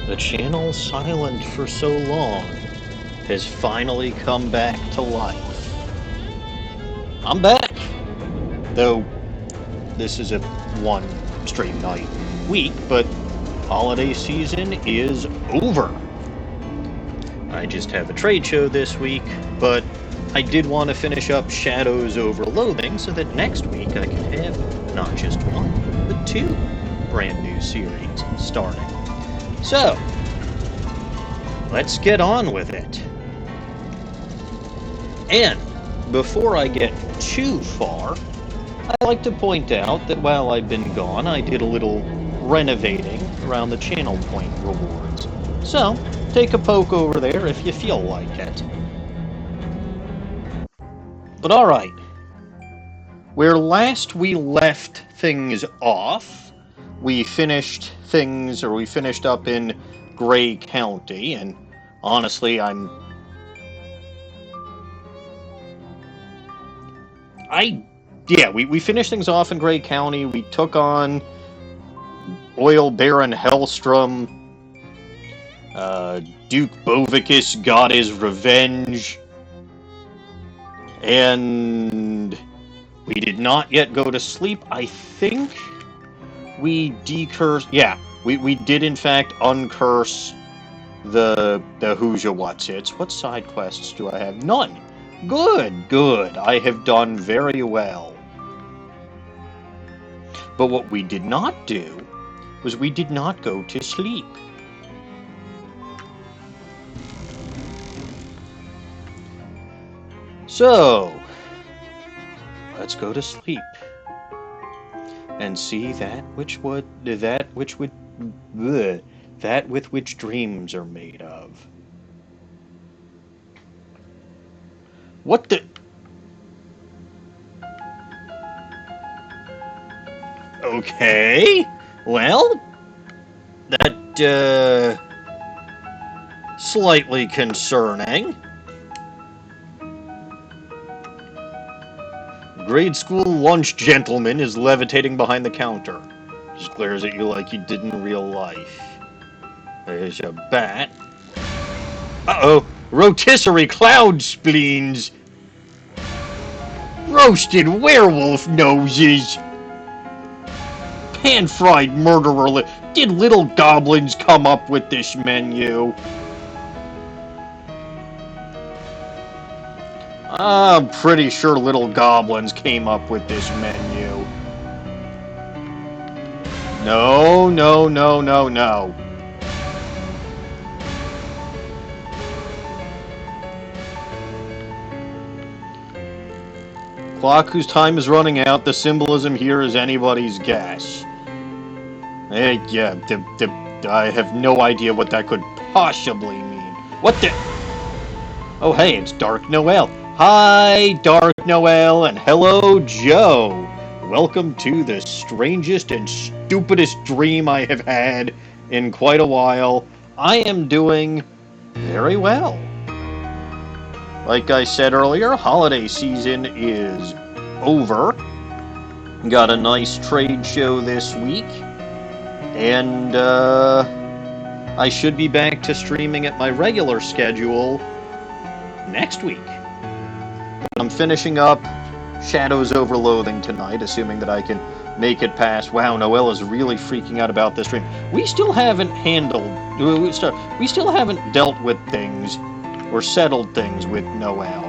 The channel silent for so long has finally come back to life. I'm back, though this is a one straight night week, but holiday season is over. I just have a trade show this week, but I did want to finish up Shadows Over Loathing so that next week I can have not just one, but two brand new series starting. So, let's get on with it. And before I get too far, I like to point out that while I've been gone, I did a little renovating around the channel point rewards. So, take a poke over there if you feel like it. But alright, where last we left things off, we finished up in Gray County, and honestly, we finished things off in Gray County. We took on Oil Baron Hellstrom. Duke Bovicus got his revenge. And we did not yet go to sleep. I think we decursed... Yeah, we did in fact uncurse the Hooja Whatsits. What side quests do I have? None. Good. I have done very well. But what we did not do was we did not go to sleep. So, let's go to sleep and see that with which dreams are made of. What the? Okay, well, that, slightly concerning. Grade school lunch gentleman is levitating behind the counter. Just glares at you like you did in real life. There's a bat. Uh-oh! Rotisserie cloud spleens! Roasted werewolf noses! Pan-fried murderer Did little goblins come up with this menu? I'm pretty sure little goblins came up with this menu. No. Clock whose time is running out, the symbolism here is anybody's guess. I have no idea what that could possibly mean. What the? Oh hey, it's Dark Noel. Hi, Dark Noel, and hello, Joe. Welcome to the strangest and stupidest dream I have had in quite a while. I am doing very well. Like I said earlier, holiday season is over. Got a nice trade show this week. And, I should be back to streaming at my regular schedule next week. I'm finishing up Shadows Over Loathing tonight, assuming that I can make it past... Wow, Noelle is really freaking out about this stream. We still haven't we still haven't dealt with things, or settled things with Noelle.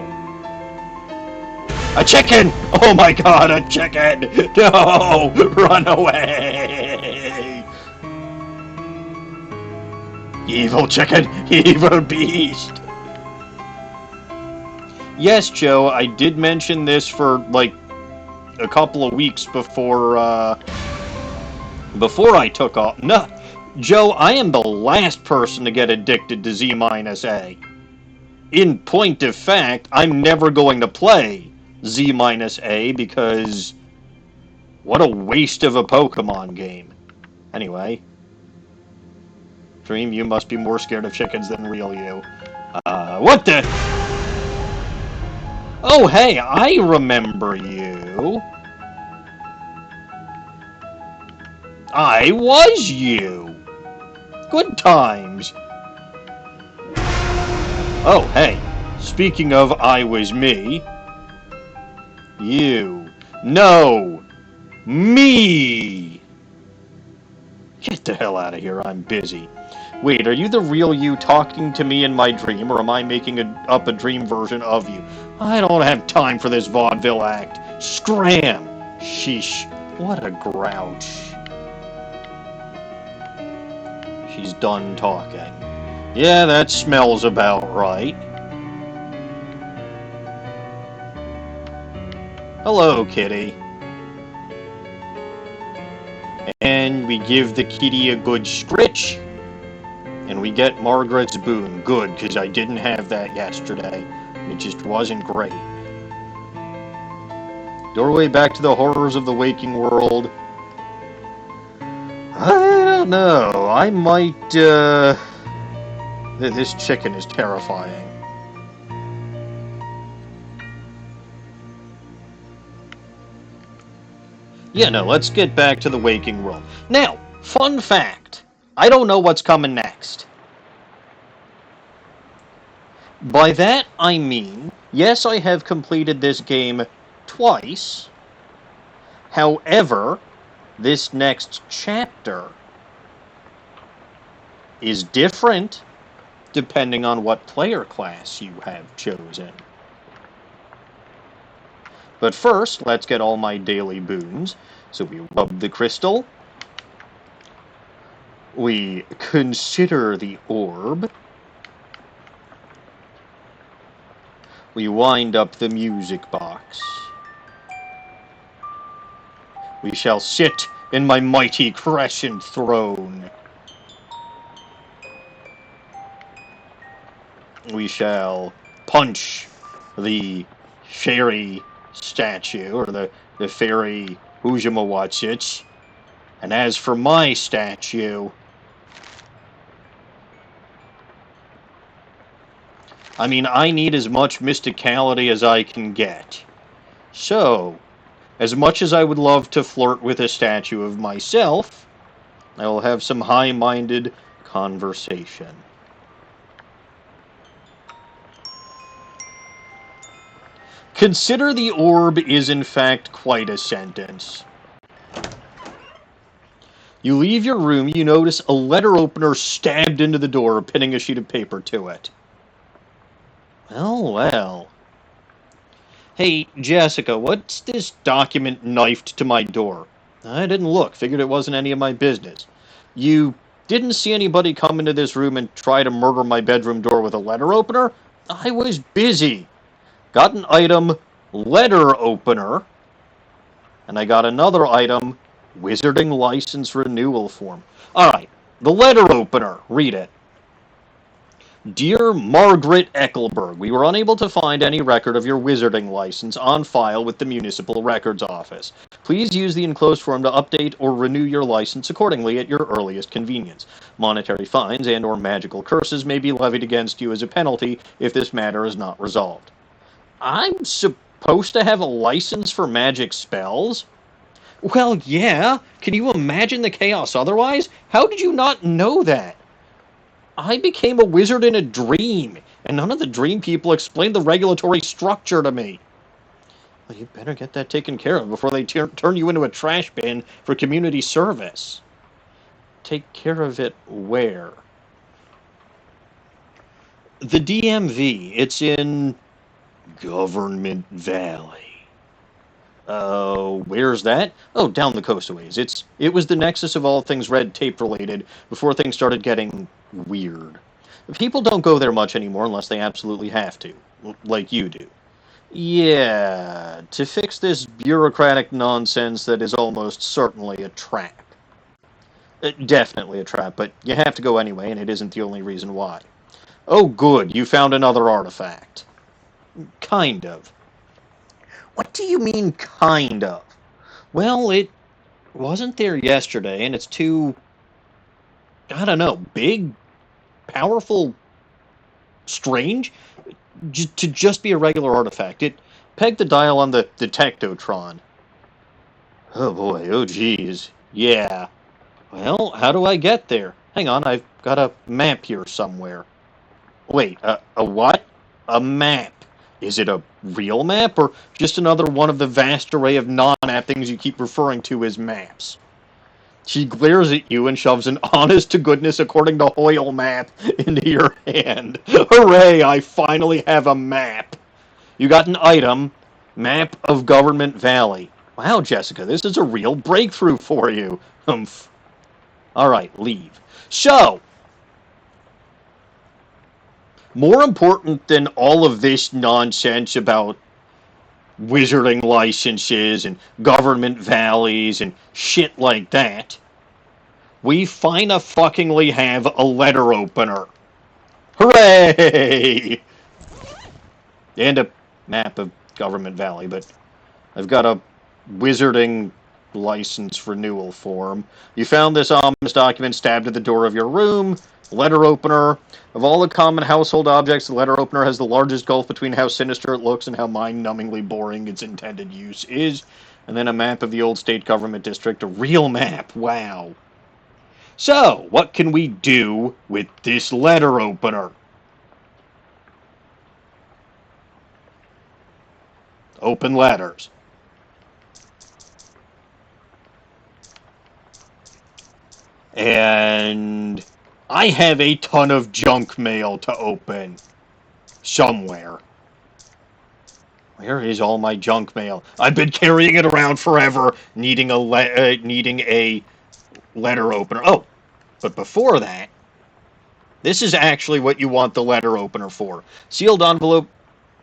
A chicken! Oh my god, a chicken! No! Run away! Evil chicken! Evil beast! Yes, Joe, I did mention this for, like, a couple of weeks before I took off. No, Joe, I am the last person to get addicted to Z-A. In point of fact, I'm never going to play Z-A because what a waste of a Pokemon game. Anyway. Dream, you must be more scared of chickens than real you. What the... Oh, hey, I remember you. I was you. Good times. Oh, hey. Speaking of I was me. You. No. Me. Get the hell out of here. I'm busy. Wait, are you the real you talking to me in my dream, or am I making up a dream version of you? I don't have time for this vaudeville act. Scram! Sheesh. What a grouch. She's done talking. Yeah, that smells about right. Hello, kitty. And we give the kitty a good stretch. And we get Margaret's boon. Good, because I didn't have that yesterday. It just wasn't great. Doorway back to the horrors of the waking world. I don't know. I might, This chicken is terrifying. Yeah, no, let's get back to the waking world. Now, fun fact. I don't know what's coming next. By that, I mean, yes, I have completed this game twice. However, this next chapter is different depending on what player class you have chosen. But first, let's get all my daily boons. So we rub the crystal. We consider the orb. We wind up the music box. We shall sit in my mighty crescent throne. We shall punch the fairy statue, or the fairy Ujamawatchich. And as for my statue, I mean, I need as much mysticality as I can get. So, as much as I would love to flirt with a statue of myself, I will have some high-minded conversation. Consider the orb is in fact quite a sentence. You leave your room, you notice a letter opener stabbed into the door, pinning a sheet of paper to it. Well, well. Hey, Jessica, what's this document knifed to my door? I didn't look, figured it wasn't any of my business. You didn't see anybody come into this room and try to murder my bedroom door with a letter opener? I was busy. Got an item, letter opener, and I got another item, wizarding license renewal form. Alright, the letter opener, read it. Dear Margaret Eckelberg, we were unable to find any record of your wizarding license on file with the Municipal Records Office. Please use the enclosed form to update or renew your license accordingly at your earliest convenience. Monetary fines and or magical curses may be levied against you as a penalty if this matter is not resolved. I'm supposed to have a license for magic spells? Well, yeah. Can you imagine the chaos otherwise? How did you not know that? I became a wizard in a dream, and none of the dream people explained the regulatory structure to me. Well, you better get that taken care of before they turn you into a trash bin for community service. Take care of it where? The DMV. It's in Government Valley. Where's that? Oh, down the coast a ways. It was the nexus of all things red tape related before things started getting weird. People don't go there much anymore unless they absolutely have to, like you do. Yeah, to fix this bureaucratic nonsense that is almost certainly a trap. Definitely a trap, but you have to go anyway, and it isn't the only reason why. Oh, good, you found another artifact. Kind of. What do you mean, kind of? Well, it wasn't there yesterday, and it's too, I don't know, big, powerful, strange, to just be a regular artifact. It pegged the dial on the detectotron. Oh boy, oh geez. Yeah. Well, how do I get there? Hang on, I've got a map here somewhere. Wait, a what? A map. Is it a real map, or just another one of the vast array of non-map things you keep referring to as maps? She glares at you and shoves an honest-to-goodness according to Hoyle map into your hand. Hooray, I finally have a map. You got an item, map of Government Valley. Wow, Jessica, this is a real breakthrough for you. Humph. Alright, leave. So, more important than all of this nonsense about wizarding licenses and government valleys and shit like that, we fuckingly have a letter opener. Hooray! And a map of Government Valley, but I've got a wizarding license renewal form. You found this ominous document stabbed at the door of your room. Letter opener. Of all the common household objects, the letter opener has the largest gulf between how sinister it looks and how mind-numbingly boring its intended use is. And then a map of the old state government district. A real map. Wow. So, what can we do with this letter opener? Open letters. And I have a ton of junk mail to open. Somewhere. Where is all my junk mail? I've been carrying it around forever, needing a letter opener. Oh, but before that, this is actually what you want the letter opener for. Sealed envelope.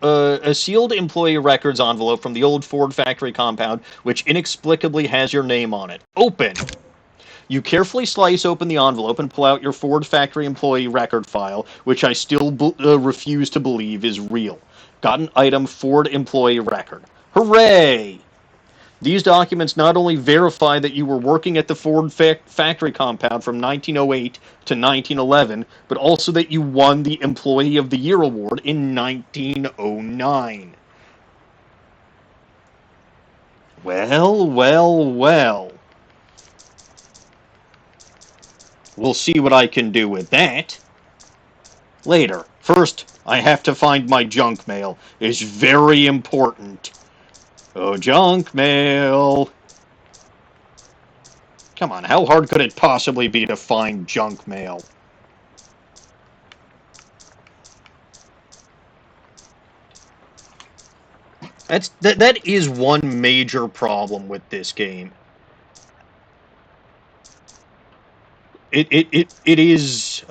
A sealed employee records envelope from the old Ford factory compound, which inexplicably has your name on it. Open! You carefully slice open the envelope and pull out your Ford factory employee record file, which I still refuse to believe is real. Got an item Ford employee record. Hooray! These documents not only verify that you were working at the Ford factory compound from 1908 to 1911, but also that you won the Employee of the Year award in 1909. Well, well, well. We'll see what I can do with that later. First, I have to find my junk mail. It's very important. Oh, junk mail. Come on, how hard could it possibly be to find junk mail? That is one major problem with this game. It is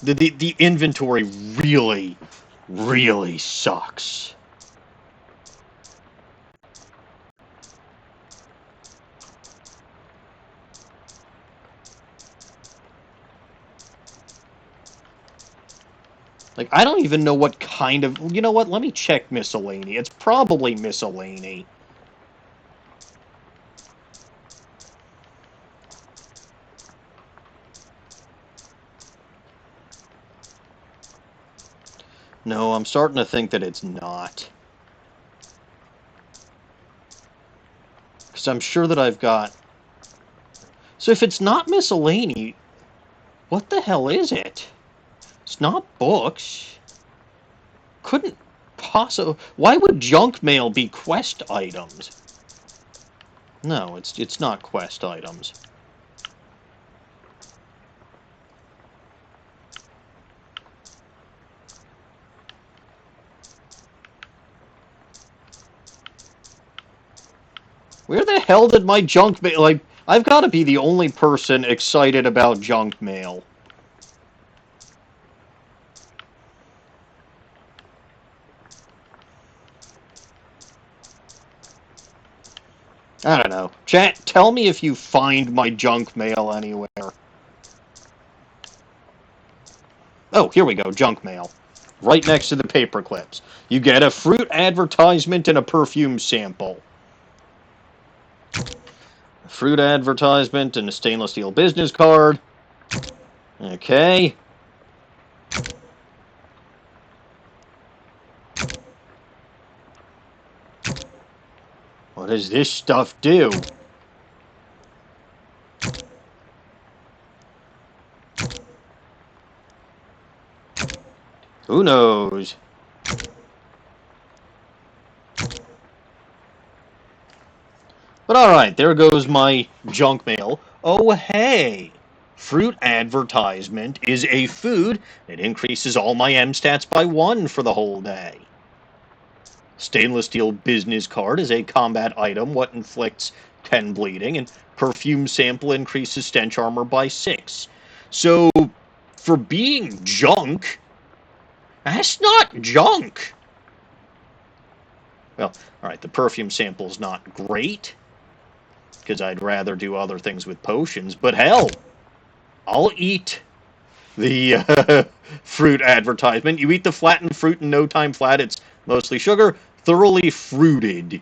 the inventory really sucks. Like, I don't even know what kind of... You know what? Let me check miscellany. It's probably miscellany. No, I'm starting to think that it's not. Because I'm sure that I've got... So if it's not miscellany, what the hell is it? It's not books. Couldn't possibly... Why would junk mail be quest items? No, it's not quest items. Where the hell did my junk mail... Like, I've got to be the only person excited about junk mail. I don't know. Chat, tell me if you find my junk mail anywhere. Oh, here we go, junk mail. Right next to the paper clips. You get a fruit advertisement and a perfume sample. A fruit advertisement and a stainless steel business card. Okay. What does this stuff do? Who knows? But alright, there goes my junk mail. Oh, hey! Fruit advertisement is a food that increases all my M stats by 1 for the whole day. Stainless steel business card is a combat item what inflicts 10 bleeding, and perfume sample increases stench armor by 6. So, for being junk, that's not junk! Well, alright, the perfume sample is not great, because I'd rather do other things with potions, but hell, I'll eat the fruit advertisement. You eat the flattened fruit in no time flat. It's mostly sugar, thoroughly fruited.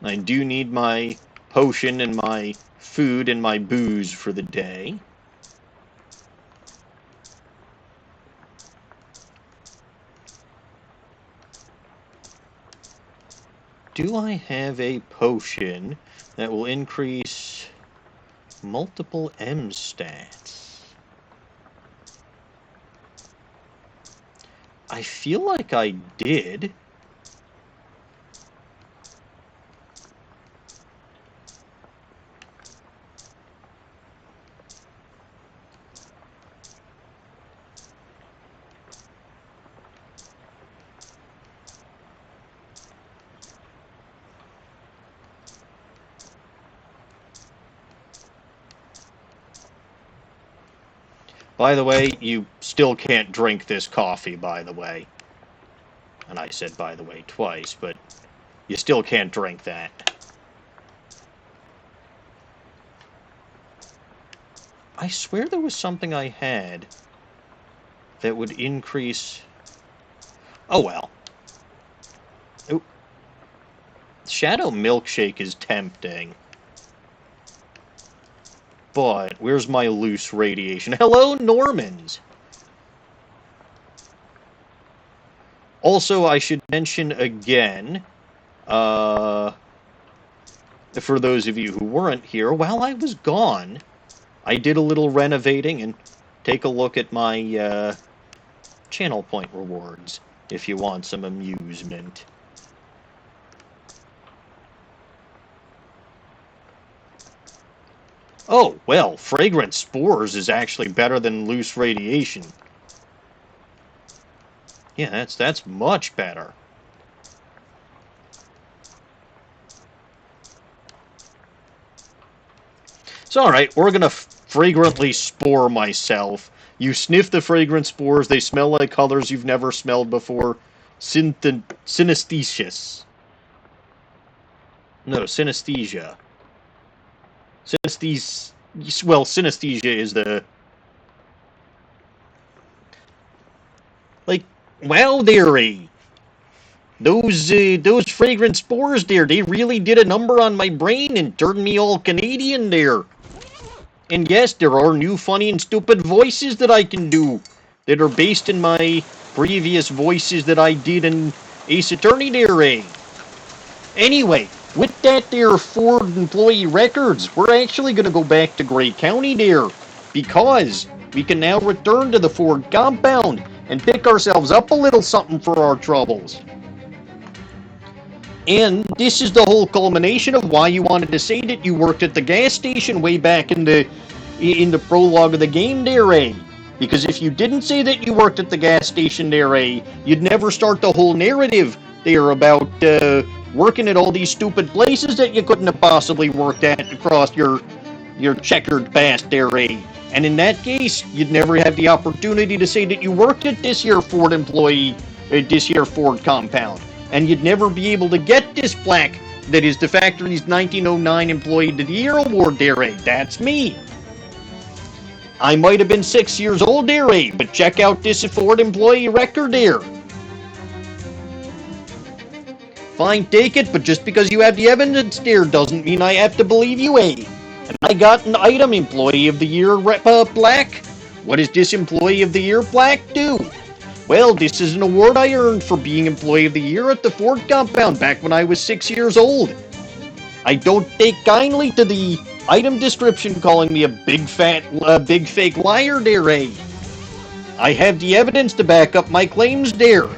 I do need my potion and my food and my booze for the day. Do I have a potion that will increase multiple M stats? I feel like I did. By the way, you still can't drink this coffee, by the way. And I said by the way twice, but you still can't drink that. I swear there was something I had that would increase... Oh well. Ooh. Shadow Milkshake is tempting. But, where's my loose radiation? Hello, Normans! Also, I should mention again, for those of you who weren't here, while I was gone, I did a little renovating, and take a look at my, channel point rewards, if you want some amusement. Oh, well, fragrant spores is actually better than loose radiation. Yeah, that's much better. So, alright, we're gonna fragrantly spore myself. You sniff the fragrant spores, they smell like colors you've never smelled before. Synesthesious. No, synesthesia. Well, synesthesia is the... Like, wow, dearie. Those fragrant spores there, they really did a number on my brain and turned me all Canadian there. And yes, there are new funny and stupid voices that I can do that are based in my previous voices that I did in Ace Attorney there, eh? Anyway, with that there Ford employee records, we're actually going to go back to Gray County there, because we can now return to the Ford compound and pick ourselves up a little something for our troubles. And this is the whole culmination of why you wanted to say that you worked at the gas station way back in the prologue of the game there, eh? Because if you didn't say that you worked at the gas station there, eh, you'd never start the whole narrative there about, working at all these stupid places that you couldn't have possibly worked at across your checkered past there, eh? And in that case, you'd never have the opportunity to say that you worked at this here Ford employee, this here Ford compound. And you'd never be able to get this plaque that is the factory's 1909 Employee of the Year award there, eh? That's me. I might have been 6 years old there, eh? But check out this Ford employee record there. Fine, take it, but just because you have the evidence there doesn't mean I have to believe you, eh? And I got an item Employee of the Year plaque. What does this Employee of the Year plaque do? Well, this is an award I earned for being Employee of the Year at the Ford compound back when I was 6 years old. I don't take kindly to the item description calling me a big fake liar there, eh? I have the evidence to back up my claims there.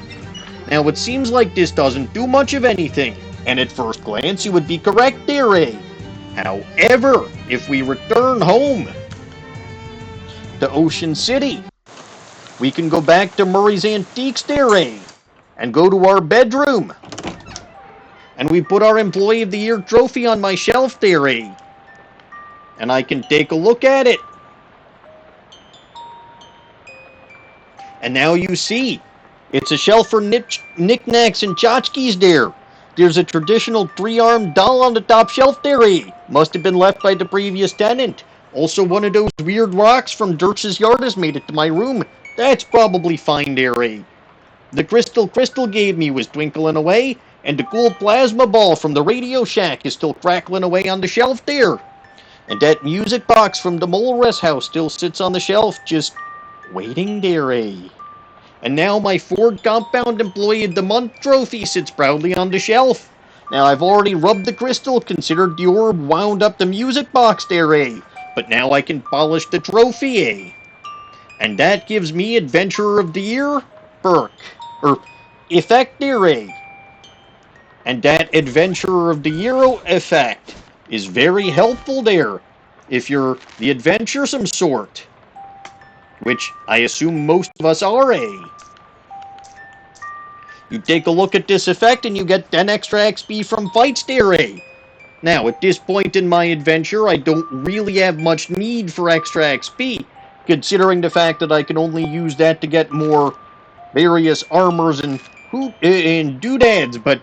Now, it seems like this doesn't do much of anything, and at first glance you would be correct there, eh? However, if we return home to Ocean City, we can go back to Murray's Antiques there, eh? And go to our bedroom. And we put our Employee of the Year trophy on my shelf there, eh? And I can take a look at it. And now you see, it's a shelf for knickknacks and tchotchkes there. There's a traditional 3-armed doll on the top shelf there, eh? Must have been left by the previous tenant. Also, one of those weird rocks from Dirch's yard has made it to my room. That's probably fine there, eh? The crystal gave me was twinkling away, and the cool plasma ball from the Radio Shack is still crackling away on the shelf there. And that music box from the Mole Rest House still sits on the shelf, just waiting there, eh? And now my Ford Compound Employee of the Month trophy sits proudly on the shelf. Now I've already rubbed the crystal, considered the orb, wound up the music box there, eh? But now I can polish the trophy, eh? And that gives me Adventurer of the Year effect there, eh? And that Adventurer of the Year effect is very helpful there if you're the adventuresome sort, which I assume most of us are, eh? You take a look at this effect and you get 10 extra XP from fights there, eh? Now, at this point in my adventure, I don't really have much need for extra XP, considering the fact that I can only use that to get more various armors and doodads, but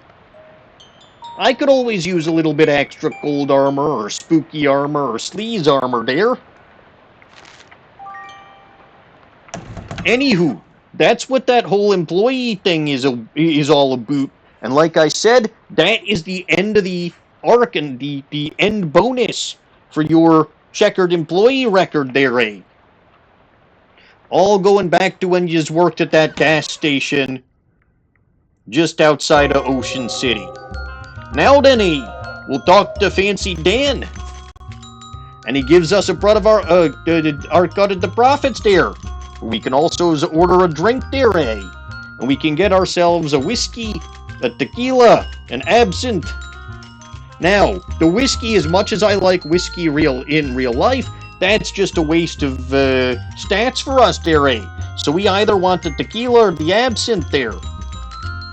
I could always use a little bit extra gold armor, or spooky armor, or sleaze armor there. Anywho, that's what that whole employee thing is all about. And like I said, that is the end of the arc and the end bonus for your checkered employee record there, eh? All going back to when you worked at that gas station just outside of Ocean City. Now then, eh, we'll talk to Fancy Dan. And he gives us a part of our cut of the profits there. We can also order a drink there, eh? And we can get ourselves a whiskey, a tequila, an absinthe. Now, the whiskey, as much as I like whiskey in real life, that's just a waste of stats for us there, eh? So we either want the tequila or the absinthe there.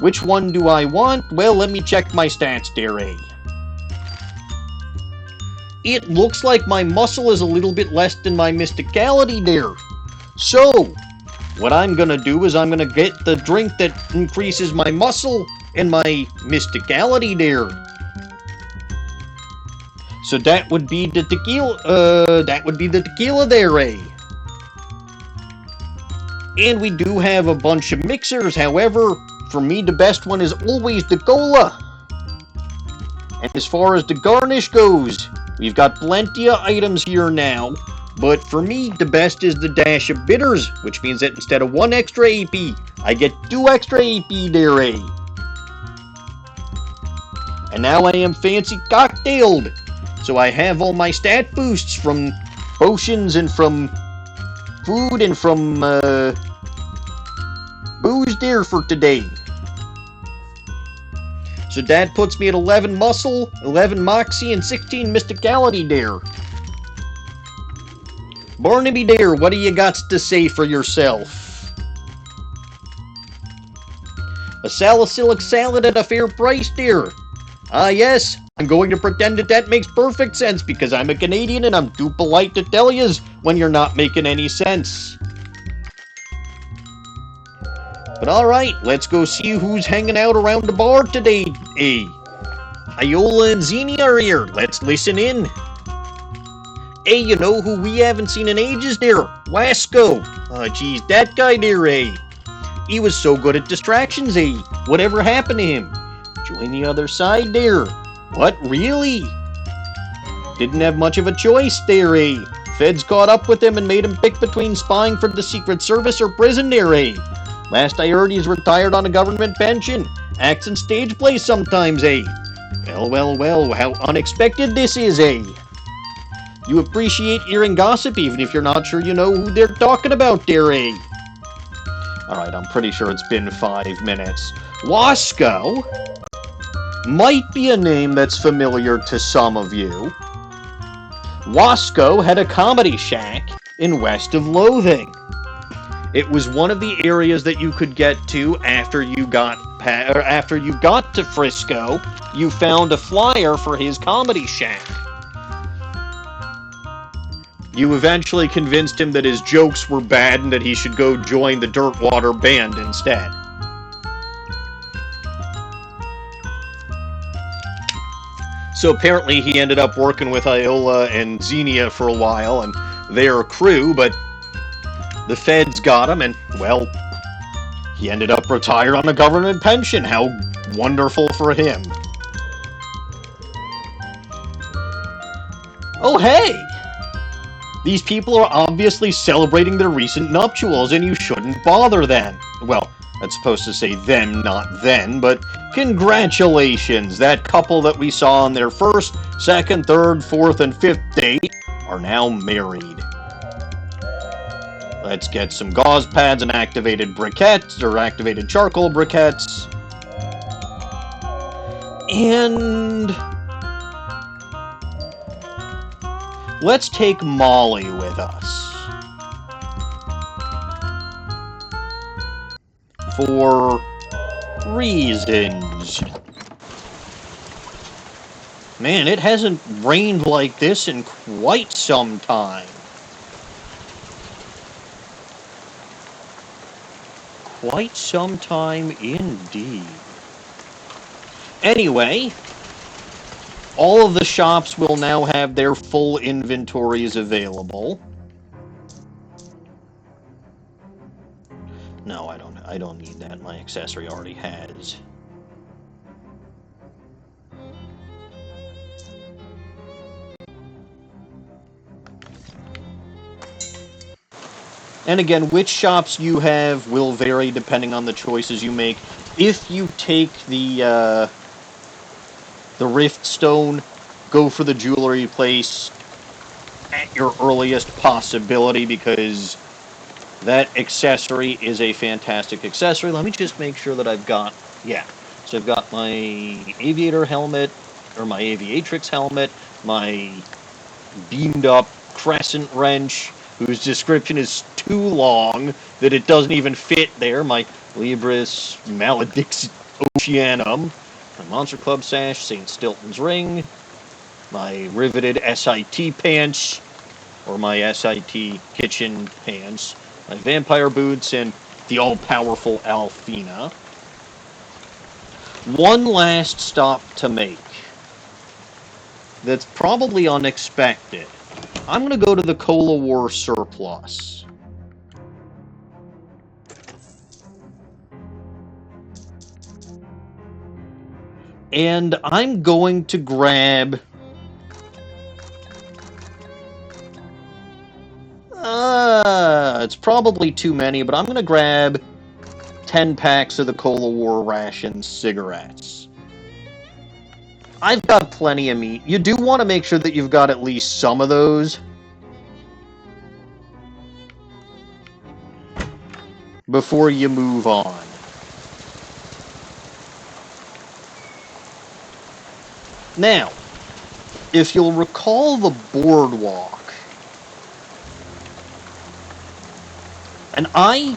Which one do I want? Well, let me check my stats there, eh? It looks like my muscle is a little bit less than my mysticality there. So, what I'm gonna do is I'm gonna get the drink that increases my muscle and my mysticality there. So that would be the tequila there, eh? And we do have a bunch of mixers, however, for me the best one is always the cola. And as far as the garnish goes, we've got plenty of items here now, but for me the best is the dash of bitters, which means that instead of 1 extra AP, I get 2 extra AP there, eh? And now I am fancy cocktailed. So I have all my stat boosts from potions and from food and from booze there for today. So that puts me at 11 muscle, 11 moxie, and 16 mysticality there. Barnaby there, what do you got to say for yourself? A salicylic salad at a fair price there. Ah yes, I'm going to pretend that makes perfect sense because I'm a Canadian and I'm too polite to tell yous when you're not making any sense. But alright, let's go see who's hanging out around the bar today, eh? Iola and Zini are here, let's listen in. Hey, you know who we haven't seen in ages there? Wasco. Oh geez, that guy there, eh? He was so good at distractions, eh? Whatever happened to him? Join the other side there. What, really? Didn't have much of a choice there, eh? Feds caught up with him and made him pick between spying for the Secret Service or prison there, eh? Last I heard, he's retired on a government pension. Acts in stage plays sometimes, eh? Well, how unexpected this is, eh? You appreciate hearing gossip even if you're not sure you know who they're talking about there, eh? Alright, I'm pretty sure it's been 5 minutes. Wasco might be a name that's familiar to some of you. Wasco had a comedy shack in West of Loathing. It was one of the areas that you could get to after you got to Frisco. You found a flyer for his comedy shack. You eventually convinced him that his jokes were bad and that he should go join the Dirtwater Band instead. So apparently he ended up working with Iola and Xenia for a while, and they're a crew, but the feds got him, and, well, he ended up retired on a government pension. How wonderful for him. Oh, hey! These people are obviously celebrating their recent nuptials, and you shouldn't bother them. Well, that's supposed to say them, not then, but congratulations! That couple that we saw on their first, second, third, fourth, and fifth date are now married. Let's get some gauze pads and activated briquettes, or activated charcoal briquettes. And let's take Molly with us. For reasons. Man, it hasn't rained like this in quite some time. Quite some time indeed. Anyway, all of the shops will now have their full inventories available. No, I don't need that. My accessory already has. And again, which shops you have will vary depending on the choices you make. If you take the Rift Stone, go for the jewelry place at your earliest possibility, because that accessory is a fantastic accessory. Let me just make sure that I've got, yeah. So I've got my aviator helmet, or my aviatrix helmet, my beamed up crescent wrench, whose description is too long that it doesn't even fit there, my Libris Maledix Oceanum, my Monster Club sash, St. Stilton's ring, my riveted SIT pants, or my SIT kitchen pants, my vampire boots, and the all-powerful Alfina. One last stop to make. That's probably unexpected. I'm going to go to the Cola War surplus. And I'm going to grab... it's probably too many, but I'm going to grab 10 packs of the Cola War ration cigarettes. I've got plenty of meat. You do want to make sure that you've got at least some of those before you move on. Now, if you'll recall the boardwalk, and I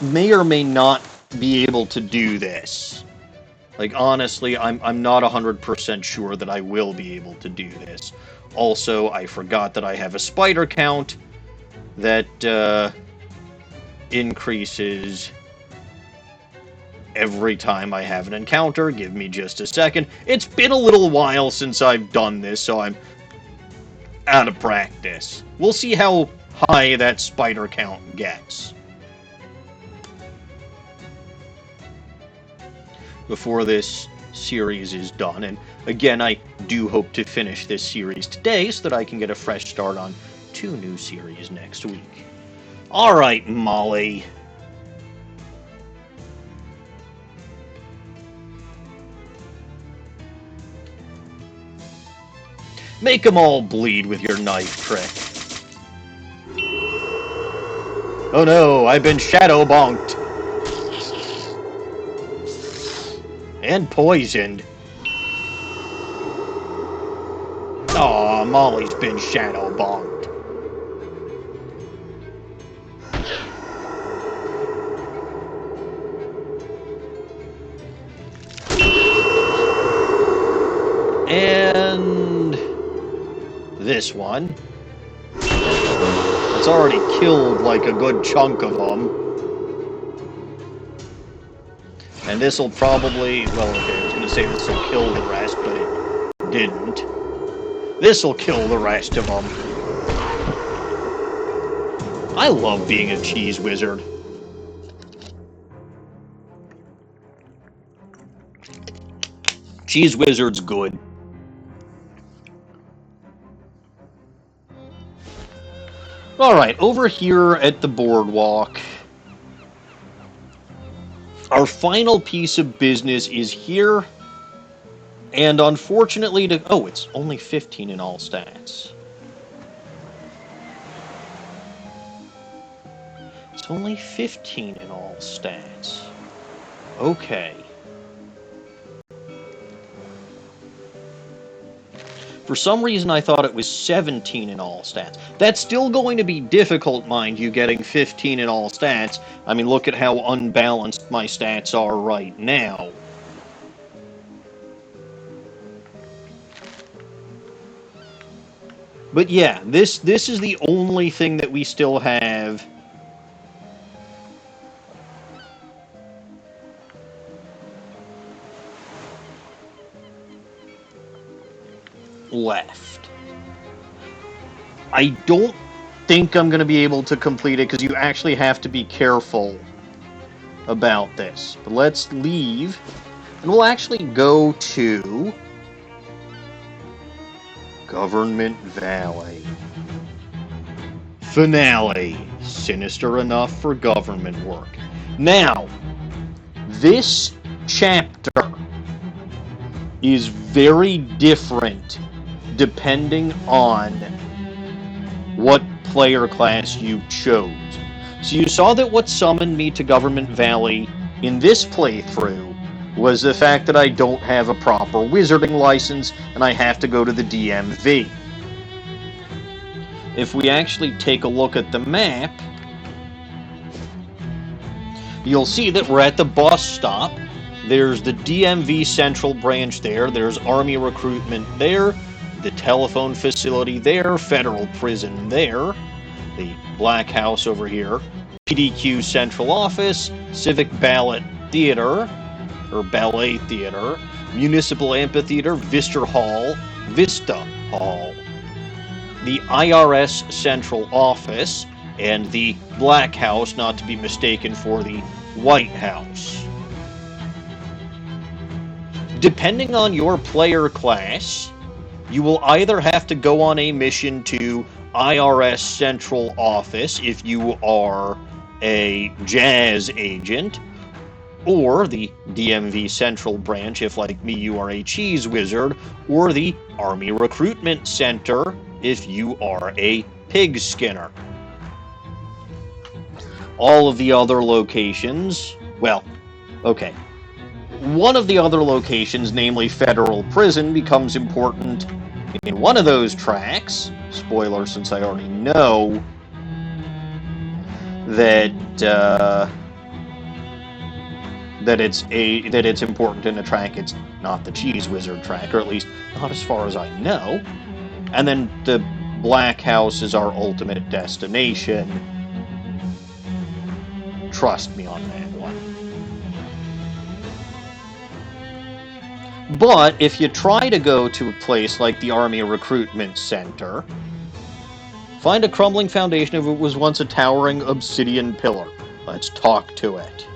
may or may not be able to do this. Like, honestly, I'm not 100% sure that I will be able to do this. Also, I forgot that I have a spider count that increases every time I have an encounter. Give me just a second. It's been a little while since I've done this, so I'm out of practice. We'll see how high that spider count gets before this series is done. And again, I do hope to finish this series today so that I can get a fresh start on 2 new series next week. Alright, Molly. Make them all bleed with your knife trick. Oh no, I've been shadow bonked. And poisoned. Aw, Molly's been shadow bonked. And this one. It's already killed like a good chunk of them. And this'll probably, well, okay, I was gonna say this'll kill the rest, but it didn't. This'll kill the rest of them. I love being a cheese wizard. Cheese wizard's good. Alright, over here at the boardwalk, our final piece of business is here, and unfortunately oh, it's only 15 in all stats. It's only 15 in all stats. Okay. For some reason, I thought it was 17 in all stats. That's still going to be difficult, mind you, getting 15 in all stats. I mean, look at how unbalanced my stats are right now. But yeah, this is the only thing that we still have left. I don't think I'm going to be able to complete it because you actually have to be careful about this. But let's leave, and we'll actually go to Government Valley. Finale. Sinister enough for government work. Now, this chapter is very different depending on what player class you chose. So you saw that what summoned me to Government Valley in this playthrough was the fact that I don't have a proper wizarding license and I have to go to the DMV. If we actually take a look at the map, you'll see that we're at the bus stop. There's the DMV Central Branch there, there's Army Recruitment there, the telephone facility there, Federal Prison there, the Black House over here, PDQ Central Office, Civic Ballet Theater, or Ballet Theater, Municipal Amphitheater, Vista Hall, the IRS Central Office, and the Black House, not to be mistaken for the White House. Depending on your player class, you will either have to go on a mission to IRS Central Office if you are a jazz agent, or the DMV Central Branch if, like me, you are a cheese wizard, or the Army Recruitment Center if you are a pig skinner. All of the other locations, well, okay. One of the other locations, namely Federal Prison, becomes important in one of those tracks. Spoiler, since I already know that it's important in a track. It's not the Cheese Wizard track, or at least not as far as I know. And then the Black House is our ultimate destination. Trust me on that one. But if you try to go to a place like the Army Recruitment Center, find a crumbling foundation of what was once a towering obsidian pillar. Let's talk to it.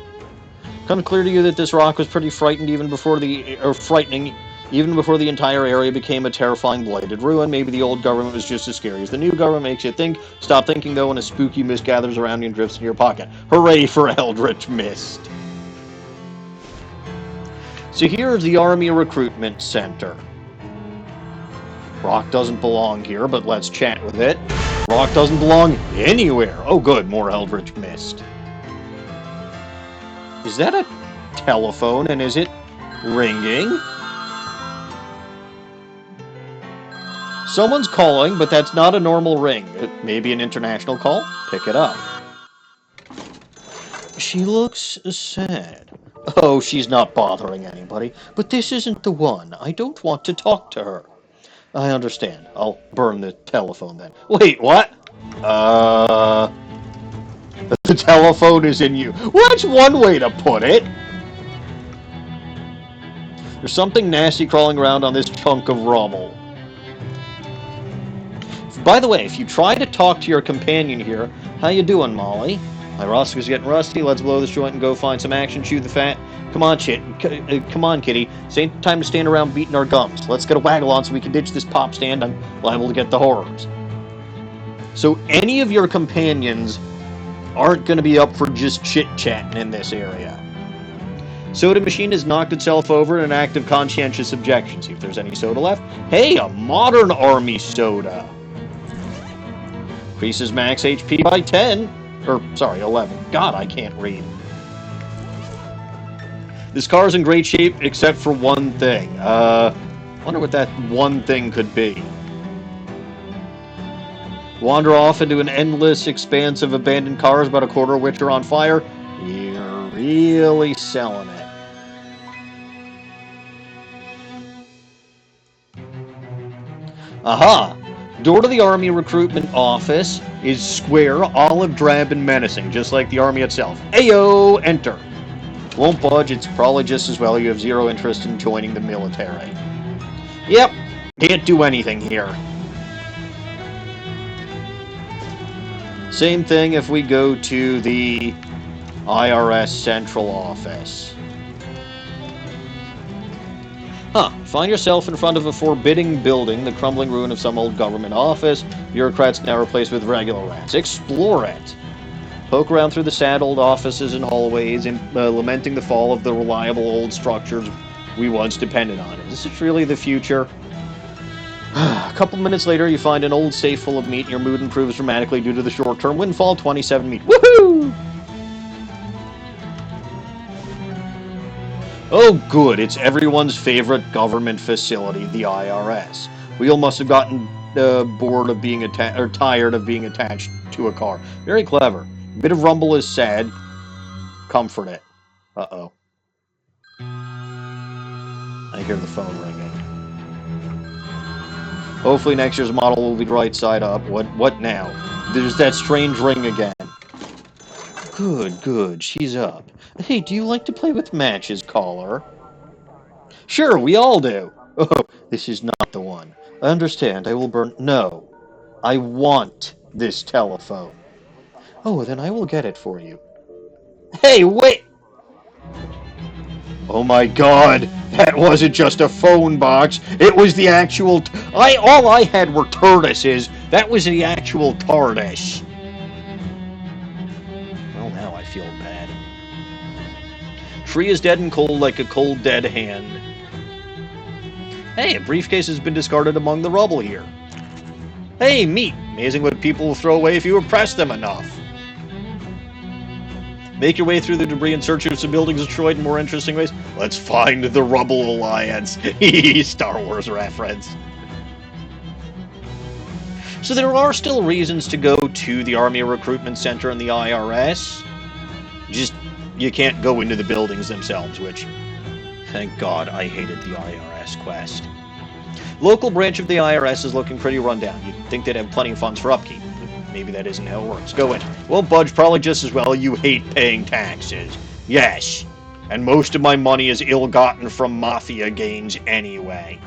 Come clear to you that this rock was pretty frightening even before the entire area became a terrifying blighted ruin. Maybe the old government was just as scary as the new government makes you think. Stop thinking, though, when a spooky mist gathers around you and drifts in your pocket. Hooray for eldritch mist! So here's the Army Recruitment Center. Rock doesn't belong here, but let's chat with it. Rock doesn't belong anywhere. Oh good, more eldritch mist. Is that a telephone, and is it Ringing. Someone's calling, but that's not a normal ring. It may be an international call. Pick it up. She looks sad. Oh, she's not bothering anybody, but this isn't the one. I don't want to talk to her. I understand. I'll burn the telephone then. Wait, what? The telephone is in you. Well, that's one way to put it. There's something nasty crawling around on this chunk of rubble. By the way, if you try to talk to your companion here, how you doing, Molly? My roster's getting rusty. Let's blow this joint and go find some action. Chew the fat. Come on, come on, kitty. This ain't time to stand around beating our gums. Let's get a waggle on so we can ditch this pop stand. I'm liable to get the horrors. So any of your companions aren't going to be up for just chit-chatting in this area. Soda machine has knocked itself over in an act of conscientious objection. See if there's any soda left. Hey, a modern army soda. Increases max HP by 10. Or, sorry, 11. God, I can't read. This car's in great shape, except for one thing. Wonder what that one thing could be. Wander off into an endless expanse of abandoned cars, about a quarter of which are on fire. You're really selling it. Aha! Door to the Army recruitment office is square, olive drab, and menacing, just like the Army itself. Ayo! Enter. Won't budge, it's probably just as well you have zero interest in joining the military. Yep, can't do anything here. Same thing if we go to the IRS central office. Find yourself in front of a forbidding building, the crumbling ruin of some old government office. Bureaucrats now replaced with regular rats. Explore it. Poke around through the sad old offices and hallways, lamenting the fall of the reliable old structures we once depended on. Is this really the future? A couple minutes later, you find an old safe full of meat, and your mood improves dramatically due to the short-term windfall, 27 meat. Woohoo! Oh, good. It's everyone's favorite government facility, the IRS. Wheel must have gotten bored of being tired of being attached to a car. Very clever. A bit of rumble is sad. Comfort it. Uh-oh. I hear the phone ringing. Hopefully next year's model will be right side up. What now? There's that strange ring again. Good. She's up. Hey, do you like to play with matches, caller? Sure, we all do. Oh, this is not the one. I understand. I will burn... No. I want this telephone. Oh, then I will get it for you. Hey, wait! Oh my god, that wasn't just a phone box. It was the actual... all I had were tortoises. That was the actual TARDIS. Well, now I feel bad. Tree is dead and cold like a cold dead hand. Hey, a briefcase has been discarded among the rubble here. Hey, meat. Amazing what people will throw away if you oppress them enough. Make your way through the debris in search of some buildings destroyed in more interesting ways. Let's find the Rubble Alliance. Star Wars reference. So there are still reasons to go to the Army Recruitment Center and the IRS. Just, you can't go into the buildings themselves, which, thank God, I hated the IRS quest. Local branch of the IRS is looking pretty rundown. You'd think they'd have plenty of funds for upkeep. Maybe that isn't how it works. Go in. Won't budge, probably just as well. You hate paying taxes. Yes. And most of my money is ill-gotten from mafia gains anyway.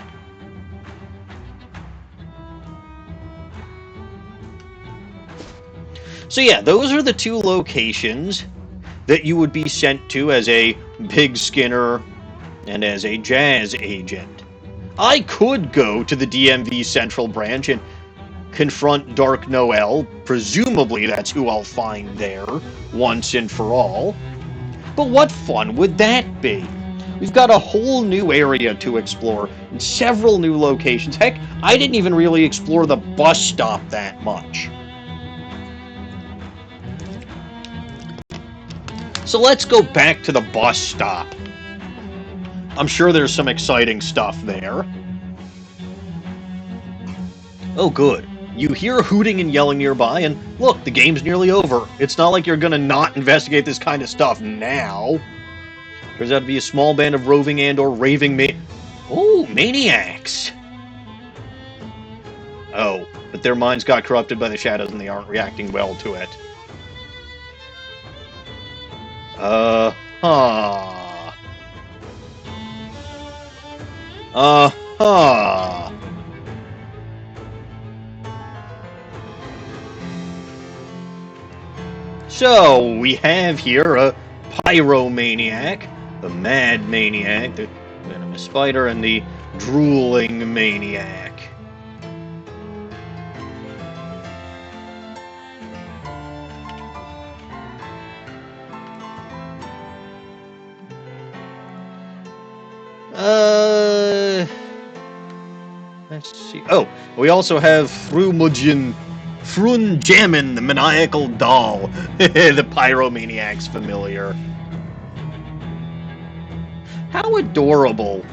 So yeah, those are the two locations that you would be sent to as a Big Skinner and as a jazz agent. I could go to the DMV Central Branch and confront Dark Noel. Presumably that's who I'll find there, once and for all. But what fun would that be? We've got a whole new area to explore, and several new locations. Heck, I didn't even really explore the bus stop that much. So let's go back to the bus stop. I'm sure there's some exciting stuff there. Oh, good. You hear hooting and yelling nearby, and look, the game's nearly over. It's not like you're gonna not investigate this kind of stuff now. Turns out to be a small band of roving and or raving maniacs. Oh, but their minds got corrupted by the shadows and they aren't reacting well to it. Uh-huh. Uh-huh. So, we have here a pyromaniac, the mad maniac, the venomous spider, and the drooling maniac. Let's see. Oh, we also have Frunjamin, the maniacal doll. The pyromaniac's familiar. How adorable.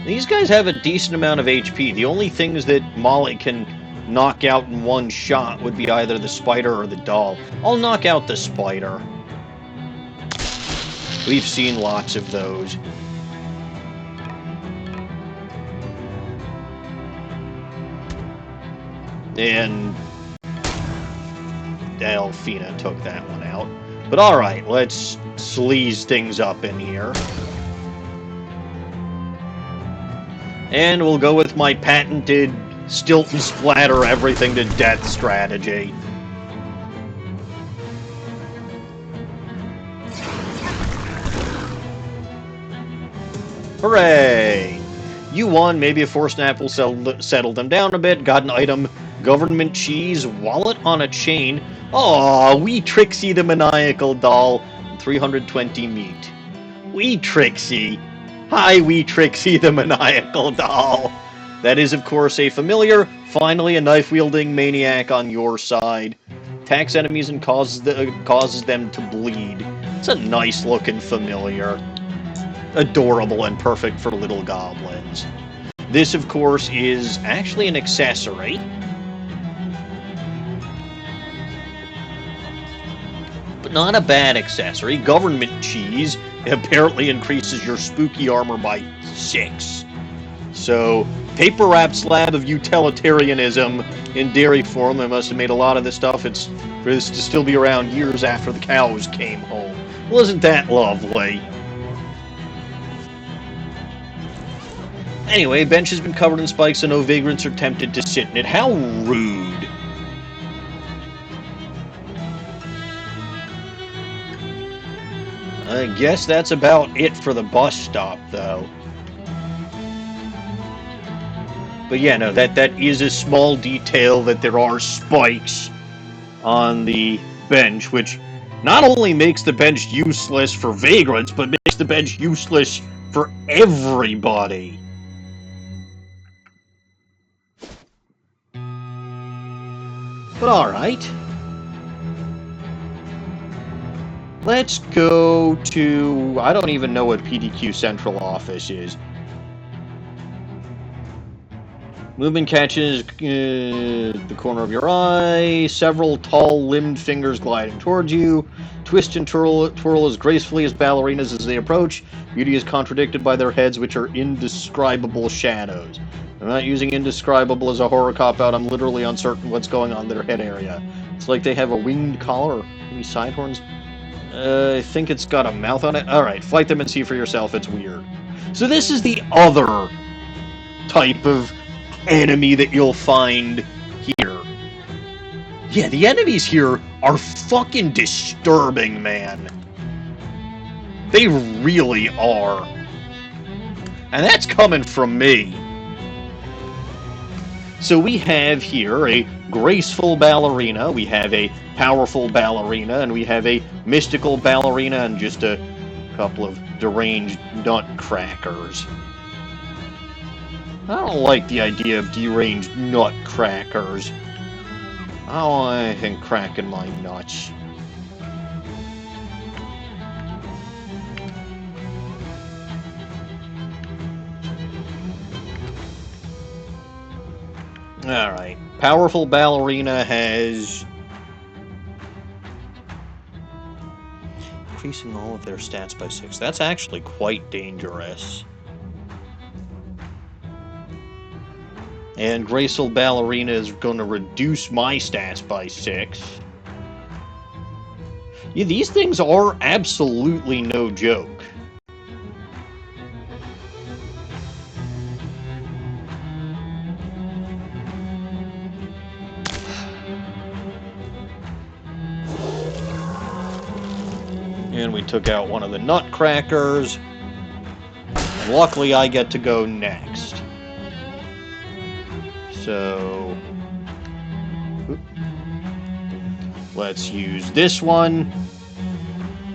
These guys have a decent amount of HP. The only things that Molly can knock out in one shot would be either the spider or the doll. I'll knock out the spider. We've seen lots of those. And Delphina took that one out. But alright, let's sleaze things up in here. And we'll go with my patented stilt and splatter everything to death strategy. Hooray! You won. Maybe a force snap will settle them down a bit. Got an item. Government cheese. Wallet on a chain. Aw, wee Trixie the maniacal doll. 320 meat. Wee Trixie. Hi, wee Trixie the maniacal doll. That is, of course, a familiar. Finally, a knife-wielding maniac on your side. Attacks enemies and causes them to bleed. It's a nice-looking familiar. Adorable and perfect for little goblins. This, of course, is actually an accessory. But not a bad accessory. Government cheese apparently increases your spooky armor by 6. So, paper-wrapped slab of utilitarianism in dairy form. They must have made a lot of this stuff. It's for this to still be around years after the cows came home. Well, isn't that lovely? Anyway, bench has been covered in spikes, so no vagrants are tempted to sit in it. How rude. I guess that's about it for the bus stop, though. But yeah, no, that is a small detail that there are spikes on the bench, which not only makes the bench useless for vagrants, but makes the bench useless for everybody. But alright. Let's go to... I don't even know what PDQ Central Office is. Movement catches the corner of your eye. Several tall limbed fingers gliding towards you. Twist and twirl as gracefully as ballerinas as they approach. Beauty is contradicted by their heads, which are indescribable shadows. I'm not using indescribable as a horror cop-out. I'm literally uncertain what's going on in their head area. It's like they have a winged collar or maybe side horns. I think it's got a mouth on it. Alright, fight them and see for yourself. It's weird. So this is the other type of enemy that you'll find here. Yeah, the enemies here are fucking disturbing, man. They really are. And that's coming from me. So we have here a graceful ballerina, we have a powerful ballerina, and we have a mystical ballerina, and just a couple of deranged nutcrackers. I don't like the idea of deranged nutcrackers. I don't want anything cracking my nuts. Alright. Powerful Ballerina has... increasing all of their stats by 6. That's actually quite dangerous. And Graceful Ballerina is going to reduce my stats by 6. Yeah, these things are absolutely no joke. And we took out one of the nutcrackers. And luckily I get to go next. So... let's use this one.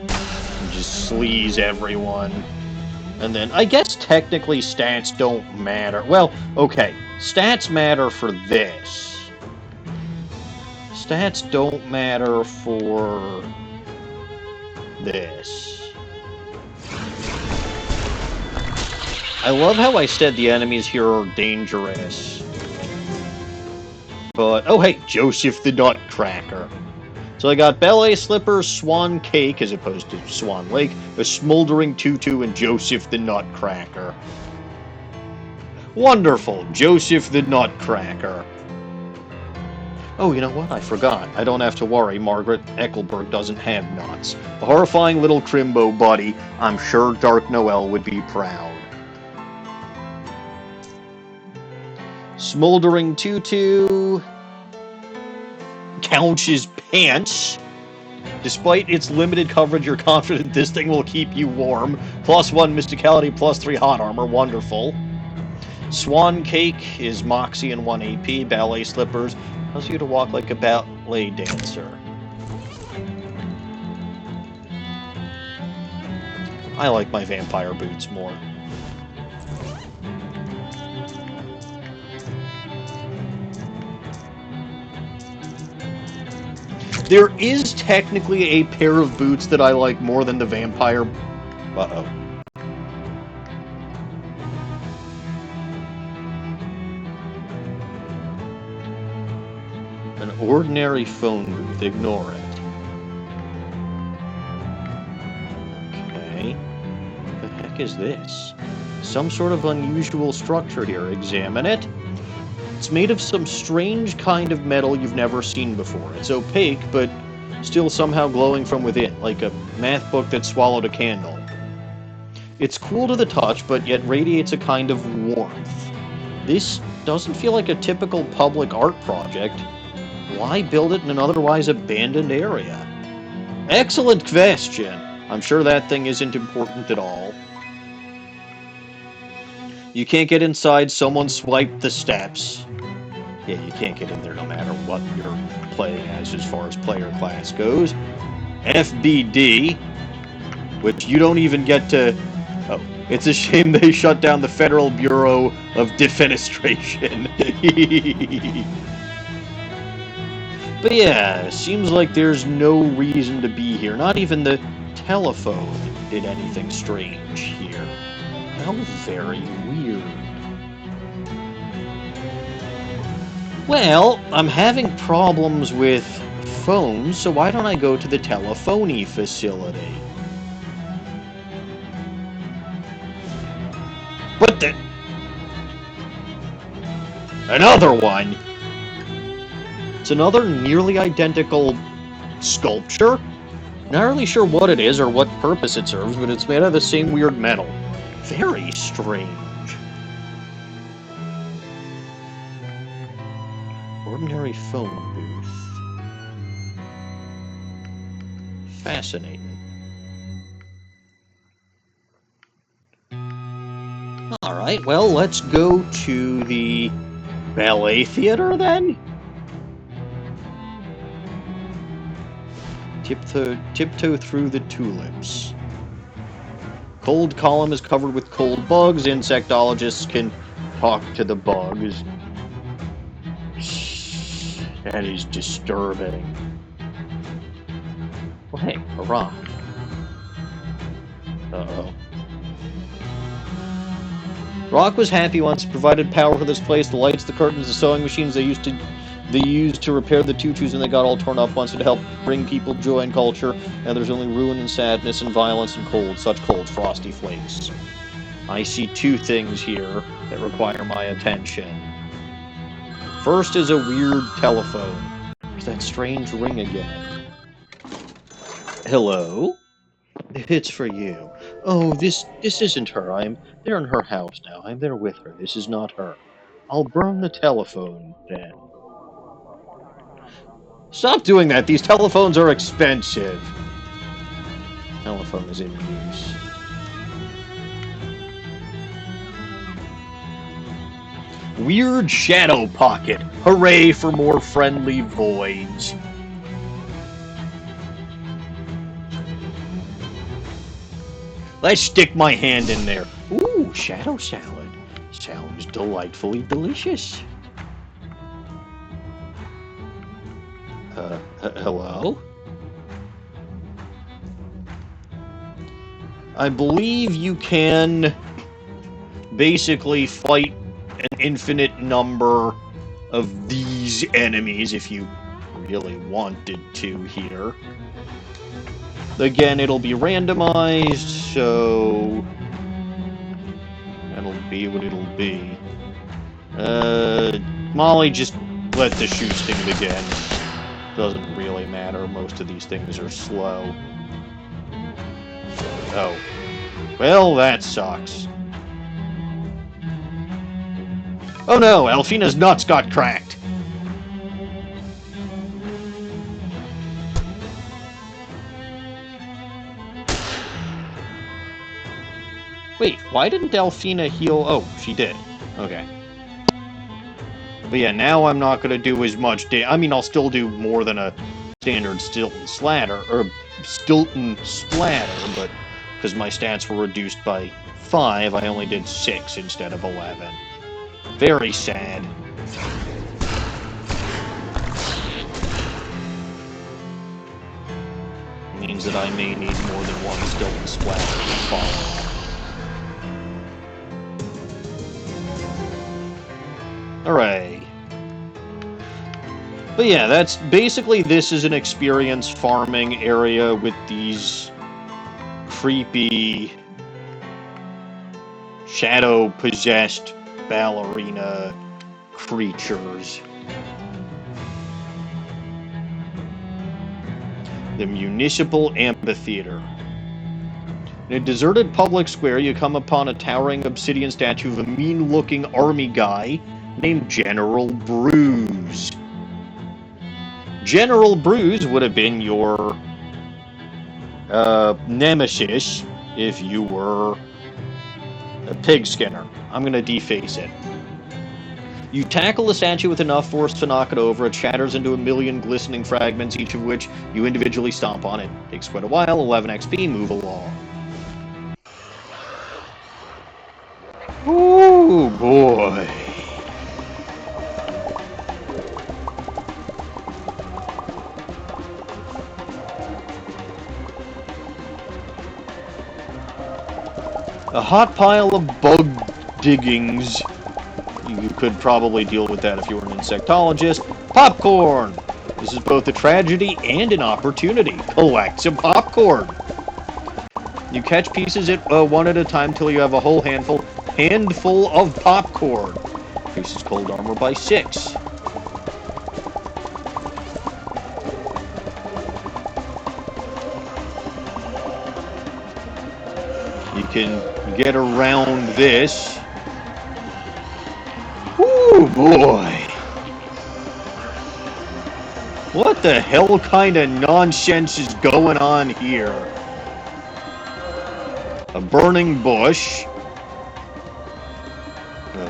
And just sleaze everyone. And then, I guess technically stats don't matter. Well, okay. Stats matter for this. Stats don't matter for... this. I love how I said the enemies here are dangerous. But, oh hey, Joseph the Nutcracker. So I got Ballet Slippers, Swan Cake, as opposed to Swan Lake, a Smoldering Tutu, and Joseph the Nutcracker. Wonderful, Joseph the Nutcracker. Oh, you know what? I forgot. I don't have to worry. Margaret Eckelberg doesn't have nuts. A horrifying little Crimbo buddy. I'm sure Dark Noel would be proud. Smoldering Tutu... Couch's Pants. Despite its limited coverage, you're confident this thing will keep you warm. +1 Mysticality, +3 Hot Armor. Wonderful. Swan Cake is Moxie and 1 AP. Ballet Slippers allows you to walk like a ballet dancer. I like my vampire boots more. There is technically a pair of boots that I like more than the vampire... Uh-oh. An ordinary phone booth. Ignore it. Okay. What the heck is this? Some sort of unusual structure here. Examine it. It's made of some strange kind of metal you've never seen before. It's opaque, but still somehow glowing from within, like a math book that swallowed a candle. It's cool to the touch, but yet radiates a kind of warmth. This doesn't feel like a typical public art project. Why build it in an otherwise abandoned area? Excellent question! I'm sure that thing isn't important at all. You can't get inside, someone swiped the steps. Yeah, you can't get in there no matter what you're playing as far as player class goes. FBD, which you don't even get to... Oh, it's a shame they shut down the Federal Bureau of Defenestration. But yeah, seems like there's no reason to be here. Not even the telephone did anything strange here. How very weird. Well, I'm having problems with phones, so why don't I go to the telephony facility? What the... Another one! It's another nearly identical sculpture. Not really sure what it is or what purpose it serves, but it's made out of the same weird metal. Very strange. Ordinary phone booth. Fascinating. Alright, well, let's go to the ballet theater then? Tiptoe through the tulips. Cold column is covered with cold bugs. Insectologists can talk to the bugs. That is disturbing. Well, hey, a rock. Rock was happy once it provided power for this place. The lights, the curtains, the sewing machines they used to repair the tutus when they got all torn up once it helped bring people joy and culture. Now there's only ruin and sadness and violence and cold, such cold, frosty flakes. I see two things here that require my attention. First is a weird telephone. There's that strange ring again. Hello? It's for you. Oh, this isn't her. They're in her house now. I'm there with her. This is not her. I'll burn the telephone then. Stop doing that. These telephones are expensive. Telephone is in use. Weird shadow pocket. Hooray for more friendly voids. Let's stick my hand in there. Ooh, shadow salad. Sounds delightfully delicious. Hello? I believe you can basically fight an infinite number of these enemies if you really wanted to here. Again, it'll be randomized, so that'll be what it'll be. Molly, just let the shoot sting begin. Doesn't really matter, most of these things are slow. Oh. Well, that sucks. Oh no, Alfina's nuts got cracked! Wait, why didn't Alfina heal? Oh, she did. Okay. But yeah, now I'm not going to do as much damage. I mean, I'll still do more than a standard Stilton splatter, but because my stats were reduced by 5, I only did 6 instead of 11. Very sad. It means that I may need more than one Stilton splatter to follow. Hooray. But yeah, that's basically, this is an experience farming area with these creepy shadow-possessed ballerina creatures. The Municipal Amphitheater. In a deserted public square, you come upon a towering obsidian statue of a mean-looking army guy named General Bruise. General Bruise would have been your nemesis if you were a pig skinner. I'm going to deface it. You tackle the statue with enough force to knock it over. It shatters into a million glistening fragments, each of which you individually stomp on. It takes quite a while. 11 XP, move along. Oh boy. A hot pile of bug diggings. You could probably deal with that if you were an insectologist. Popcorn! This is both a tragedy and an opportunity. Collect some popcorn! You catch pieces one at a time till you have a whole handful of popcorn. Increases cold armor by 6. You can get around this. Ooh, boy. What the hell kind of nonsense is going on here? A burning bush.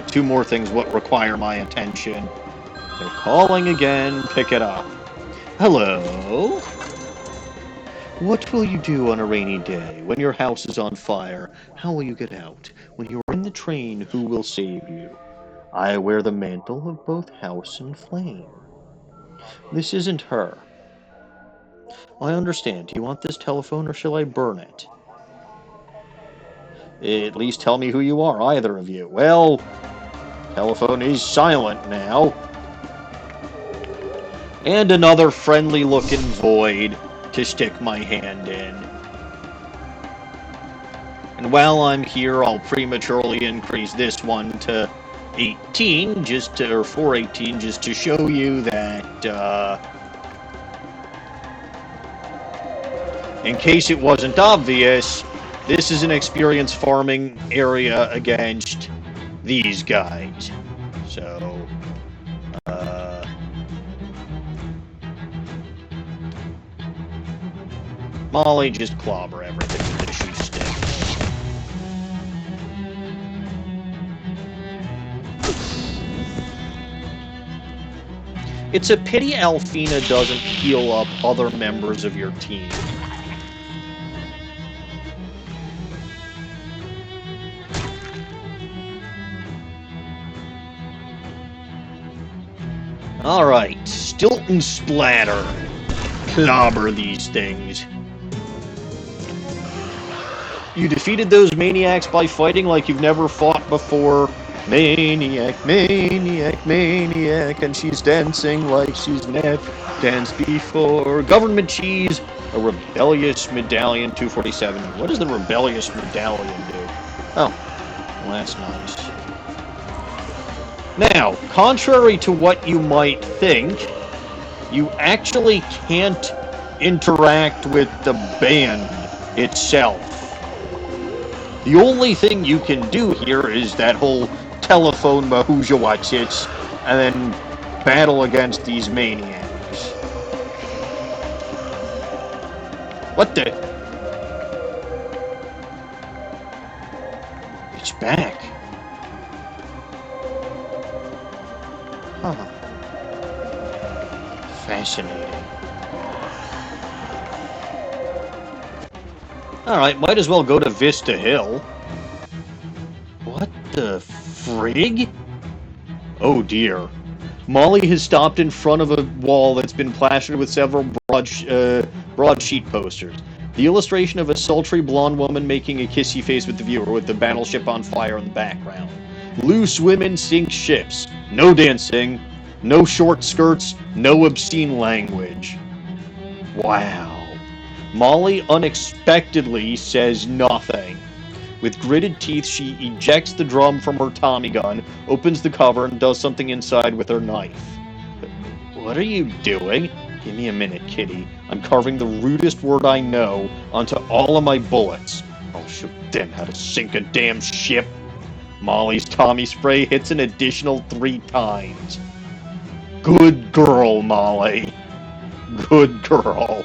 2 more things what require my attention. They're calling again. Pick it up. Hello? What will you do on a rainy day when your house is on fire? How will you get out? When you're in the train, who will save you? I wear the mantle of both house and flame. This isn't her. I understand. Do you want this telephone or shall I burn it? At least tell me who you are, either of you. Well, telephone is silent now. And another friendly-looking void to stick my hand in. And while I'm here, I'll prematurely increase this one to 18, or 418, just to show you that, in case it wasn't obvious, this is an experience farming area against these guys. So, Molly, just clobber everything with the shoe stick. It's a pity Alfina doesn't heal up other members of your team. Alright, stilt and splatter. Clobber these things. You defeated those maniacs by fighting like you've never fought before. Maniac, maniac, maniac, and she's dancing like she's never danced before. Government cheese, a rebellious medallion, 247. What does the rebellious medallion do? Oh, well, that's nice. Now, contrary to what you might think, you actually can't interact with the band itself. The only thing you can do here is that whole telephone mahujawachits and then battle against these maniacs. What the? It's back. Huh. Fascinating. Alright, might as well go to Vista Hill. What the frig? Oh dear. Molly has stopped in front of a wall that's been plastered with several broadsheet posters. The illustration of a sultry blonde woman making a kissy face with the viewer, with the battleship on fire in the background. Loose women sink ships. No dancing. No short skirts. No obscene language. Wow. Molly unexpectedly says nothing. With gritted teeth, she ejects the drum from her Tommy gun, opens the cover, and does something inside with her knife. What are you doing? Give me a minute, kitty. I'm carving the rudest word I know onto all of my bullets. I'll show them how to sink a damn ship. Molly's Tommy spray hits an additional 3 times. Good girl, Molly. Good girl.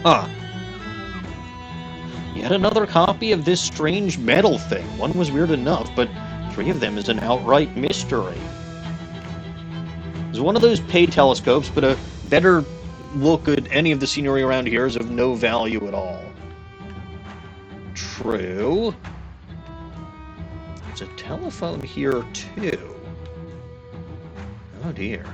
Huh. Yet another copy of this strange metal thing. One was weird enough, but 3 of them is an outright mystery. There's one of those pay telescopes, but a better look at any of the scenery around here is of no value at all. True. There's a telephone here, too. Oh, dear.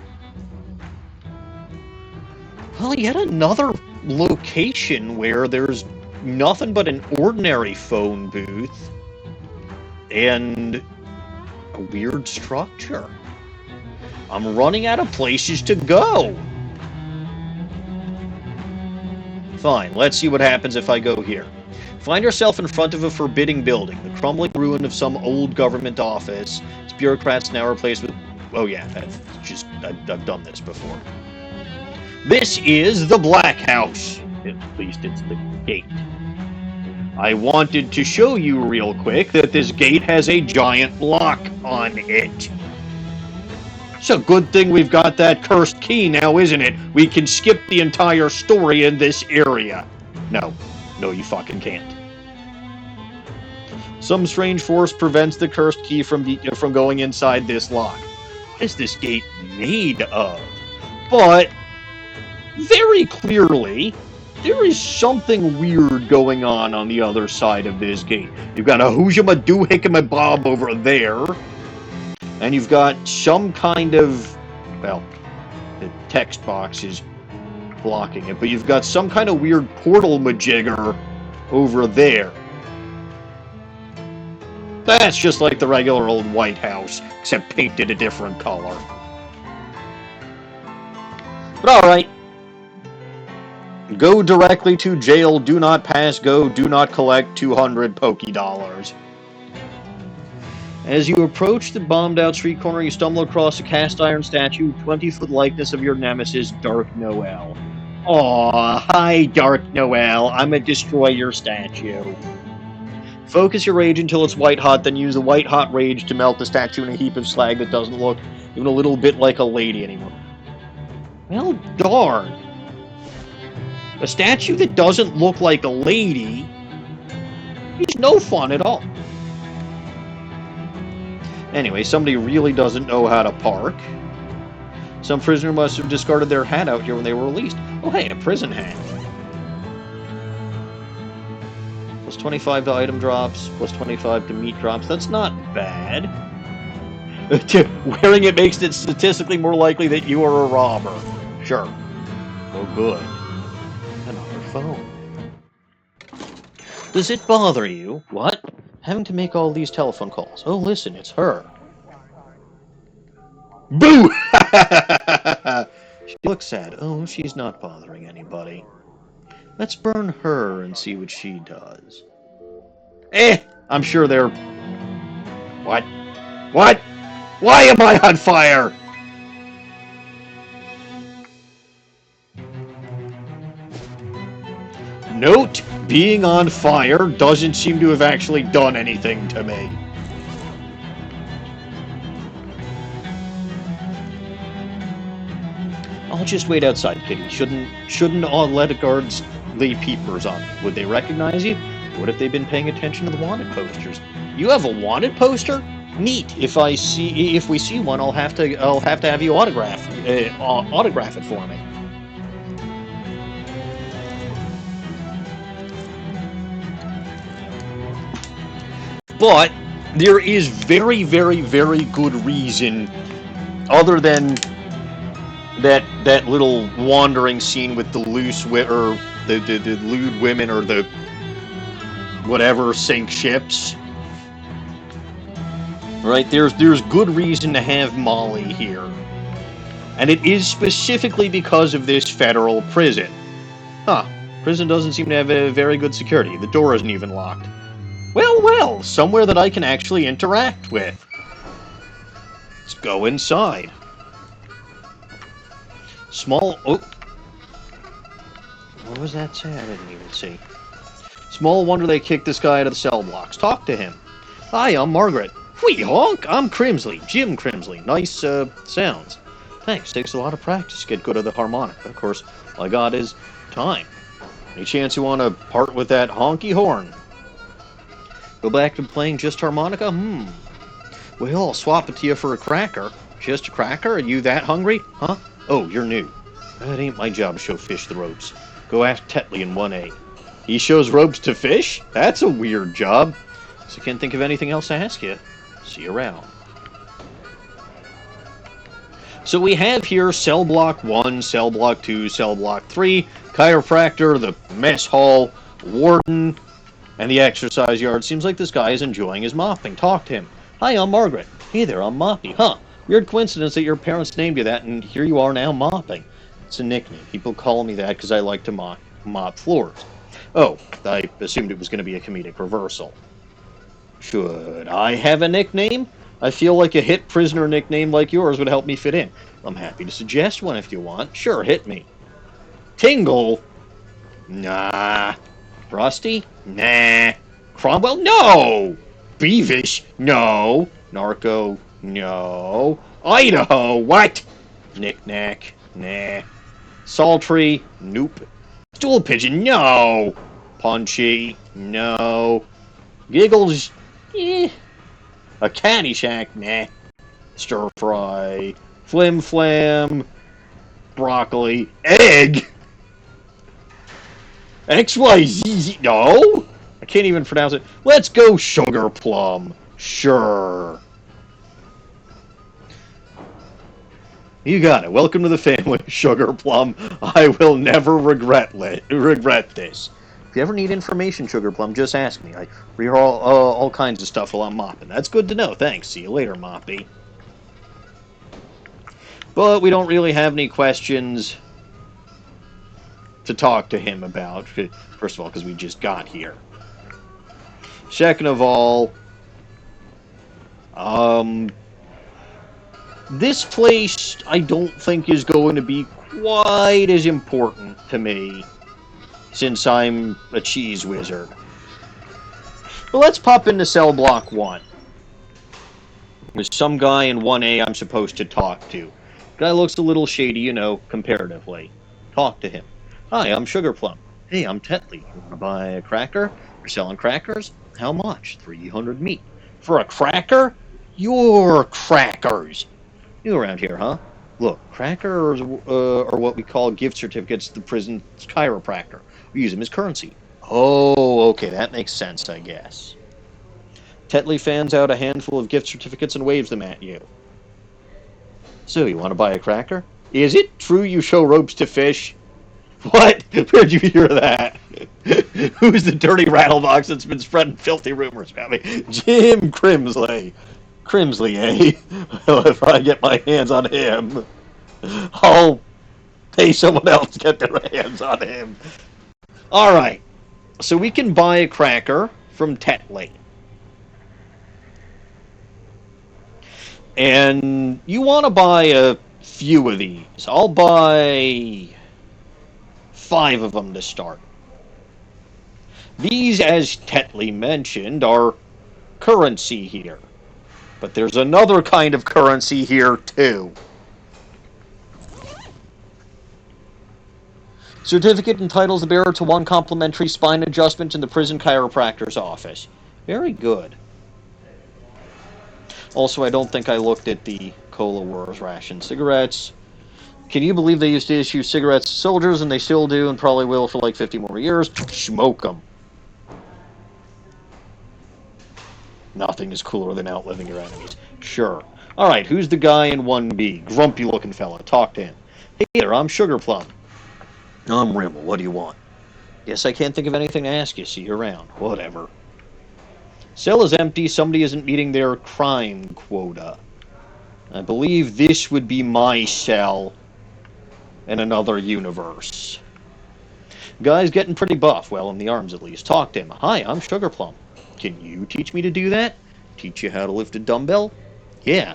Well, yet another location where there's nothing but an ordinary phone booth and a weird structure. I'm running out of places to go. Fine, let's see what happens if I go here. Find yourself in front of a forbidding building, the crumbling ruin of some old government office. Its bureaucrats now replaced with... Oh yeah, that's just... I've done this before. This is the Black House. At least it's the gate. I wanted to show you real quick that this gate has a giant lock on it. It's a good thing we've got that cursed key now, isn't it? We can skip the entire story in this area. No, you fucking can't. Some strange force prevents the cursed key from going inside this lock. What is this gate made of? But very clearly, there is something weird going on the other side of this gate. You've got a Hoojama Doo Hickama Bob over there. And you've got some kind of... Well, the text box is blocking it. But you've got some kind of weird portal majigger over there. That's just like the regular old White House, except painted a different color. But alright. Go directly to jail, do not pass go, do not collect 200 Poké Dollars. As you approach the bombed-out street corner, you stumble across a cast-iron statue, 20-foot likeness of your nemesis, Dark Noel. Aw, hi, Dark Noel. I'ma destroy your statue. Focus your rage until it's white-hot, then use the white-hot rage to melt the statue in a heap of slag that doesn't look even a little bit like a lady anymore. Well, darn. A statue that doesn't look like a lady is no fun at all. Anyway, somebody really doesn't know how to park. Some prisoner must have discarded their hat out here when they were released. Oh, hey, a prison hat. Plus 25 to item drops, plus 25 to meat drops. That's not bad. Wearing it makes it statistically more likely that you are a robber. Sure. Oh, good. Another phone. Does it bother you? What? Having to make all these telephone calls. Oh, listen, it's her. Boo! She looks sad. Oh, she's not bothering anybody. Let's burn her and see what she does. I'm sure they're... What? What? Why am I on fire? Note, being on fire doesn't seem to have actually done anything to me. I'll just wait outside, Kitty. Shouldn't all let guards lay peepers on me? Would they recognize you? What if they've been paying attention to the wanted posters? You have a wanted poster? Neat. If we see one, I'll have to have you autograph it for me. But there is very, very, very good reason, other than that little wandering scene with the the lewd women or the whatever sink ships. Right? There's good reason to have Molly here. And it is specifically because of this federal prison. Huh. Prison doesn't seem to have a very good security. The door isn't even locked. Well, somewhere that I can actually interact with. Let's go inside. Oh. What was that say? I didn't even see. Small wonder they kicked this guy out of the cell blocks. Talk to him. Hi, I'm Margaret. Whee honk! I'm Crimsley. Jim Crimsley. Nice, sounds. Thanks. Takes a lot of practice to get good at the harmonica. Of course, all I got is time. Any chance you want to part with that honky horn? Go back to playing just harmonica? Well, I'll swap it to you for a cracker. Just a cracker? Are you that hungry? Huh? Oh, you're new. That ain't my job to show fish the ropes. Go ask Tetley in 1A. He shows ropes to fish? That's a weird job. So can't think of anything else to ask you. See you around. So we have here cell block 1, cell block 2, cell block 3, chiropractor, the mess hall, warden, and the exercise yard. Seems like this guy is enjoying his mopping. Talk to him. Hi, I'm Margaret. Hey there, I'm Moppy. Huh. Weird coincidence that your parents named you that, and here you are now mopping. It's a nickname. People call me that because I like to mop floors. Oh, I assumed it was going to be a comedic reversal. Should I have a nickname? I feel like a hit prisoner nickname like yours would help me fit in. I'm happy to suggest one if you want. Sure, hit me. Tingle? Nah. Rusty? Nah. Cromwell? No! Beavish? No. Narco? No. Idaho? What? Knick-knack? Nah. Sultry? Nope. Stool pigeon? No. Punchy? No. Giggles? Eh. A Caddyshack? Nah. Stir fry? Flim flam? Broccoli? Egg? XYZ? No? I can't even pronounce it. Let's go sugar plum. Sure. You got it. Welcome to the family, Sugar Plum. I will never regret this. If you ever need information, Sugar Plum, just ask me. I read all kinds of stuff while I'm mopping. That's good to know. Thanks. See you later, Moppy. But we don't really have any questions to talk to him about. First of all, because we just got here. Second of all, this place I don't think is going to be quite as important to me, since I'm a cheese wizard. But let's pop into cell block 1. There's some guy in 1A I'm supposed to talk to. Guy looks a little shady, you know, comparatively. Talk to him. Hi, I'm Sugar Plum. Hey, I'm Tetley. You want to buy a cracker? You're selling crackers? How much? 300 meat. For a cracker? Your crackers. You around here, huh? Look, crackers are what we call gift certificates to the prison's chiropractor. We use them as currency. Oh, okay, that makes sense, I guess. Tetley fans out a handful of gift certificates and waves them at you. So, you want to buy a cracker? Is it true you show ropes to fish? What? Where'd you hear that? Who's the dirty rattlebox that's been spreading filthy rumors about me? Jim Crimsley. Crimsley, eh? Well, if I get my hands on him, I'll pay someone else to get their hands on him. Alright, so we can buy a cracker from Tetley. And you want to buy a few of these. I'll buy 5 of them to start. These, as Tetley mentioned, are currency here. But there's another kind of currency here, too. Certificate entitles the bearer to 1 complimentary spine adjustment in the prison chiropractor's office. Very good. Also, I don't think I looked at the Cola Wars ration cigarettes. Can you believe they used to issue cigarettes to soldiers, and they still do, and probably will for like 50 more years? Smoke them. Nothing is cooler than outliving your enemies. Sure. Alright, who's the guy in 1B? Grumpy-looking fella. Talk to him. Hey there, I'm Sugar Plum. I'm Rimmel. What do you want? Guess I can't think of anything to ask you. See you around. Whatever. Cell is empty. Somebody isn't meeting their crime quota. I believe this would be my cell in another universe. Guy's getting pretty buff. Well, in the arms at least. Talk to him. Hi, I'm Sugar Plum. Can you teach me to do that? Teach you how to lift a dumbbell? Yeah,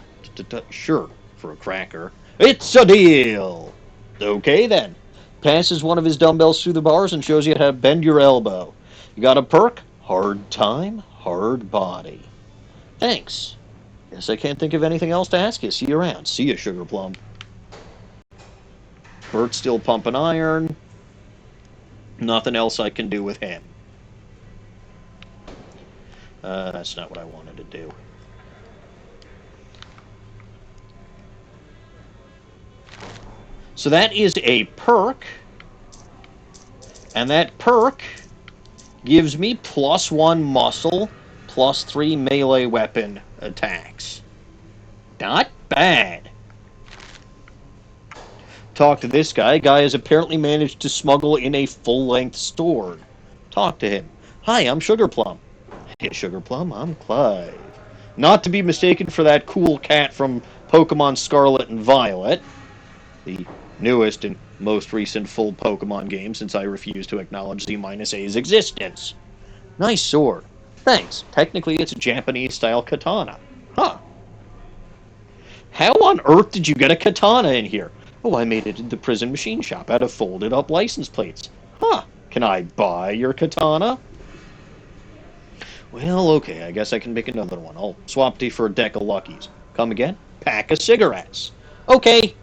sure, for a cracker. It's a deal! Okay, then. Passes one of his dumbbells through the bars and shows you how to bend your elbow. You got a perk? Hard time, hard body. Thanks. Guess I can't think of anything else to ask you. See you around. See you, Sugar Plum. Bert's still pumping iron. Nothing else I can do with him. That's not what I wanted to do. So that is a perk. And that perk gives me +1 muscle, +3 melee weapon attacks. Not bad. Talk to this guy. Guy has apparently managed to smuggle in a full-length sword. Talk to him. Hi, I'm Sugar Plum. Hey, Sugar Plum, I'm Clive. Not to be mistaken for that cool cat from Pokemon Scarlet and Violet, the newest and most recent full Pokemon game, since I refuse to acknowledge Z-A's existence. Nice sword. Thanks. Technically, it's a Japanese-style katana. Huh. How on earth did you get a katana in here? Oh, I made it in the prison machine shop out of folded-up license plates. Huh. Can I buy your katana? Well, okay, I guess I can make another one. I'll swap you for a deck of Luckies. Come again? Pack of cigarettes. Okay.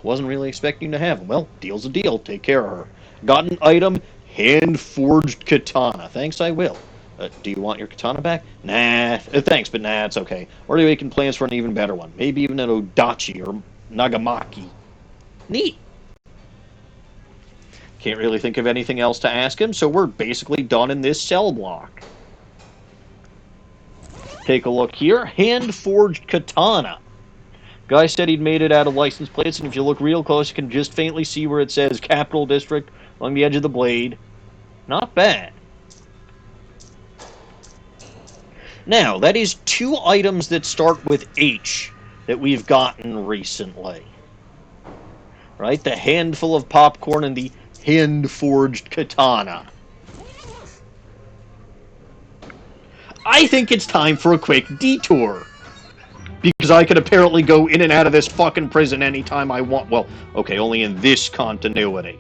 Wasn't really expecting to have them. Well, deal's a deal. Take care of her. Got an item, hand-forged katana. Thanks, I will. Do you want your katana back? Nah, thanks, but nah, it's okay. Already making plans for an even better one. Maybe even an Odachi or Nagamaki. Neat. Can't really think of anything else to ask him, so we're basically done in this cell block. Take a look here. Hand-forged katana. Guy said he'd made it out of license plates, and if you look real close, you can just faintly see where it says Capital District along the edge of the blade. Not bad. Now, that is 2 items that start with H that we've gotten recently. Right? The handful of popcorn and the hand-forged katana. I think it's time for a quick detour. Because I could apparently go in and out of this fucking prison anytime I want. Well, okay, only in this continuity.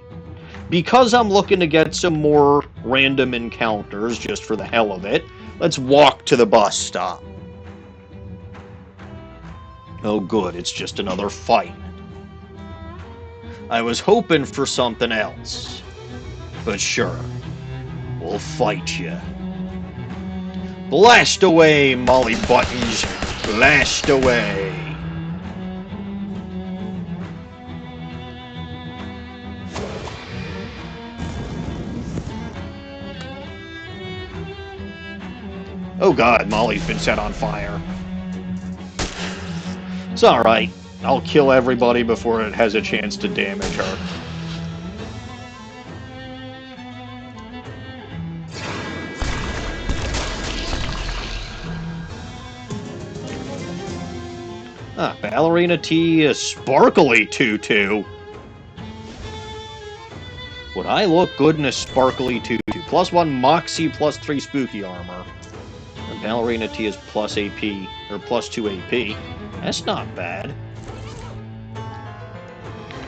Because I'm looking to get some more random encounters, just for the hell of it, let's walk to the bus stop. Oh good, it's just another fight. I was hoping for something else. But sure, we'll fight you. Blast away, Molly Buttons! Blast away! Oh god, Molly's been set on fire. It's alright. I'll kill everybody before it has a chance to damage her. Ah, Ballerina T, a sparkly tutu. Would I look good in a sparkly tutu? +1 Moxie, +3 Spooky Armor. And Ballerina T is plus AP, or +2 AP. That's not bad.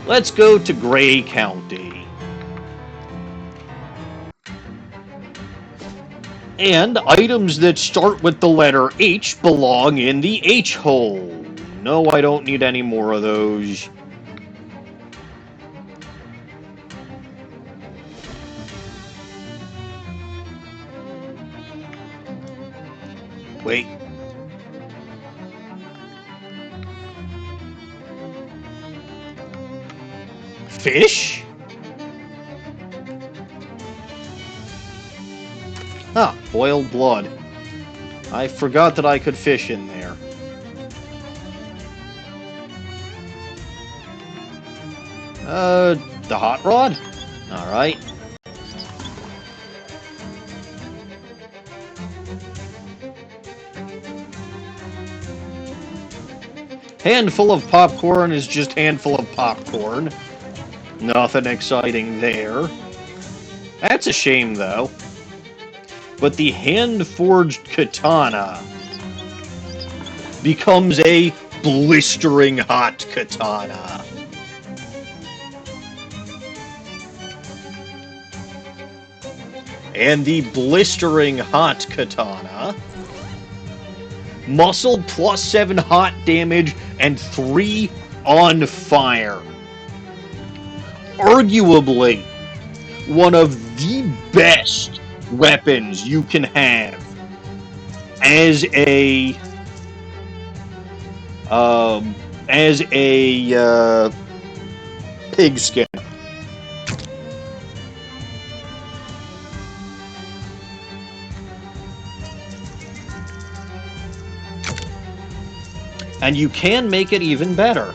Let's go to Gray County. And items that start with the letter H belong in the H hole. No, I don't need any more of those. Wait. Fish? Ah, boiled blood. I forgot that I could fish in there. The hot rod? Alright. Handful of popcorn is just handful of popcorn. Nothing exciting there. That's a shame, though. But the hand-forged katana becomes a blistering hot katana. And the blistering hot katana, muscle +7 hot damage and 3 on fire. Arguably one of the best weapons you can have as a pigskin. And you can make it even better.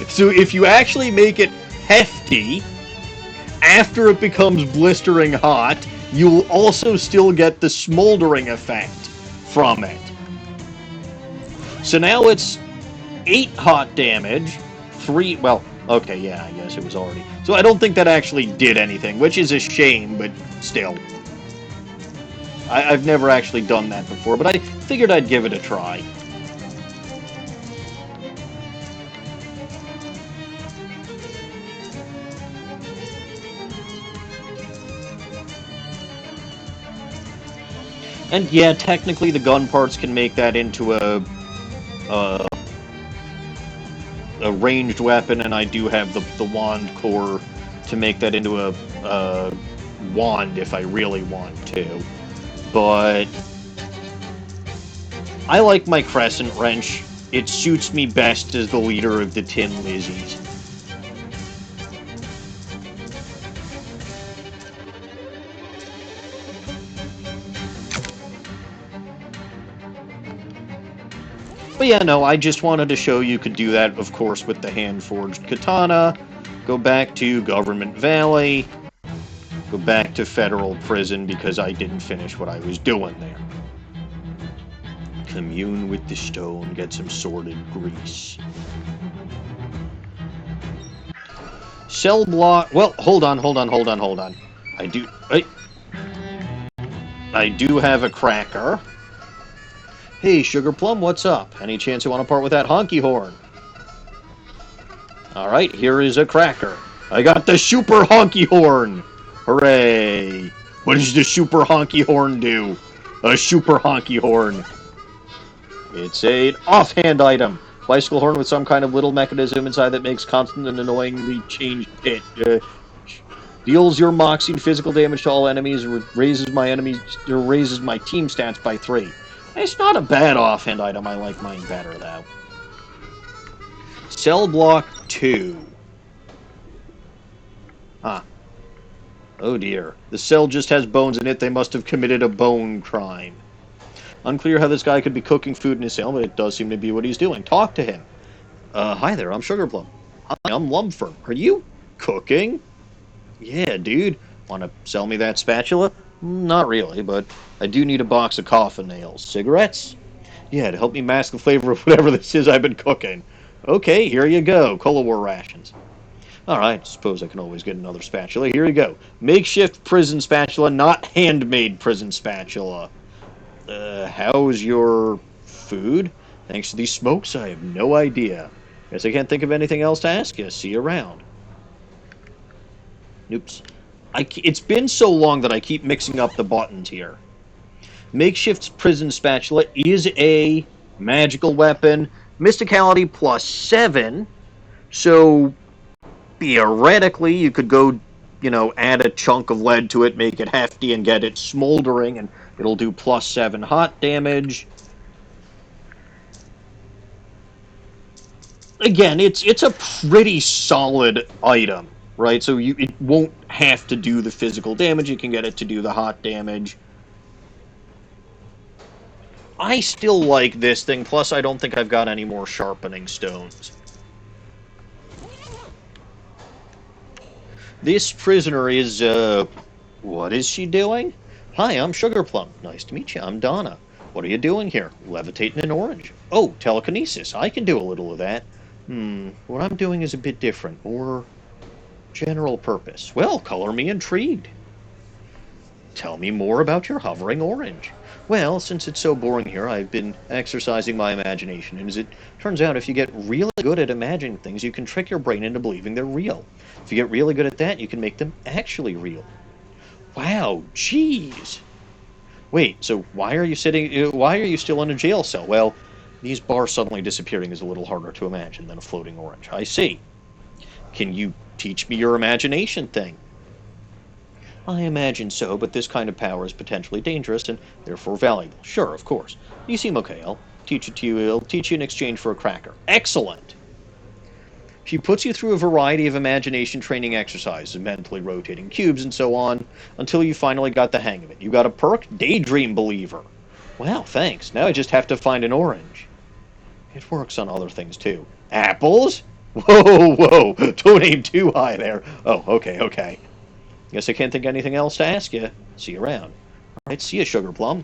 So if you actually make it hefty, after it becomes blistering hot, you'll also still get the smoldering effect from it. So now it's 8 hot damage, 3, well, okay, yeah, I guess it was already. So I don't think that actually did anything, which is a shame, but still. I've never actually done that before, but I figured I'd give it a try. And yeah, technically the gun parts can make that into a ranged weapon, and I do have the wand core to make that into a wand if I really want to. But I like my crescent wrench It suits me best as the leader of the Tin Lizzies. But yeah, no, I just wanted to show you could do that, of course, with the hand-forged katana. Go back to Government Valley. Go back to Federal Prison because I didn't finish what I was doing there. Commune with the stone, get some sorted grease. Cell block... Well, hold on. I do have a cracker. Hey, Sugar Plum, what's up? Any chance you want to part with that honky horn? Alright, here is a cracker. I got the super honky horn! Hooray! What does the super honky horn do? A super honky horn. It's an offhand item. Bicycle horn with some kind of little mechanism inside that makes constant and annoyingly changed pitch. Deals your moxie and physical damage to all enemies, raises my team stats by 3. It's not a bad offhand item. I like mine better, though. Cell block 2. Huh. Oh dear. The cell just has bones in it. They must have committed a bone crime. Unclear how this guy could be cooking food in his cell, but it does seem to be what he's doing. Talk to him. Hi there, I'm Sugar Plum. Hi, I'm Lumford. Are you cooking? Yeah, dude. Want to sell me that spatula? Not really, but I do need a box of coffin nails. Cigarettes? Yeah, to help me mask the flavor of whatever this is I've been cooking. Okay, here you go. Cola War rations. Alright, suppose I can always get another spatula. Here you go. Makeshift prison spatula, not handmade prison spatula. How's your food? Thanks to these smokes, I have no idea. Guess I can't think of anything else to ask you. See you around. Oops. It's been so long that I keep mixing up the buttons here. Makeshift prison spatula is a magical weapon. Mysticality plus 7. So, theoretically, you could go, add a chunk of lead to it, make it hefty, and get it smoldering, and it'll do plus 7 hot damage. Again, it's a pretty solid item, right? So it won't have to do the physical damage. You can get it to do the hot damage. I still like this thing, plus I don't think I've got any more sharpening stones. This prisoner is, what is she doing? Hi, I'm Sugar Plum. Nice to meet you. I'm Donna. What are you doing here? Levitating an orange. Oh, telekinesis. I can do a little of that. What I'm doing is a bit different. More general purpose. Well, color me intrigued. Tell me more about your hovering orange. Well, since it's so boring here, I've been exercising my imagination, and as it turns out, if you get really good at imagining things, you can trick your brain into believing they're real. If you get really good at that, you can make them actually real. Wow, jeez. Wait, so why are you still in a jail cell? Well, these bars suddenly disappearing is a little harder to imagine than a floating orange. I see. Can you teach me your imagination thing? I imagine so, but this kind of power is potentially dangerous and therefore valuable. Sure, of course. You seem okay. I'll teach it to you. I'll teach you in exchange for a cracker. Excellent! She puts you through a variety of imagination training exercises, mentally rotating cubes and so on, until you finally got the hang of it. You got a perk? Daydream Believer. Wow, thanks. Now I just have to find an orange. It works on other things, too. Apples? Whoa, don't aim too high there. Oh, okay. Guess I can't think of anything else to ask you. See you around. Alright, see you, Sugar Plum.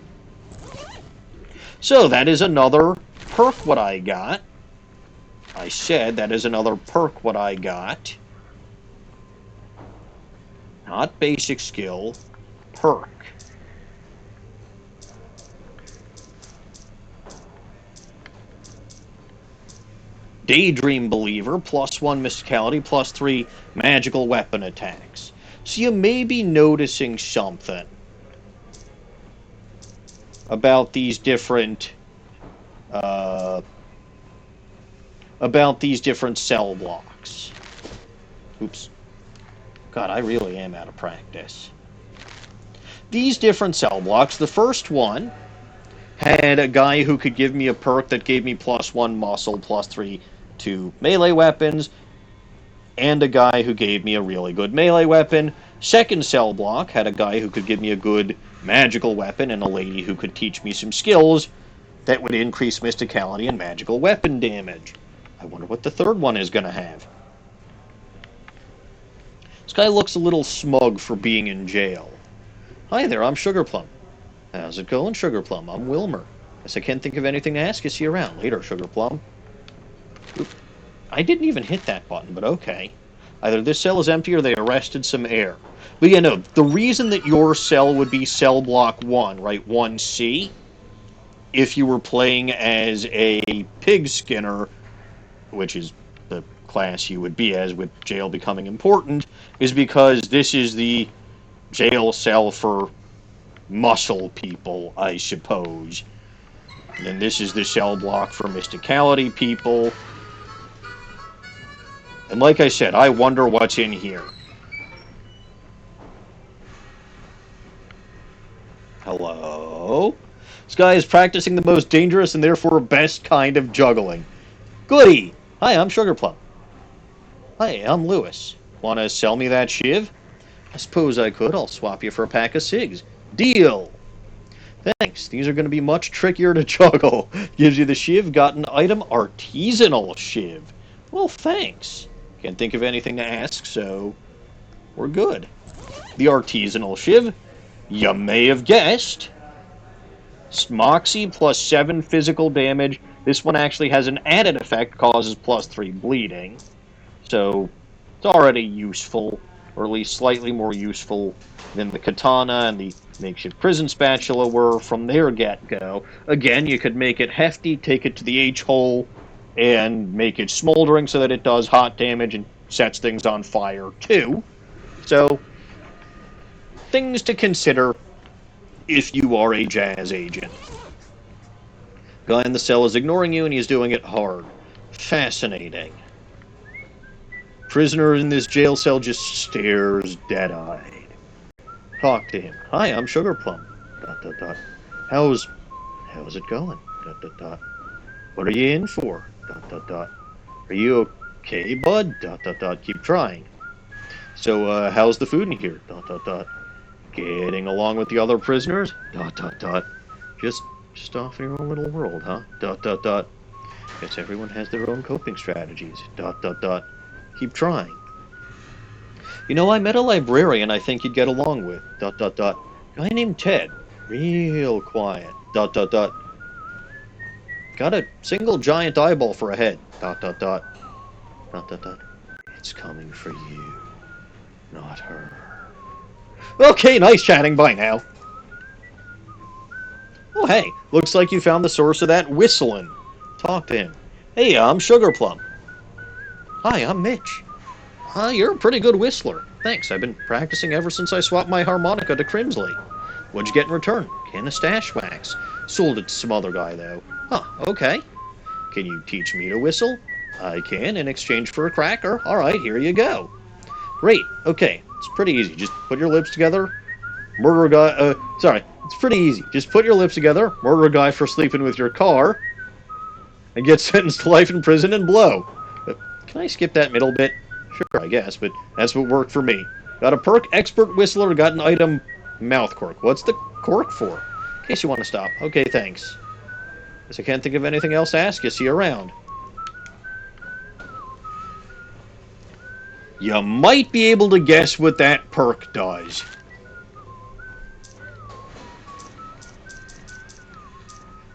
So, that is another perk what I got. I said that is another perk what I got. Not basic skill. Perk. Daydream Believer, plus 1 mysticality, plus 3 magical weapon attacks. So you may be noticing something about these different cell blocks. Oops. God, I really am out of practice. These different cell blocks, the first one Had a guy who could give me a perk that gave me +1 muscle, +3 to melee weapons, and a guy who gave me a really good melee weapon. Second cell block had a guy who could give me a good magical weapon and a lady who could teach me some skills that would increase mysticality and magical weapon damage. I wonder what the third one is going to have. This guy looks a little smug for being in jail. Hi there, I'm Sugarplum. How's it going, Sugarplum? I'm Wilmer. Guess I can't think of anything to ask you. See you around later, Sugarplum. Oop. I didn't even hit that button, but okay. Either this cell is empty or they arrested some air. But yeah, no, the reason that your cell would be cell block 1, right, 1C, if you were playing as a pig skinner, which is the class you would be as with jail becoming important, is because this is the jail cell for muscle people, I suppose. And then this is the cell block for mysticality people. And like I said, I wonder what's in here. Hello? This guy is practicing the most dangerous and therefore best kind of juggling. Goody! Hi, I'm Sugarplum. Hi, I'm Lewis. Wanna sell me that shiv? I suppose I could. I'll swap you for a pack of cigs. Deal! Thanks. These are going to be much trickier to juggle. Gives you the shiv, got an item, artisanal shiv. Well, thanks. Can't think of anything to ask, so we're good. The artisanal shiv, you may have guessed. Moxie plus 7 physical damage. This one actually has an added effect, causes +3 bleeding. So it's already useful, or at least slightly more useful than the katana and the makeshift prison spatula were from their get-go. Again, you could make it hefty, take it to the H-hole, and make it smoldering so that it does hot damage and sets things on fire, too. So, things to consider if you are a jazz agent. Guy in the cell is ignoring you, and he's doing it hard. Fascinating. Prisoner in this jail cell just stares dead-eyed. Talk to him. Hi, I'm Sugarplum. ... How's it going? ... What are you in for? ... Are you okay, bud? ... Keep trying. So, how's the food in here? ... Getting along with the other prisoners? ... Just off in your own little world, huh? ... Guess everyone has their own coping strategies. ... Keep trying. You know, I met a librarian I think you'd get along with. ... Guy named Ted. Real quiet. ... Got a single giant eyeball for a head. ... It's coming for you, not her. Okay, nice chatting. Bye now. Oh, hey, looks like you found the source of that whistling. Talk to him. Hey, I'm Sugarplum. Hi, I'm Mitch. You're a pretty good whistler. Thanks, I've been practicing ever since I swapped my harmonica to Crimsley. What'd you get in return? Can of stash wax. Sold it to some other guy, though. Huh, okay. Can you teach me to whistle? I can, in exchange for a cracker. Alright, here you go. Great, okay. It's pretty easy. Just put your lips together, murder a guy, it's pretty easy. Just put your lips together, murder a guy for sleeping with your car, and get sentenced to life in prison and blow. Can I skip that middle bit? Sure, I guess, but that's what worked for me. Got a perk, expert whistler, got an item, mouth cork. What's the cork for? In case you want to stop. Okay, thanks. Guess I can't think of anything else to ask you. See you around. You might be able to guess what that perk does.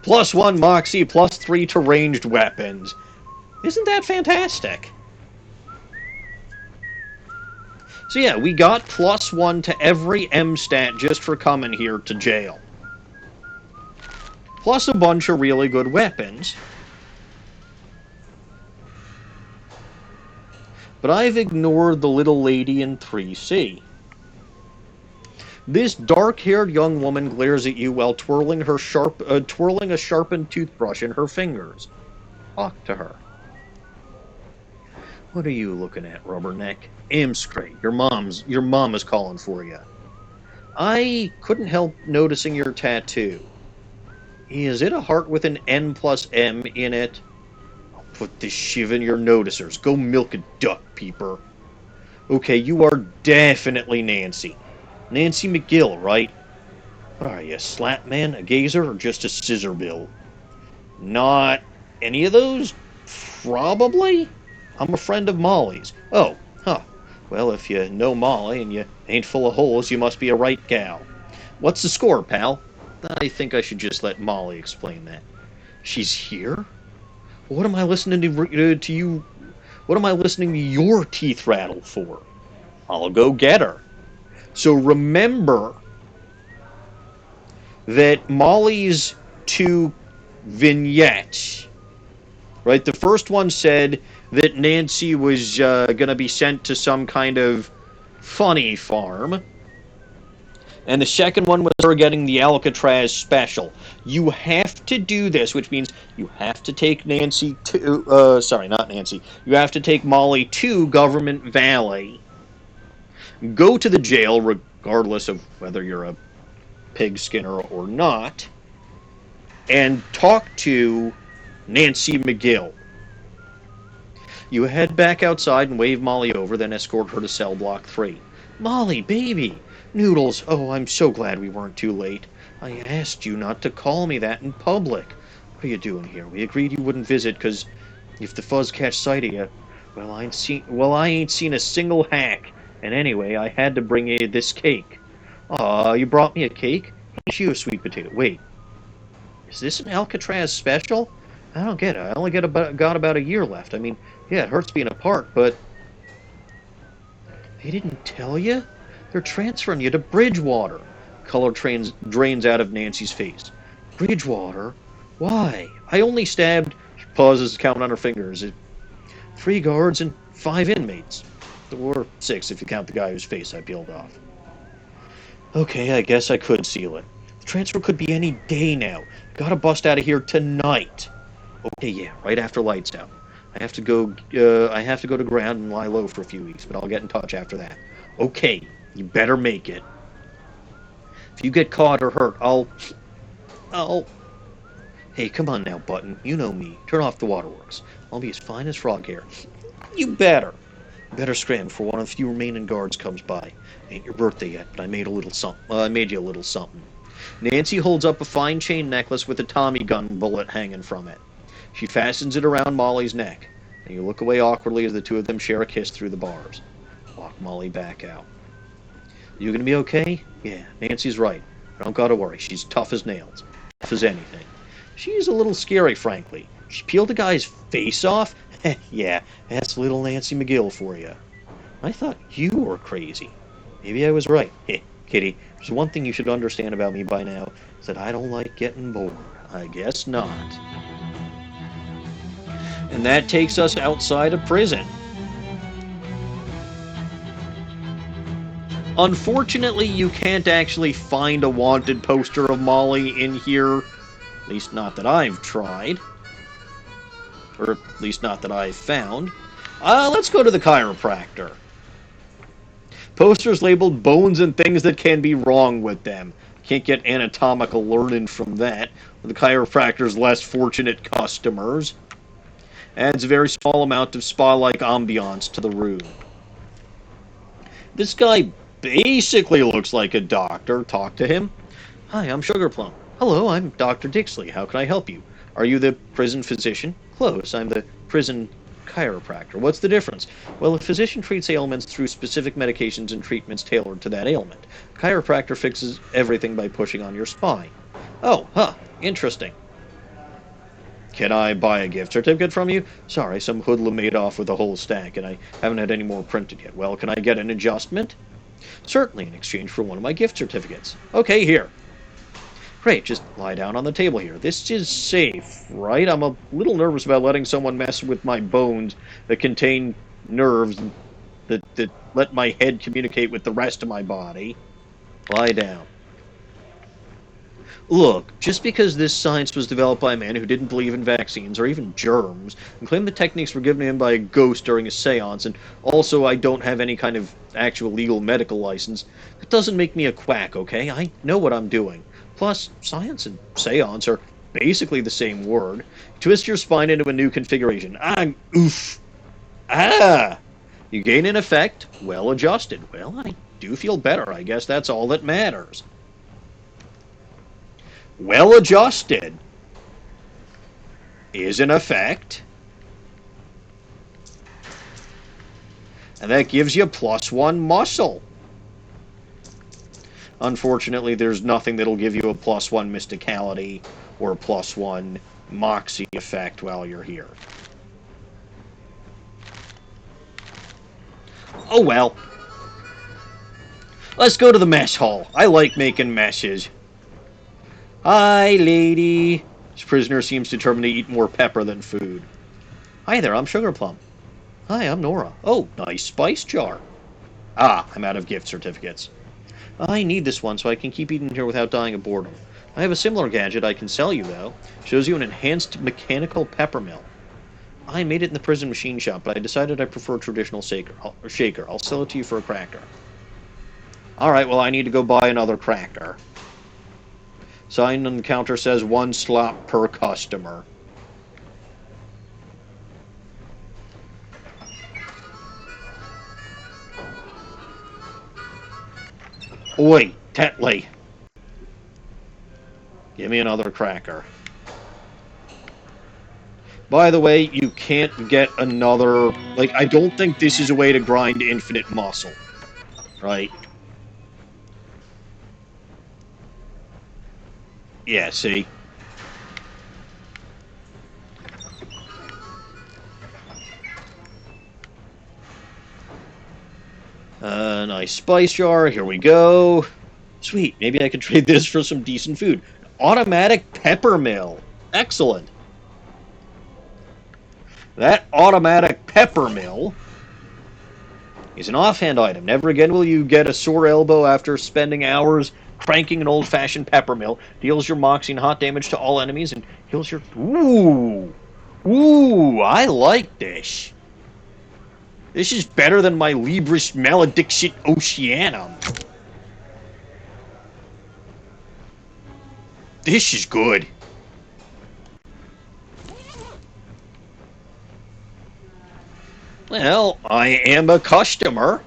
+1 Moxie, +3 to ranged weapons. Isn't that fantastic? So yeah, we got +1 to every M stat just for coming here to jail. Plus a bunch of really good weapons. But I've ignored the little lady in 3C. This dark-haired young woman glares at you while twirling a sharpened toothbrush in her fingers. Talk to her. What are you looking at, Rubberneck? Amscray, your mom is calling for you. I couldn't help noticing your tattoo. Is it a heart with an N plus M in it? I'll put this shiv in your noticers. Go milk a duck, peeper. Okay, you are definitely Nancy. Nancy McGill, right? What are you, a slap man, a gazer, or just a scissor bill? Not any of those? Probably? I'm a friend of Molly's. Oh, huh. Well, if you know Molly and you ain't full of holes, you must be a right gal. What's the score, pal? I think I should just let Molly explain that. She's here? What am I listening to you? What am I listening to your teeth rattle for? I'll go get her. So remember that Molly's two vignettes, right? The first one said that Nancy was going to be sent to some kind of funny farm. And the second one was her getting the Alcatraz special. You have to do this, which means you have to take Nancy to... sorry, not Nancy. You have to take Molly to Government Valley. Go to the jail, regardless of whether you're a pig skinner or not, and talk to Nancy McGill. You head back outside and wave Molly over, then escort her to cell block 3. Molly, baby! Noodles, oh, I'm so glad we weren't too late. I asked you not to call me that in public. What are you doing here? We agreed you wouldn't visit, because if the fuzz catch sight of you, well, I ain't seen a single hack. And anyway, I had to bring you this cake. Aw, you brought me a cake? Ain't you a sweet potato? Wait, is this an Alcatraz special? I don't get it. I only got about a year left. I mean, yeah, it hurts being apart, but... They didn't tell you? They're transferring you to Bridgewater. Color drains out of Nancy's face. Bridgewater? Why? I only stabbed... She pauses, counting on her fingers. 3 guards and 5 inmates. Or 6 if you count the guy whose face I peeled off. Okay, I guess I could seal it. The transfer could be any day now. Gotta bust out of here tonight. Okay, yeah, right after lights out. I have to go to ground and lie low for a few weeks, but I'll get in touch after that. Okay, you better make it. If you get caught or hurt, I'll... Hey, come on now, Button. You know me. Turn off the waterworks. I'll be as fine as frog hair. You better. Better scram before one of the few remaining guards comes by. Ain't your birthday yet, but I made you a little something. Nancy holds up a fine chain necklace with a Tommy gun bullet hanging from it. She fastens it around Molly's neck, and you look away awkwardly as the two of them share a kiss through the bars. Walk Molly back out. You gonna be okay? Yeah, Nancy's right. Don't gotta worry. She's tough as nails. Tough as anything. She's a little scary, frankly. She peeled a guy's face off? Yeah, that's little Nancy McGill for you. I thought you were crazy. Maybe I was right. Kitty, there's one thing you should understand about me by now, is that I don't like getting bored. I guess not. And that takes us outside of prison. Unfortunately, you can't actually find a wanted poster of Molly in here. At least not that I've tried. Or at least not that I've found. Let's go to the chiropractor. Posters labeled bones and things that can be wrong with them. Can't get anatomical learning from that. The chiropractor's less fortunate customers. Adds a very small amount of spa-like ambiance to the room. This guy basically looks like a doctor. Talk to him. Hi, I'm Sugarplum. Hello, I'm Dr. Dixley. How can I help you? Are you the prison physician? Close. I'm the prison chiropractor. What's the difference? Well, a physician treats ailments through specific medications and treatments tailored to that ailment. A chiropractor fixes everything by pushing on your spine. Oh, huh. Interesting. Can I buy a gift certificate from you? Sorry, some hoodlum made off with a whole stack, and I haven't had any more printed yet. Well, can I get an adjustment? Certainly, in exchange for one of my gift certificates. Okay, here. Great, just lie down on the table here. This is safe, right? I'm a little nervous about letting someone mess with my bones that contain nerves that let my head communicate with the rest of my body. Lie down. Look, just because this science was developed by a man who didn't believe in vaccines or even germs, and claimed the techniques were given to him by a ghost during a seance, and also I don't have any kind of actual legal medical license, it doesn't make me a quack, okay? I know what I'm doing. Plus, science and seance are basically the same word. Twist your spine into a new configuration. Oof. Ah! You gain an effect, well adjusted. Well, I do feel better. I guess that's all that matters. Well adjusted is an effect. And that gives you +1 muscle. Unfortunately, there's nothing that'll give you a +1 mysticality or +1 moxie effect while you're here. Oh well. Let's go to the mess hall. I like making messes. Hi, lady. This prisoner seems determined to eat more pepper than food. Hi there, I'm Sugar Plum. Hi, I'm Nora. Oh, nice spice jar. Ah, I'm out of gift certificates. I need this one so I can keep eating here without dying of boredom. I have a similar gadget I can sell you, though. Shows you an enhanced mechanical pepper mill. I made it in the prison machine shop, but I decided I prefer traditional shaker. I'll sell it to you for a cracker. Alright, well, I need to go buy another cracker. Sign on the counter says 1 slop per customer. Oi, Tetley. Give me another cracker. By the way, you can't get another... Like, I don't think this is a way to grind infinite muscle. Right? Yeah, see? Nice spice jar. Here we go. Sweet. Maybe I could trade this for some decent food. Automatic pepper mill. Excellent. That automatic pepper mill is an offhand item. Never again will you get a sore elbow after spending hours cranking an old-fashioned pepper mill. Deals your moxie and hot damage to all enemies and heals your... Ooh! Ooh, I like this. This is better than my Libris Malediction Oceanum. This is good. Well, I am a customer.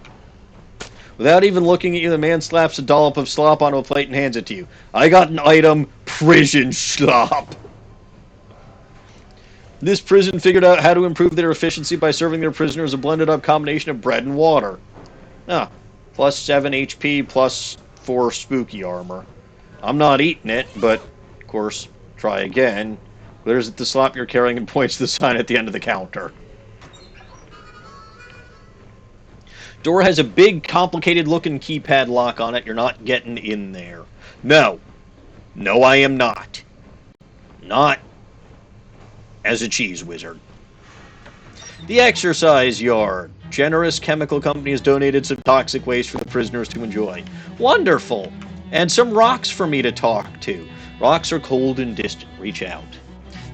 Without even looking at you, the man slaps a dollop of slop onto a plate and hands it to you. I got an item, prison slop. This prison figured out how to improve their efficiency by serving their prisoners a blended up combination of bread and water. Ah, plus 7 HP, plus 4 spooky armor. I'm not eating it, but, of course, try again. There's the slop you're carrying and points to the sign at the end of the counter. Door has a big, complicated-looking keypad lock on it. You're not getting in there. No. No, I am not. Not as a cheese wizard. The exercise yard. Generous chemical company has donated some toxic waste for the prisoners to enjoy. Wonderful. And some rocks for me to talk to. Rocks are cold and distant. Reach out.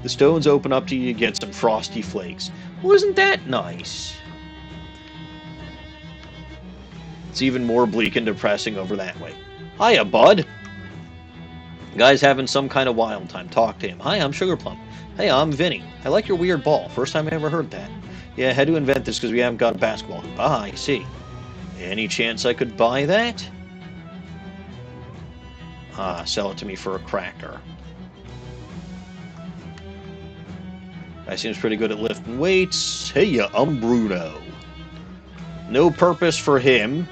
The stones open up to you, get some frosty flakes. Well, isn't that nice? It's even more bleak and depressing over that way. Hiya, bud. Guy's having some kind of wild time. Talk to him. Hi, I'm Sugar Plum. Hey, I'm Vinny. I like your weird ball. First time I ever heard that. Yeah, I had to invent this because we haven't got a basketball hoop. Ah, I see. Any chance I could buy that? Ah, sell it to me for a cracker. Guy seems pretty good at lifting weights. Hey, I'm Bruno. No purpose for him.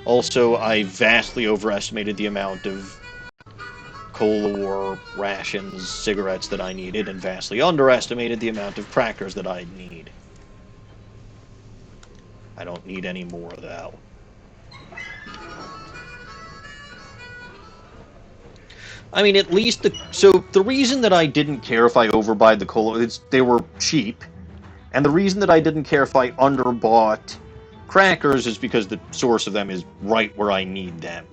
Also, I vastly overestimated the amount of Cola War rations, cigarettes that I needed, and vastly underestimated the amount of crackers that I'd need. I don't need any more, though. I mean, at least so the reason that I didn't care if I overbuy the cola is they were cheap, and the reason that I didn't care if I underbought crackers is because the source of them is right where I need them.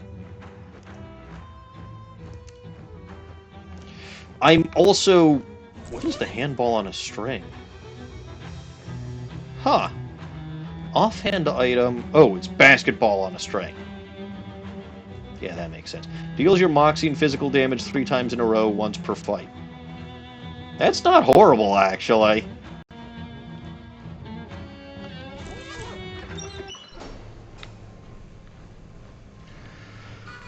I'm also... What is the handball on a string? Huh. Offhand item... Oh, it's basketball on a string. Yeah, that makes sense. Deals your moxie and physical damage 3 times in a row, once per fight. That's not horrible, actually.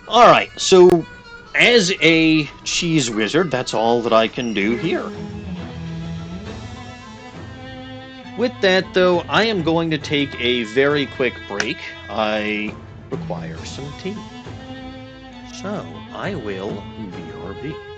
Alright, so as a cheese wizard, that's all that I can do here. With that, though, I am going to take a very quick break. I require some tea. So, I will BRB.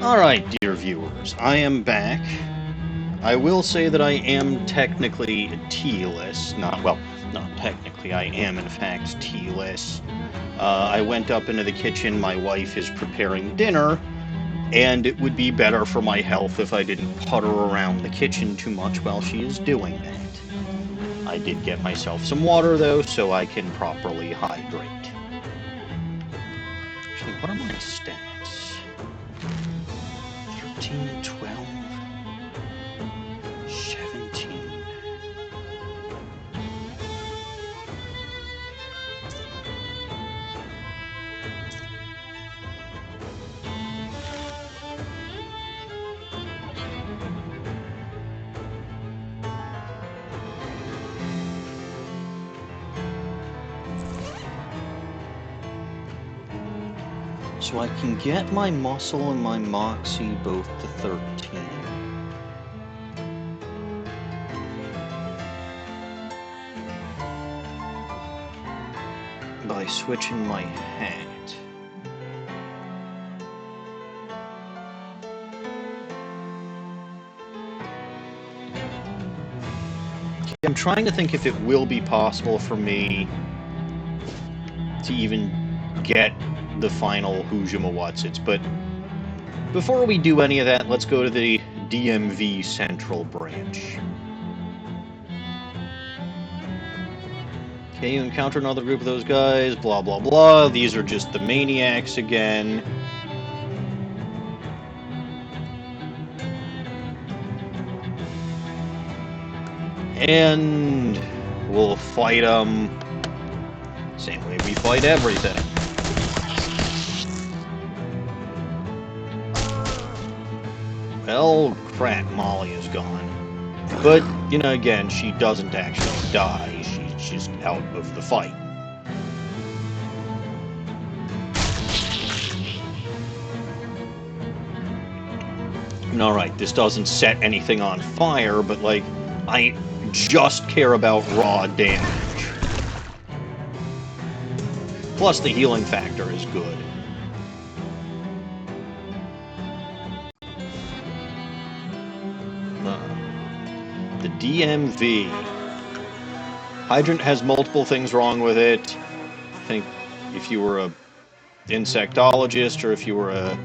Alright, dear viewers, I am back. I will say that I am technically T-less. Not technically, I am in fact T-less. I went up into the kitchen, my wife is preparing dinner, and it would be better for my health if I didn't putter around the kitchen too much while she is doing that. I did get myself some water, though, so I can properly hydrate. Actually, what are my stats? 13, 12, 17. So I can get my muscle and my moxie both to 13. By switching my hat. I'm trying to think if it will be possible for me to even get the final Who'shamawhatsits, but before we do any of that, let's go to the DMV Central Branch. Okay, you encounter another group of those guys, blah blah blah, these are just the maniacs again. And we'll fight them same way we fight everything. Well, crap, Molly is gone. But, you know, again, she doesn't actually die. She's just out of the fight. Alright, this doesn't set anything on fire, but, like, I just care about raw damage. Plus, the healing factor is good. The DMV. Hydrant has multiple things wrong with it. I think if you were a insectologist or if you were a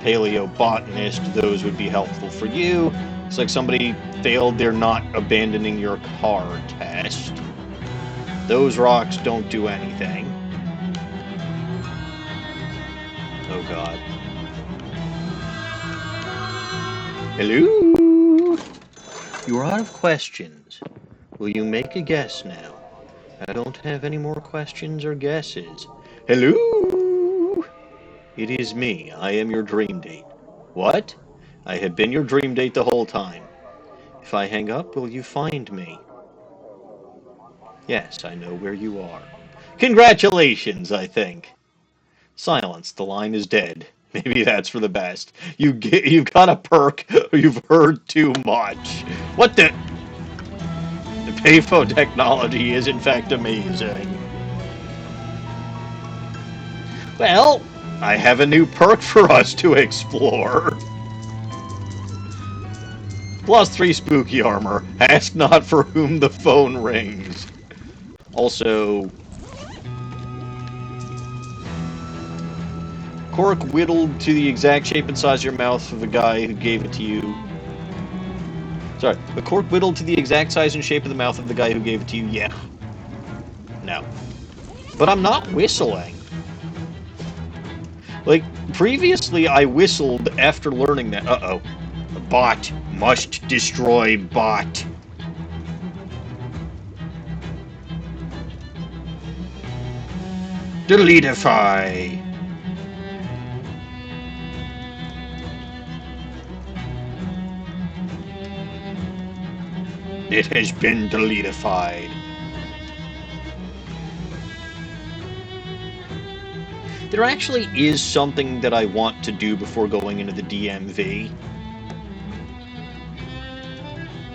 paleobotanist, those would be helpful for you. It's like somebody failed their not abandoning your car test. Those rocks don't do anything. Oh god. Hello? You are out of questions. Will you make a guess now? I don't have any more questions or guesses. Hello? It is me. I am your dream date. What? I have been your dream date the whole time. If I hang up, will you find me? Yes, I know where you are. Congratulations, I think. Silence. The line is dead. Maybe that's for the best. You've got a perk, or you've heard too much. What the... The payphone technology is in fact amazing. Well, I have a new perk for us to explore. Plus 3 spooky armor. Ask not for whom the phone rings. Also... Cork whittled to the exact shape and size of your mouth of the guy who gave it to you. Sorry, the cork whittled to the exact size and shape of the mouth of the guy who gave it to you. Yeah. No. But I'm not whistling. Like, previously I whistled after learning that. Uh-oh. Bot. Must destroy bot. Deletify. It has been deletified. There actually is something that I want to do before going into the DMV.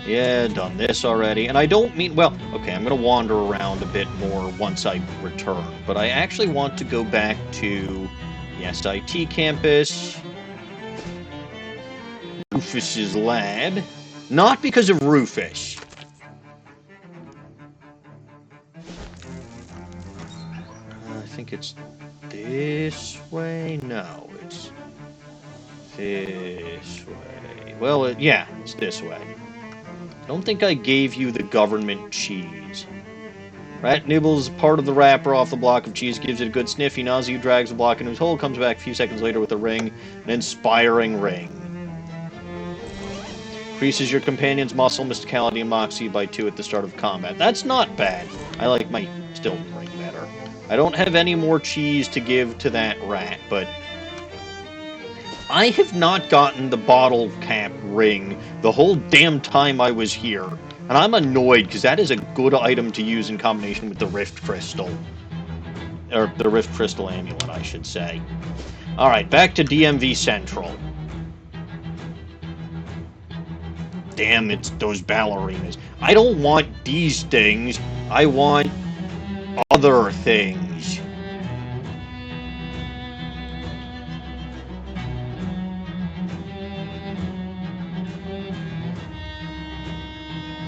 Yeah, done this already. And I don't mean... Well, okay, I'm going to wander around a bit more once I return. But I actually want to go back to the SIT campus. Rufus's lab. Not because of Rufus. I think it's this way? No, it's this way. Well, yeah, it's this way. I don't think I gave you the government cheese. Rat nibbles part of the wrapper off the block of cheese, gives it a good sniff. He nausea drags the block into his hole, comes back a few seconds later with a ring, an inspiring ring. Increases your companion's muscle, mysticality, and moxie by 2 at the start of combat. That's not bad. I like my still ring better. I don't have any more cheese to give to that rat, but I have not gotten the bottle cap ring the whole damn time I was here. And I'm annoyed, because that is a good item to use in combination with the Rift Crystal. Or the Rift Crystal Amulet, I should say. Alright, back to DMV Central. Damn, it's those ballerinas. I don't want these things. I want other things.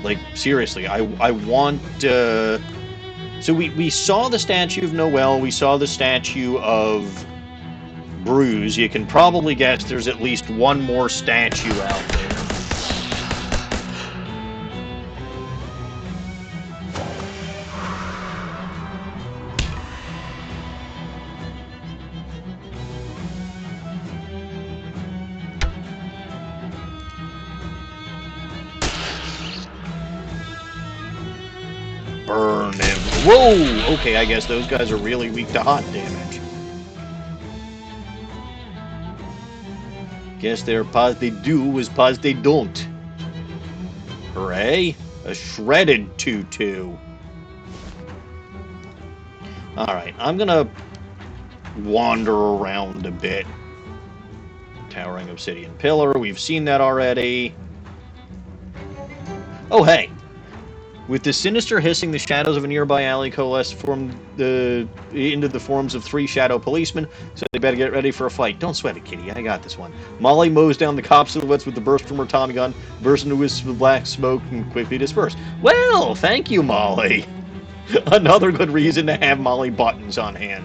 Like, seriously, I want, So we saw the statue of Noel, we saw the statue of Bruce. You can probably guess there's at least one more statue out there. Burn him. Whoa! Okay, I guess those guys are really weak to hot damage. Guess they're pos they do as pos they don't. Hooray! A shredded tutu. Alright, I'm gonna wander around a bit. Towering obsidian pillar, we've seen that already. Oh, hey! With the Sinister hissing, the shadows of a nearby alley coalesce into the forms of 3 shadow policemen, so they better get ready for a fight. Don't sweat it, kitty. I got this one. Molly mows down the cop silhouettes with the burst from her Tommy gun, bursts into wisps of black smoke, and quickly disperse. Well, thank you, Molly. Another good reason to have Molly buttons on hand.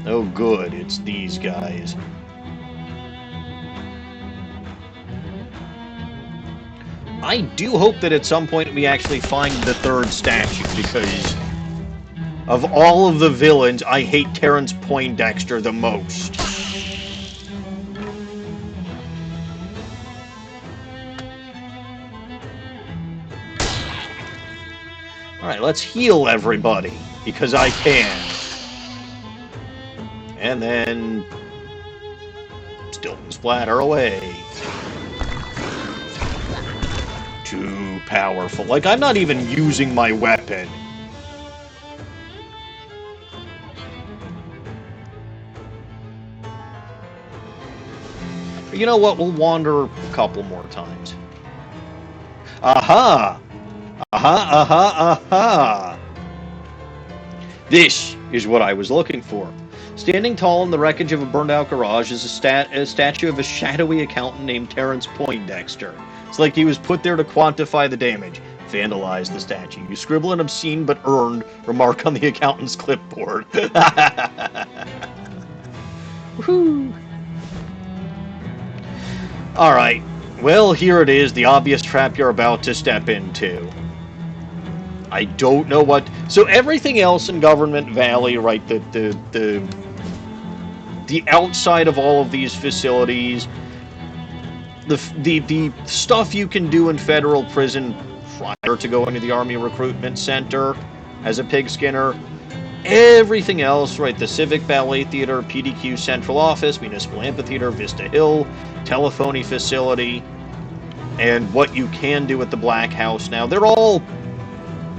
Oh, good. It's these guys. I do hope that at some point we actually find the 3rd statue, because of all of the villains, I hate Terrence Poindexter the most. Alright, let's heal everybody, because I can. And then still splatter away. Too powerful. Like, I'm not even using my weapon. But you know what? We'll wander a couple more times. Aha! Aha, aha, aha! This is what I was looking for. Standing tall in the wreckage of a burned-out garage is a statue of a shadowy accountant named Terrence Poindexter. It's like he was put there to quantify the damage. Vandalize the statue. You scribble an obscene but earned remark on the accountant's clipboard. Woohoo! Alright. Well, here it is, the obvious trap you're about to step into. I don't know what... So everything else in Government Valley, right, the outside of all of these facilities... The stuff you can do in federal prison prior to going to the Army Recruitment Center as a pig skinner. Everything else, right, the Civic Ballet Theater, PDQ Central Office, Municipal Amphitheater, Vista Hill, Telephony Facility, and what you can do at the Black House now, they're all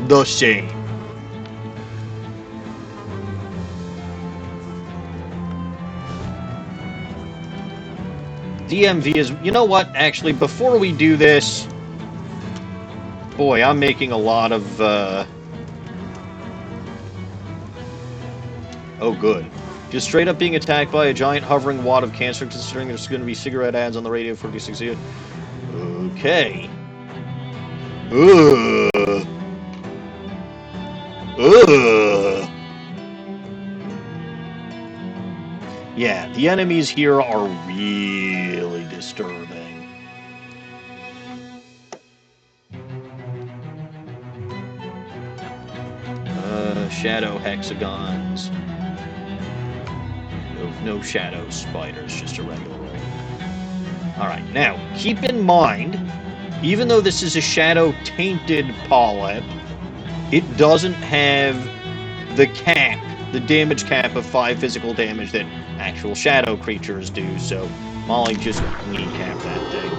the same. DMV is... You know what? Actually, before we do this... Boy, I'm making a lot of... Oh, good. Just straight up being attacked by a giant hovering wad of cancer, considering there's going to be cigarette ads on the radio 46 years. Okay. Ugh. Ugh. Yeah, the enemies here are really disturbing. Shadow hexagons. No shadow spiders, just a regular one. Alright, now, keep in mind, even though this is a shadow-tainted polyp, it doesn't have the cap, the damage cap of 5 physical damage that actual shadow creatures do, so Molly just kneecapped that thing.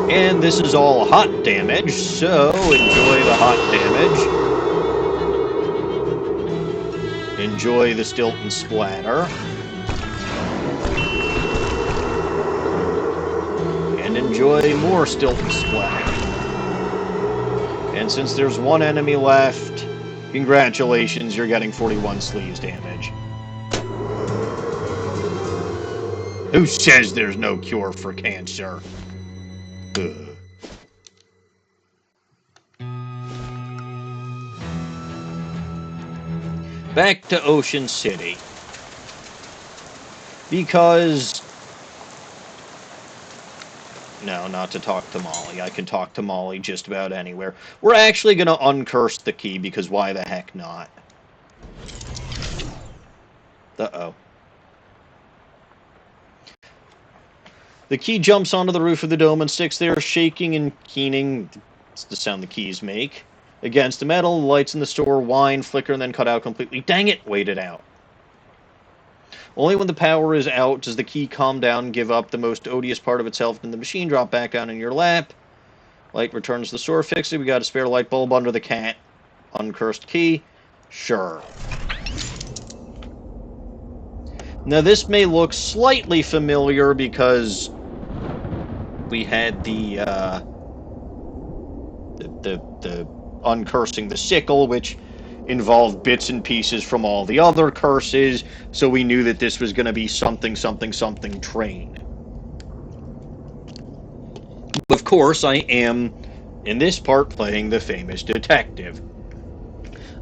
And this is all hot damage, so enjoy the hot damage. Enjoy the stilt and splatter. And enjoy more stilt and splatter. And since there's one enemy left, congratulations, you're getting 41 sleeves damage. Who says there's no cure for cancer? Back to Ocean City. Because... No, not to talk to Molly. I can talk to Molly just about anywhere. We're actually going to uncurse the key, because why the heck not? Uh-oh. The key jumps onto the roof of the dome and sticks there, shaking and keening. It's the sound the keys make. Against the metal, the lights in the store whine, flicker, and then cut out completely. Dang it! Wait it out. Only when the power is out does the key calm down, give up the most odious part of itself, and the machine drop back down in your lap. Light returns to the store. Fix it. We got a spare light bulb under the cat. Uncursed key. Sure. Now this may look slightly familiar because we had the uncursing the sickle, which involved bits and pieces from all the other curses, so we knew that this was going to be something, something, something train. Of course, I am, in this part, playing the famous detective.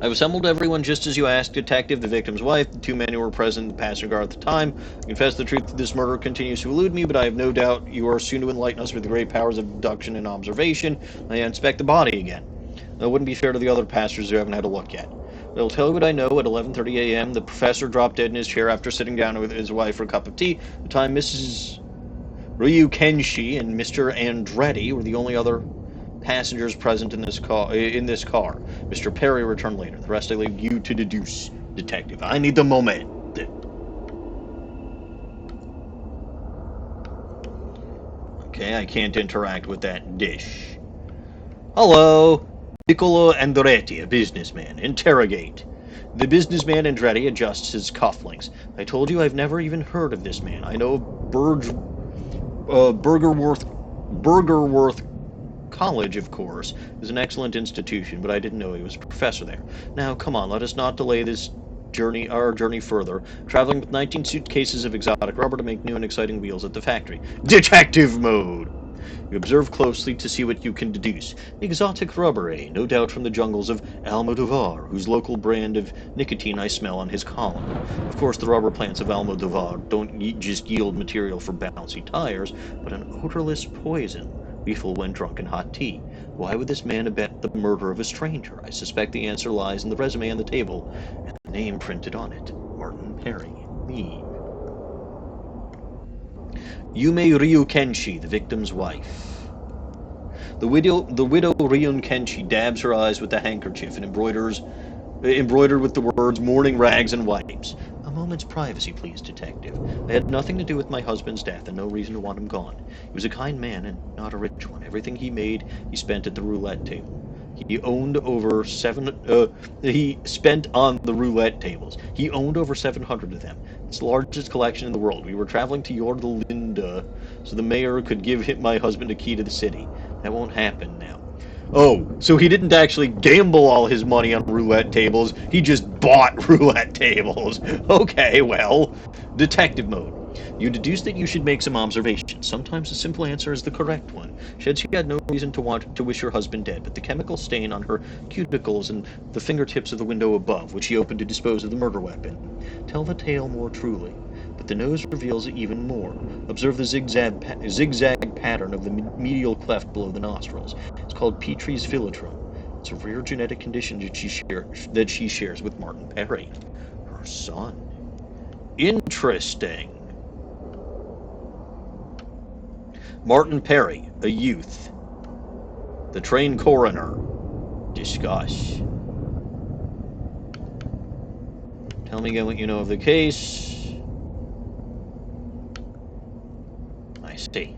I've assembled everyone just as you asked, Detective, the victim's wife, the 2 men who were present in the passenger car at the time. I confess the truth, this murder continues to elude me, but I have no doubt you are soon to enlighten us with the great powers of deduction and observation. I inspect the body again. That wouldn't be fair to the other passengers who haven't had a look yet. I'll tell you what I know. At 11:30 a.m., the professor dropped dead in his chair after sitting down with his wife for a cup of tea. At the time, Mrs. Ryu Kenshi and Mr. Andretti were the only other passengers present in this car. Mr. Perry returned later. The rest I leave you to deduce, Detective. I need the moment. Okay, I can't interact with that dish. Hello. Niccolo Andretti, a businessman. Interrogate. The businessman Andretti adjusts his cufflinks. I told you I've never even heard of this man. I know Burgerworth College, of course, is an excellent institution, but I didn't know he was a professor there. Now, come on, let us not delay our journey further, traveling with 19 suitcases of exotic rubber to make new and exciting wheels at the factory. Detective mode! You observe closely to see what you can deduce. Exotic rubber, eh? No doubt from the jungles of Almodovar, whose local brand of nicotine I smell on his column. Of course, the rubber plants of Almodovar don't just yield material for bouncy tires, but an odorless poison, lethal when drunk in hot tea. Why would this man abet the murder of a stranger? I suspect the answer lies in the resume on the table, and the name printed on it. Martin Perry. Me. Yume Ryu Kenshi, the victim's wife. The widow Ryun Kenshi dabs her eyes with the handkerchief and embroidered with the words mourning rags and wipes. A moment's privacy, please, Detective. I had nothing to do with my husband's death and no reason to want him gone. He was a kind man and not a rich one. Everything he made, he spent at the roulette table. He owned over he spent on the roulette tables. He owned over 700 of them. It's the largest collection in the world. We were traveling to Yorlinda so the mayor could give my husband a key to the city. That won't happen now. Oh, so he didn't actually gamble all his money on roulette tables. He just bought roulette tables. Okay, well, detective mode. You deduce that you should make some observations. Sometimes the simple answer is the correct one. She had no reason to want to wish her husband dead, but the chemical stain on her cuticles and the fingertips of the window above, which she opened to dispose of the murder weapon, tell the tale more truly. But the nose reveals even more. Observe the zigzag pattern of the medial cleft below the nostrils. It's called Petrie's philodrome. It's a rare genetic condition that she shares with Martin Perry, her son. Interesting. Martin Perry, a youth. The trained coroner. Discuss. Tell me again what you know of the case. I see.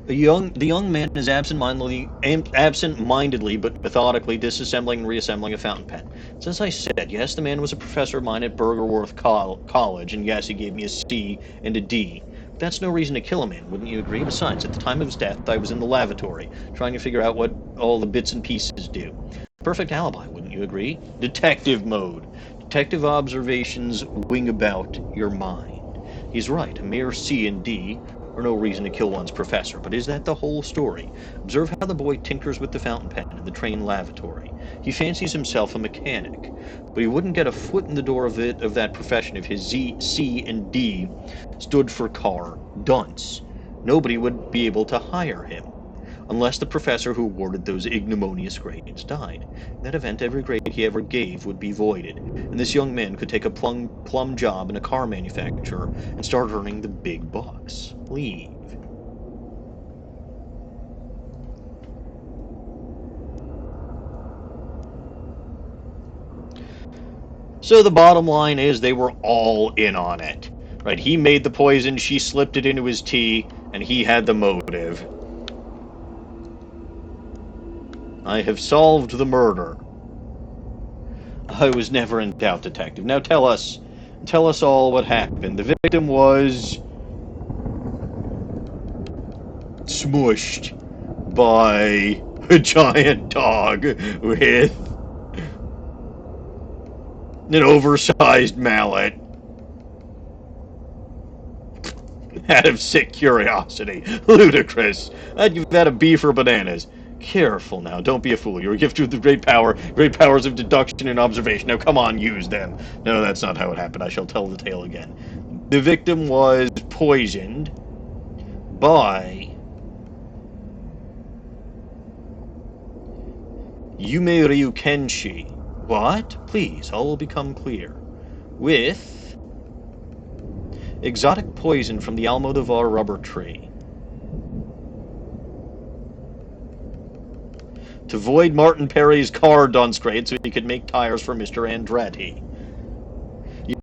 The young man is absent-mindedly but methodically disassembling and reassembling a fountain pen. As I said, yes, the man was a professor of mine at Bergerworth College, and yes, he gave me a C and a D. But that's no reason to kill a man, wouldn't you agree? Besides, at the time of his death, I was in the lavatory, trying to figure out what all the bits and pieces do. Perfect alibi, wouldn't you agree? Detective mode. Detective observations wing about your mind. He's right, a mere C and D are no reason to kill one's professor, but is that the whole story? Observe how the boy tinkers with the fountain pen in the train lavatory. He fancies himself a mechanic, but he wouldn't get a foot in the door of that profession if his C and D stood for car dunce. Nobody would be able to hire him, unless the professor who awarded those ignominious grades died. In that event, every grade he ever gave would be voided, and this young man could take a plum job in a car manufacturer and start earning the big bucks. Leave. So the bottom line is they were all in on it. Right? He made the poison, she slipped it into his tea, and he had the motive. I have solved the murder. I was never in doubt, detective. Now tell us all what happened. The victim was smushed by a giant dog with an oversized mallet out of sick curiosity. Ludicrous. You've had a bee for bananas. Careful now, don't be a fool. You're gifted with great powers of deduction and observation. Now come on, use them. No, that's not how it happened. I shall tell the tale again. The victim was poisoned by Yume Ryukenshi. What? Please, all will become clear. With exotic poison from the Almodovar rubber tree. To void Martin Perry's car dunce grade so he could make tires for Mr. Andretti.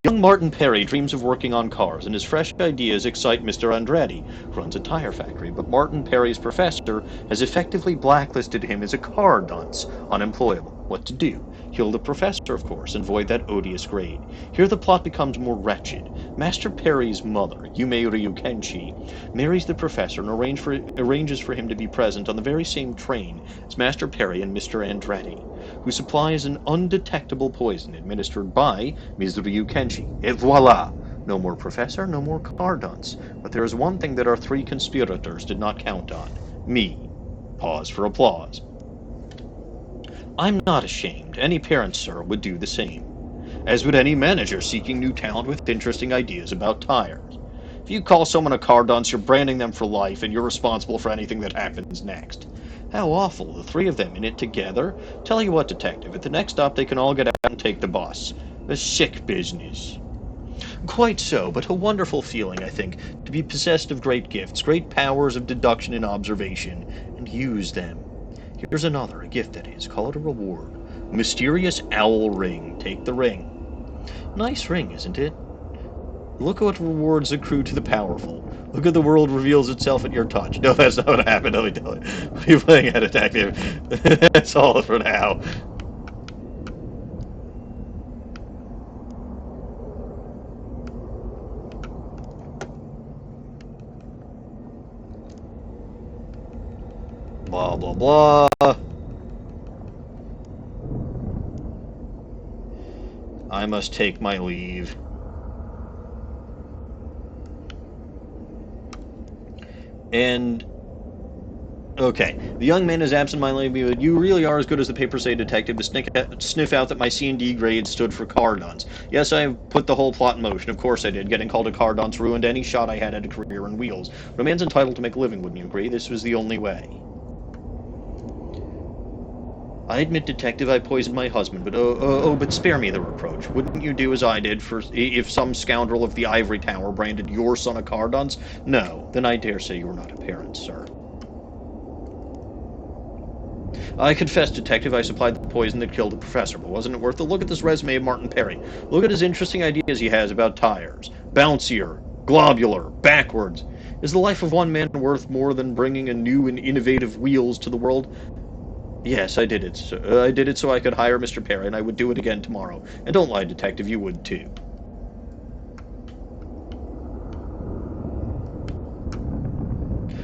Young Martin Perry dreams of working on cars, and his fresh ideas excite Mr. Andretti, who runs a tire factory, but Martin Perry's professor has effectively blacklisted him as a car dunce, unemployable. What to do? Kill the professor, of course, and void that odious grade. Here the plot becomes more wretched. Master Perry's mother, Yume Ryukenshi, marries the professor and arranges for him to be present on the very same train as Master Perry and Mr. Andretti, who supplies an undetectable poison administered by Ms. Ryukenshi. Et voila! No more professor, no more car dunce. But there is one thing that our three conspirators did not count on. Me. Pause for applause. I'm not ashamed. Any parent, sir, would do the same. As would any manager seeking new talent with interesting ideas about tires. If you call someone a car dunce, you're branding them for life, and you're responsible for anything that happens next. How awful, the three of them in it together. Tell you what, detective, at the next stop they can all get out and take the bus. A sick business. Quite so, but a wonderful feeling, I think, to be possessed of great gifts, great powers of deduction and observation, and use them. Here's another, a gift that is, call it a reward. A mysterious owl ring, take the ring. Nice ring, isn't it? Look what rewards accrue to the powerful. Look at the world reveals itself at your touch. No, that's not what happened, let me tell you. You're playing a detective. That's all for now. Blah, blah, blah. I must take my leave. And... okay. The young man is absent-mindedly, but you really are as good as the papers say, detective, to sniff out that my C&D grade stood for car dunce. Yes, I put the whole plot in motion. Of course I did. Getting called a car dunce ruined any shot I had at a career in wheels. But a man's entitled to make a living, wouldn't you agree? This was the only way. I admit, detective, I poisoned my husband, but but spare me the reproach. Wouldn't you do as I did if some scoundrel of the ivory tower branded your son a car dunce? No, then I dare say you are not a parent, sir. I confess, detective, I supplied the poison that killed the professor, but wasn't it worth a look at this resume of Martin Perry? Look at his interesting ideas he has about tires. Bouncier, globular, backwards. Is the life of one man worth more than bringing a new and innovative wheels to the world? Yes, I did it. I did it so I could hire Mr. Perry, and I would do it again tomorrow. And don't lie, detective, you would too.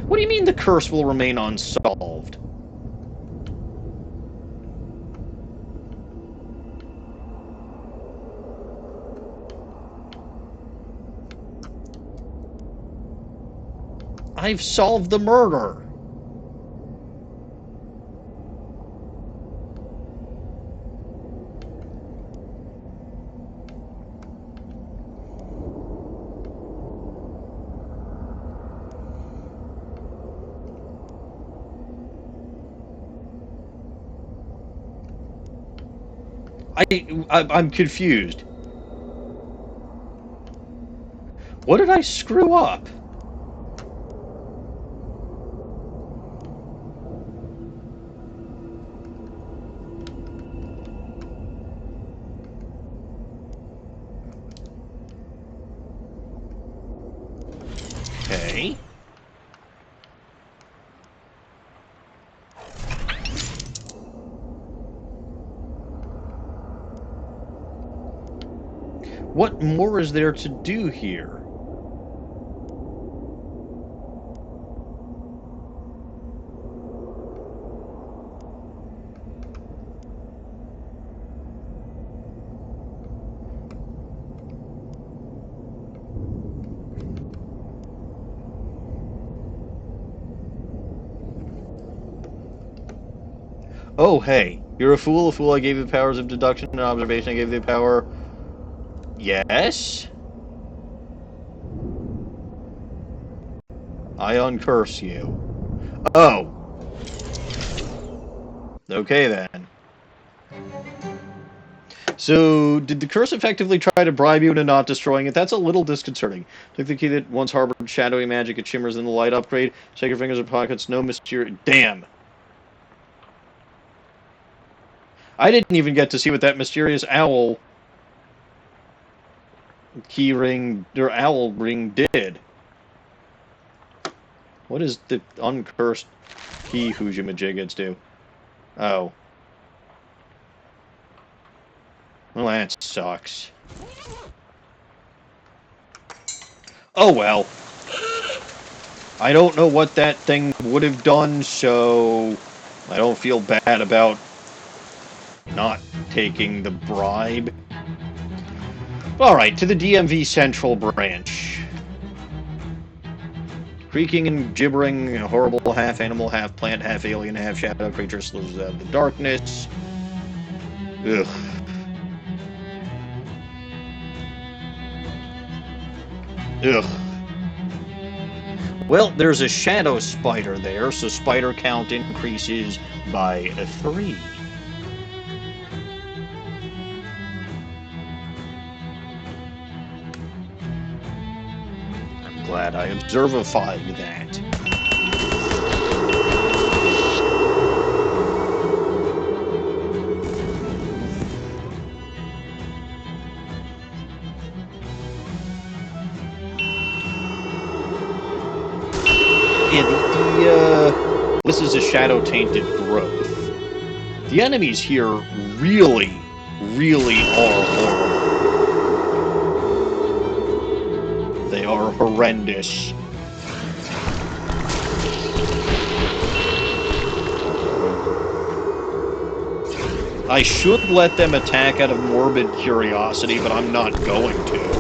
What do you mean the curse will remain unsolved? I've solved the murder. I'm confused. What did I screw up? Okay. What more is there to do here? Oh, hey, you're a fool. A fool, I gave you the powers of deduction and observation. I gave you the power... Yes? I uncurse you. Oh. Okay, then. So, did the curse effectively try to bribe you into not destroying it? That's a little disconcerting. Took the key that once harbored shadowy magic, it shimmers in the light upgrade. Shake your fingers in pockets, no mysterious... Damn! I didn't even get to see what that mysterious owl key ring, or owl ring did. What does the uncursed key hoojamajiggets do? Oh. Well, that sucks. Oh well. I don't know what that thing would have done, so I don't feel bad about not taking the bribe. Alright, to the DMV Central Branch. Creaking and gibbering, a horrible half-animal, half-plant, half-alien, half-shadow creature slithers out of the darkness. Ugh. Ugh. Well, there's a shadow spider there, so spider count increases by 3. I'm glad I observified that. Yeah, this is a shadow-tainted growth. The enemies here really, really are horrible. They are horrendous. I should let them attack out of morbid curiosity, but I'm not going to.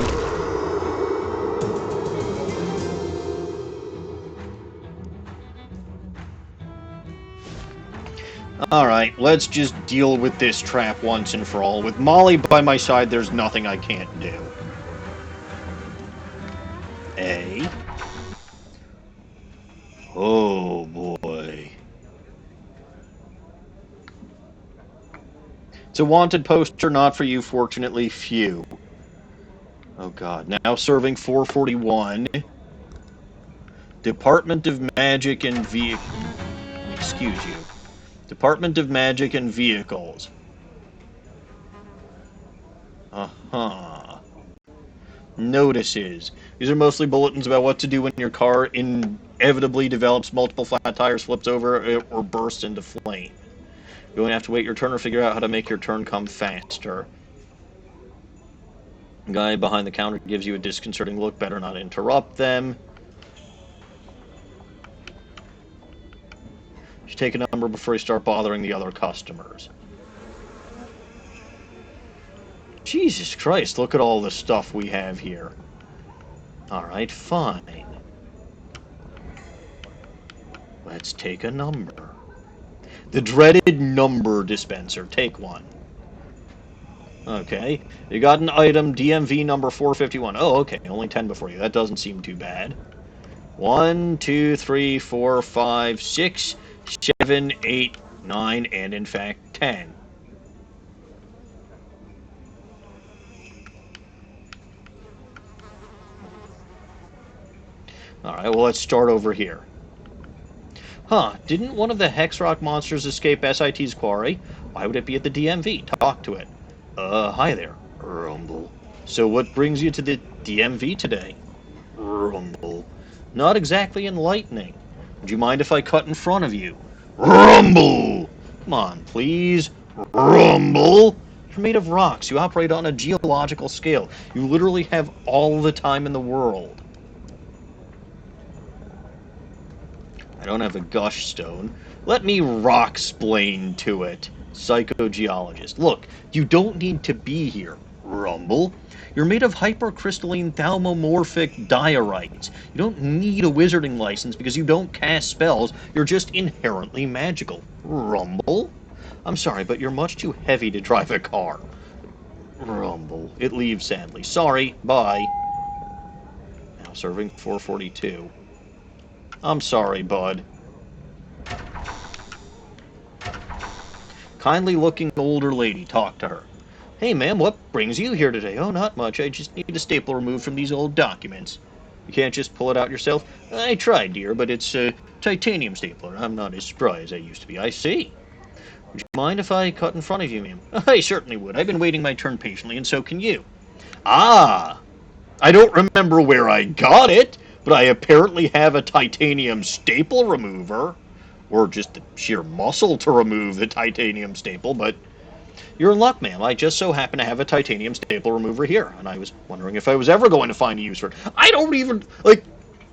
Alright, let's just deal with this trap once and for all. With Molly by my side, there's nothing I can't do. A. Oh, boy. It's a wanted poster, not for you, fortunately few. Oh, God. Now serving 441. Department of Magic and Excuse you. Department of Magic and Vehicles. Uh-huh. Notices. These are mostly bulletins about what to do when your car inevitably develops multiple flat tires, flips over, or bursts into flame. You're going to have to wait your turn or figure out how to make your turn come faster. The guy behind the counter gives you a disconcerting look. Better not interrupt them. You should take a number before you start bothering the other customers. Jesus Christ, look at all the stuff we have here. Alright, fine. Let's take a number. The dreaded number dispenser. Take one. Okay. You got an item, DMV number 451. Oh, okay. Only 10 before you. That doesn't seem too bad. 1, 2, 3, 4, 5, 6, 7, 8, 9, and in fact 10. Alright, well, let's start over here. Huh, didn't one of the Hex Rock monsters escape SIT's quarry? Why would it be at the DMV? Talk to it. Hi there. Rumble. So what brings you to the DMV today? Rumble. Not exactly enlightening. Would you mind if I cut in front of you? Rumble! Come on, please. Rumble! You're made of rocks. You operate on a geological scale. You literally have all the time in the world. I don't have a gush stone. Let me rock-splain to it, psychogeologist. Look, you don't need to be here, Rumble. You're made of hypercrystalline thalomorphic diorites. You don't need a wizarding license because you don't cast spells. You're just inherently magical, Rumble. I'm sorry, but you're much too heavy to drive a car. Rumble. It leaves sadly. Sorry, bye. Now serving 442. I'm sorry, bud. Kindly looking older lady, talk to her. Hey, ma'am, what brings you here today? Oh, not much. I just need a staple removed from these old documents. You can't just pull it out yourself? I tried, dear, but it's a titanium stapler. I'm not as spry as I used to be. I see. Would you mind if I cut in front of you, ma'am? I certainly would. I've been waiting my turn patiently, and so can you. Ah! I don't remember where I got it, but I apparently have a titanium staple remover, or just the sheer muscle to remove the titanium staple, but you're in luck, ma'am. I just so happen to have a titanium staple remover here, and I was wondering if I was ever going to find a use for it. I don't even,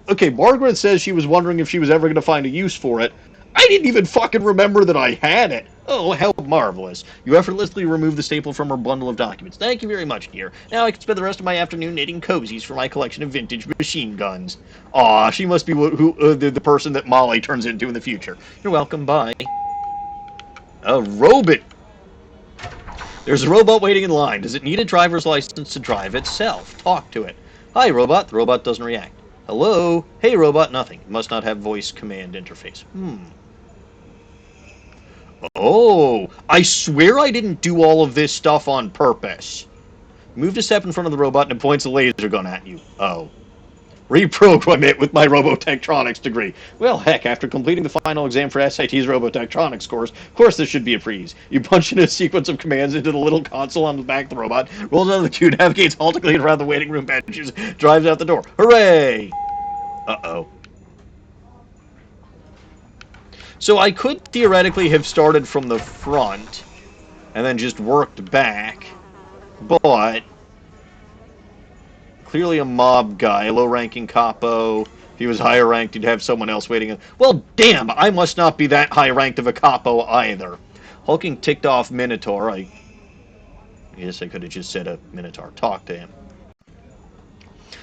okay, Margaret says she was wondering if she was ever going to find a use for it. I didn't even fucking remember that I had it. Oh, how marvelous. You effortlessly removed the staple from her bundle of documents. Thank you very much, dear. Now I can spend the rest of my afternoon knitting cozies for my collection of vintage machine guns. Aw, she must be the person that Molly turns into in the future. You're welcome, bye. A robot. There's a robot waiting in line. Does it need a driver's license to drive itself? Talk to it. Hi, robot. The robot doesn't react. Hello? Hey, robot. Nothing. Must not have voice command interface. Oh, I swear I didn't do all of this stuff on purpose. Move to step in front of the robot and it points a laser gun at you. Oh. Reprogram it with my Robotectronics degree. Well, heck, after completing the final exam for SIT's Robotectronics course, of course this should be a breeze. You punch in a sequence of commands into the little console on the back of the robot, rolls out of the queue, navigates haltingly around the waiting room benches, drives out the door. Hooray! Uh-oh. So I could theoretically have started from the front and then just worked back, but clearly a mob guy, a low-ranking capo. If he was higher ranked, he'd have someone else waiting. Well, damn, I must not be that high-ranked of a capo either. Hulking ticked off Minotaur. I guess I could have just said a Minotaur. Talk to him.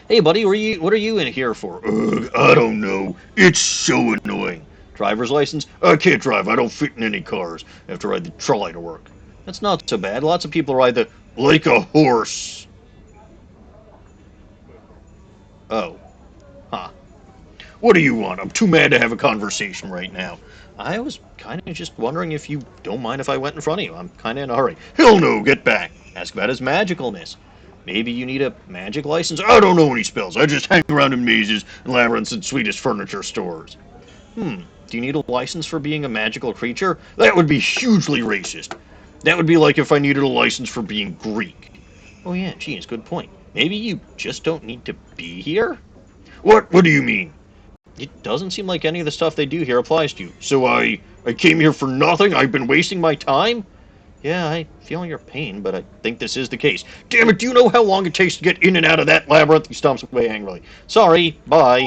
Hey, buddy, what are you in here for? Ugh, I don't know. It's so annoying. Driver's license? I can't drive. I don't fit in any cars. I have to ride the trolley to work. That's not so bad. Lots of people ride the like a horse. Oh. Huh. What do you want? I'm too mad to have a conversation right now. I was kind of just wondering if you don't mind if I went in front of you. I'm kind of in a hurry. Hell no, get back. Ask about his magicalness. Maybe you need a magic license? I don't know any spells. I just hang around in mazes and labyrinths and Swedish furniture stores. Do you need a license for being a magical creature? That would be hugely racist. That would be like if I needed a license for being Greek. Oh yeah, geez, good point. Maybe you just don't need to be here? What do you mean? It doesn't seem like any of the stuff they do here applies to you. So I came here for nothing? I've been wasting my time? Yeah, I feel your pain, but I think this is the case. Damn it, do you know how long it takes to get in and out of that labyrinth? He stomps away angrily. Sorry, bye.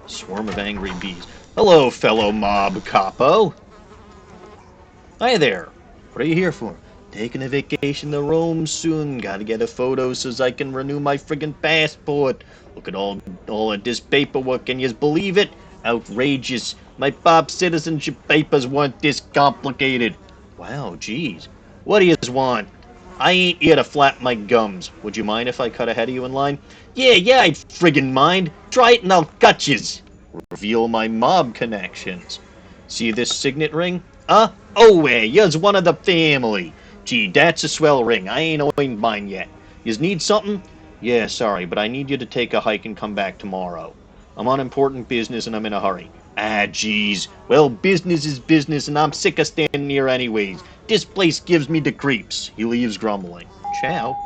Swarm of angry bees. Hello, fellow mob capo. Hi there. What are you here for? Taking a vacation to Rome soon. Gotta get a photo so I can renew my friggin' passport. Look at all of this paperwork. Can you believe it? Outrageous. My Bob citizenship papers weren't this complicated. Wow, geez. What do you want? I ain't here to flap my gums. Would you mind if I cut ahead of you in line? Yeah, I'd friggin' mind. Try it and I'll cut yous. Reveal my mob connections. See this signet ring? Oh, you's one of the family. Gee, that's a swell ring. I ain't owned mine yet. Yous need something? Yeah, sorry, but I need you to take a hike and come back tomorrow. I'm on important business and I'm in a hurry. Ah, geez. Well, business is business and I'm sick of standing here anyways. This place gives me the creeps. He leaves grumbling. Ciao.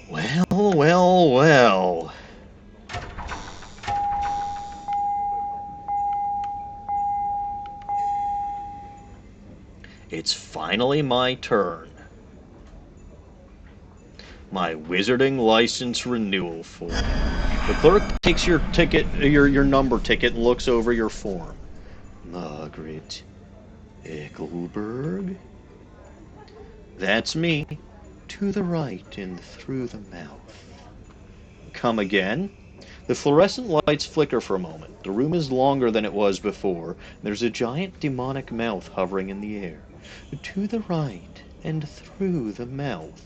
Well. It's finally my turn. My wizarding license renewal form. The clerk takes your ticket, your number ticket, and looks over your form. Margaret Eckelberg. That's me. To the right and through the mouth. Come again? The fluorescent lights flicker for a moment. The room is longer than it was before. There's a giant demonic mouth hovering in the air. To the right and through the mouth.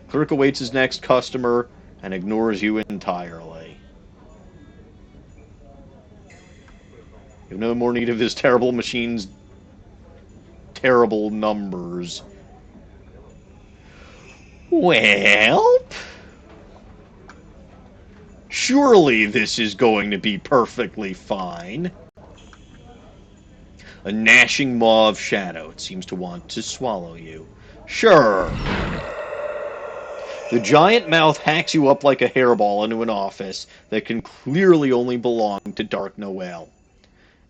Clerk awaits his next customer and ignores you entirely. You have no more need of this terrible machine's terrible numbers. Well, surely this is going to be perfectly fine. A gnashing maw of shadow. It seems to want to swallow you. Sure. The giant mouth hacks you up like a hairball into an office that can clearly only belong to Dark Noel.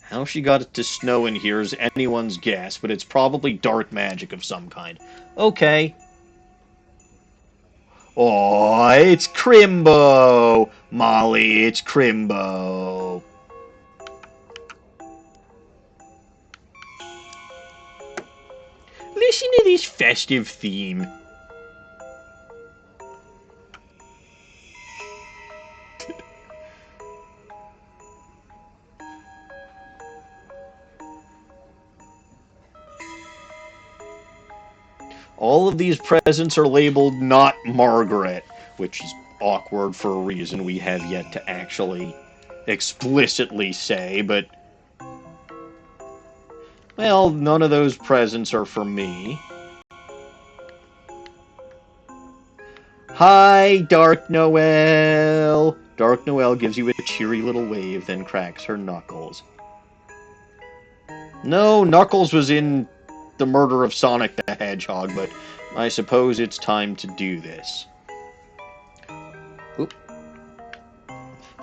How she got it to snow in here is anyone's guess, but it's probably dark magic of some kind. Okay. Oh, it's Crimbo! Molly, it's Crimbo. Listen to this festive theme. All of these presents are labeled not Margaret, which is awkward for a reason we have yet to actually explicitly say, but... Well, none of those presents are for me. Hi, Dark Noel! Dark Noel gives you a cheery little wave, then cracks her knuckles. No, Knuckles was in the murder of Sonic the Hedgehog, but I suppose it's time to do this. Oop.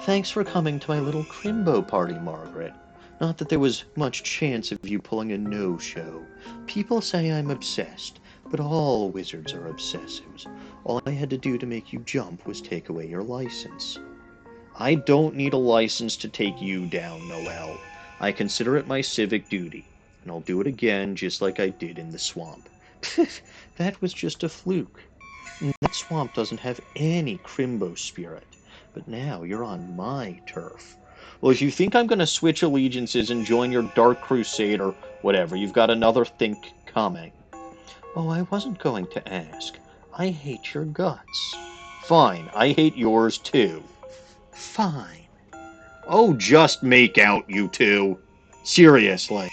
Thanks for coming to my little crimbo party, Margaret. Not that there was much chance of you pulling a no-show. People say I'm obsessed, but all wizards are obsessives. All I had to do to make you jump was take away your license. I don't need a license to take you down, Noelle. I consider it my civic duty, and I'll do it again just like I did in the swamp. That was just a fluke. That swamp doesn't have any crimbo spirit. But now you're on my turf. Well, if you think I'm going to switch allegiances and join your Dark Crusade or whatever, you've got another think coming. Oh, I wasn't going to ask. I hate your guts. Fine, I hate yours too. Fine. Oh, just make out, you two. Seriously.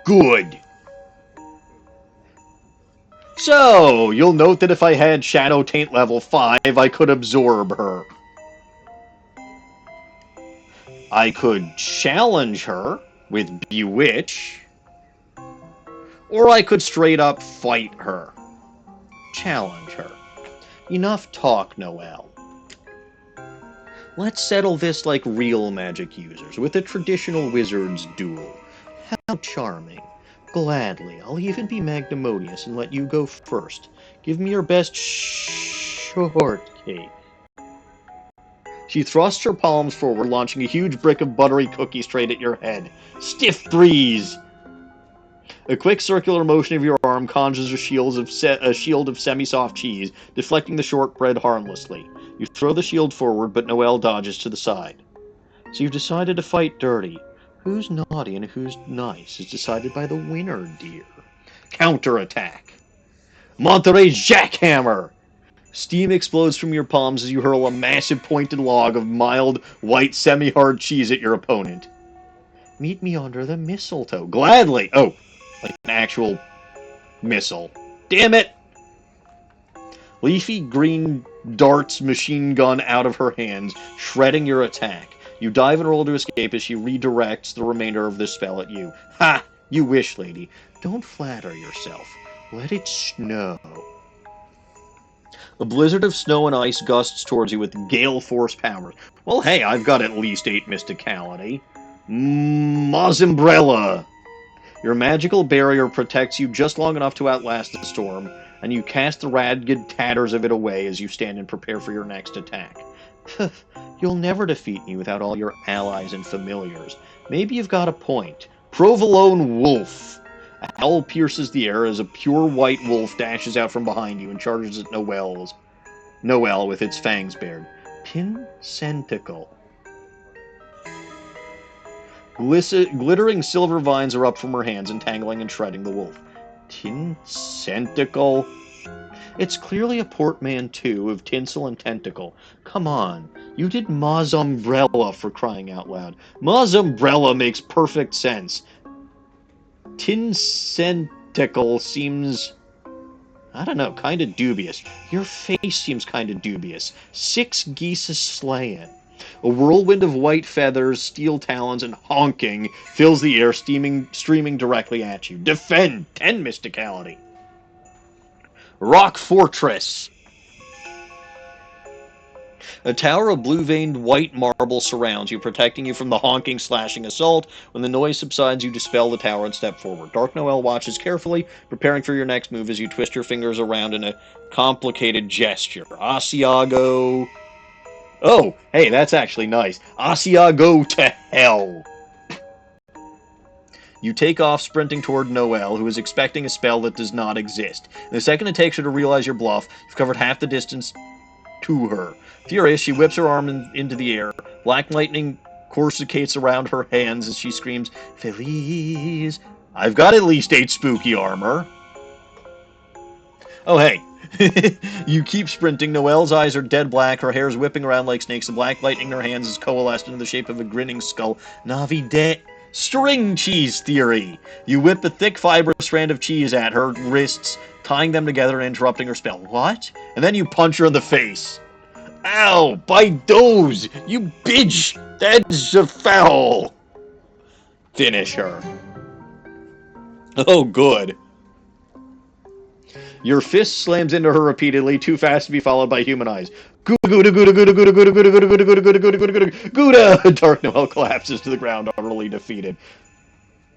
Good. So, you'll note that if I had Shadow Taint level 5, I could absorb her. I could challenge her with Bewitch, or I could straight up fight her. Challenge her. Enough talk, Noelle. Let's settle this like real magic users, with a traditional wizard's duel. How charming. Gladly, I'll even be magnanimous and let you go first. Give me your best shortcake. She thrusts her palms forward, launching a huge brick of buttery cookie straight at your head. Stiff breeze! A quick circular motion of your arm conjures a shield of semi-soft cheese, deflecting the shortbread harmlessly. You throw the shield forward, but Noelle dodges to the side. So you've decided to fight dirty. Who's naughty and who's nice is decided by the winner, dear. Counterattack. Monterey Jackhammer! Steam explodes from your palms as you hurl a massive pointed log of mild, white, semi-hard cheese at your opponent. Meet me under the mistletoe. Gladly! Oh, like an actual missile. Damn it! Leafy green darts machine gun out of her hands, shredding your attack. You dive and roll to escape as she redirects the remainder of the spell at you. Ha! You wish, lady. Don't flatter yourself. Let it snow. A blizzard of snow and ice gusts towards you with gale force powers. Well, hey, I've got at least 8 mysticality. Mazumbrella! Your magical barrier protects you just long enough to outlast the storm, and you cast the ragged tatters of it away as you stand and prepare for your next attack. You'll never defeat me without all your allies and familiars. Maybe you've got a point. Provolone Wolf! A howl pierces the air as a pure white wolf dashes out from behind you and charges at Noelle with its fangs bared. Pincenticle. Glittering silver vines are up from her hands, entangling and shredding the wolf. Tinsenticle. It's clearly a portmanteau of tinsel and tentacle. Come on, you did Mazumbrella for crying out loud. Mazumbrella makes perfect sense. Tinsenticle seems, I don't know, kind of dubious. Your face seems kind of dubious. 6 geese is slaying. A whirlwind of white feathers, steel talons, and honking fills the air, streaming directly at you. Defend! 10 mysticality. Rock Fortress. A tower of blue-veined white marble surrounds you, protecting you from the honking, slashing assault. When the noise subsides, you dispel the tower and step forward. Dark Noelle watches carefully, preparing for your next move as you twist your fingers around in a complicated gesture. Asiago. Oh, hey, that's actually nice. Asiago to hell. You take off, sprinting toward Noelle, who is expecting a spell that does not exist. In the second it takes her to realize your bluff, you've covered half the distance to her. Furious, she whips her arm into the air. Black lightning coruscates around her hands as she screams, Feliz. I've got at least 8 spooky armor. Oh, hey. You keep sprinting. Noelle's eyes are dead black. Her hair's whipping around like snakes. The black lightning in her hands is coalesced into the shape of a grinning skull. Navidad. String cheese theory. You whip a thick fibrous strand of cheese at her wrists, tying them together and interrupting her spell. What? And then you punch her in the face. Ow! By those! You bitch! That's a foul! Finish her. Oh, good. Your fist slams into her repeatedly, too fast to be followed by human eyes. Gouda, Gouda, Gouda, Gouda, Gouda, Gouda, Gouda, Gouda, Gouda, Gouda, Gouda, Gouda, Gouda, Gouda! Dark Noel collapses to the ground, utterly defeated.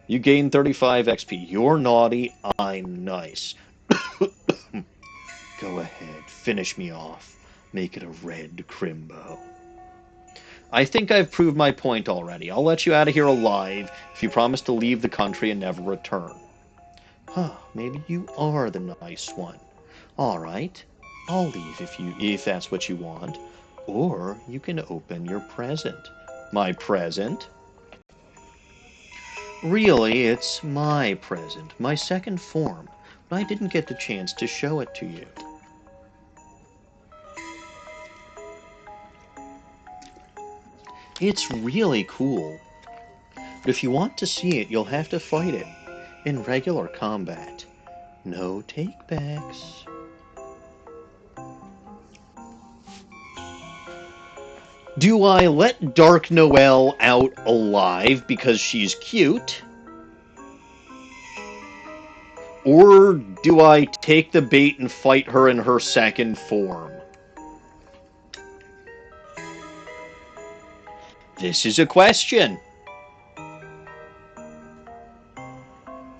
You gain 35 XP. You're naughty, I'm nice. Go ahead, finish me off. Make it a red crimbo. I think I've proved my point already. I'll let you out of here alive if you promise to leave the country and never return. Huh, maybe you are the nice one. All right, I'll leave if that's what you want. Or you can open your present. My present? Really, it's my present, my second form, but I didn't get the chance to show it to you. It's really cool. But if you want to see it, you'll have to fight it in regular combat. No take-backs. Do I let Dark Noel out alive because she's cute? Or do I take the bait and fight her in her second form? This is a question.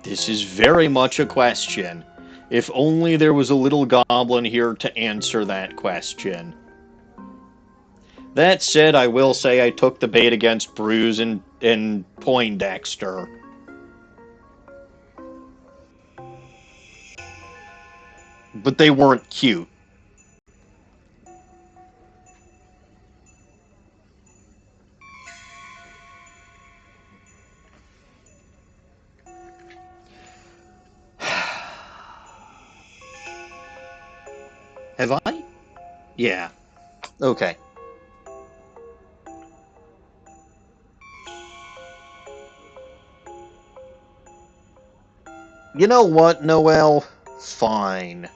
This is very much a question. If only there was a little goblin here to answer that question. That said, I will say I took the bait against Bruise and Poindexter. But they weren't cute. Have I? Yeah. Okay. You know what, Noel? Fine.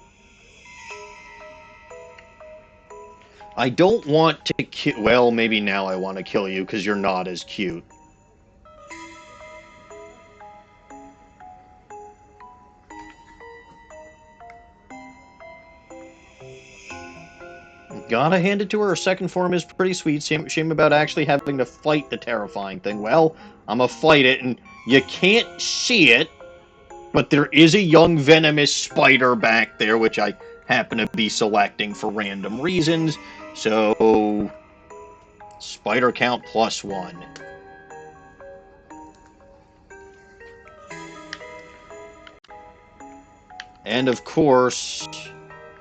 I don't want to kill... Well, maybe now I want to kill you because you're not as cute. Gotta hand it to her. Her second form is pretty sweet. Shame about actually having to fight the terrifying thing. Well, I'm gonna fight it, and you can't see it, but there is a young venomous spider back there, which I happen to be selecting for random reasons. So, spider count +1. And of course...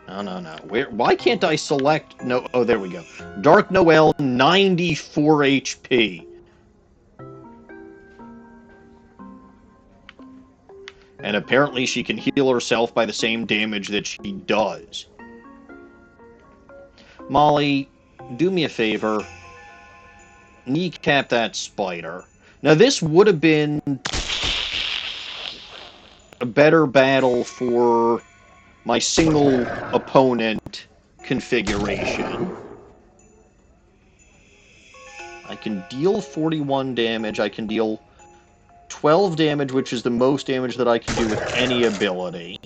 No. Why can't I select... No, oh, there we go. Dark Noel, 94 HP. And apparently she can heal herself by the same damage that she does. Molly, do me a favor. Kneecap that spider. Now, this would have been a better battle for my single opponent configuration. I can deal 41 damage. I can deal 12 damage, which is the most damage that I can do with any ability.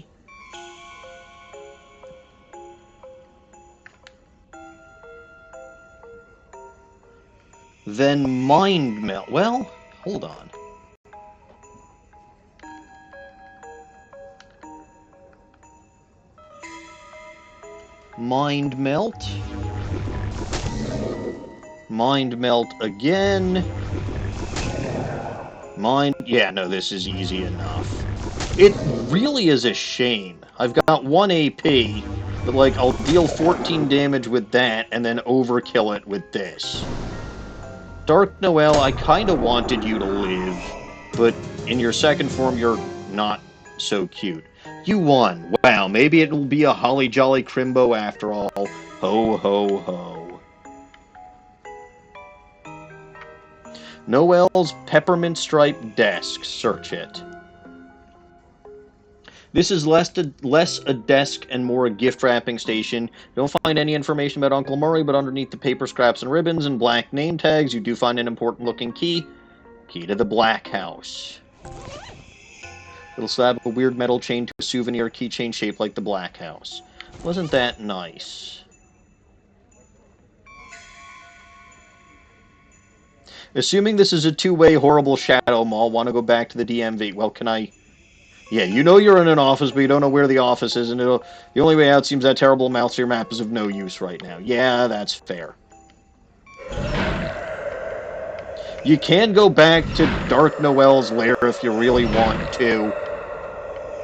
Then Mind Melt. Well, hold on. Mind Melt. Mind Melt again. Yeah, no, this is easy enough. It really is a shame. I've got 1 AP, but, like, I'll deal 14 damage with that, and then overkill it with this. Dark Noel, I kinda wanted you to live, but in your second form, you're not so cute. You won. Wow, maybe it'll be a holly jolly crimbo after all. Ho, ho, ho. Noel's peppermint striped desk. Search it. This is less a desk and more a gift wrapping station. You don't find any information about Uncle Murray, but underneath the paper scraps and ribbons and black name tags, you do find an important looking key. Key to the Black House. It'll slap a weird metal chain to a souvenir keychain shaped like the Black House. Wasn't that nice? Assuming this is a two-way horrible shadow mall, want to go back to the DMV. Well, can I... Yeah, you know you're in an office, but you don't know where the office is, and the only way out seems that terrible mouth-sear map is of no use right now. Yeah, that's fair. You can go back to Dark Noel's lair if you really want to.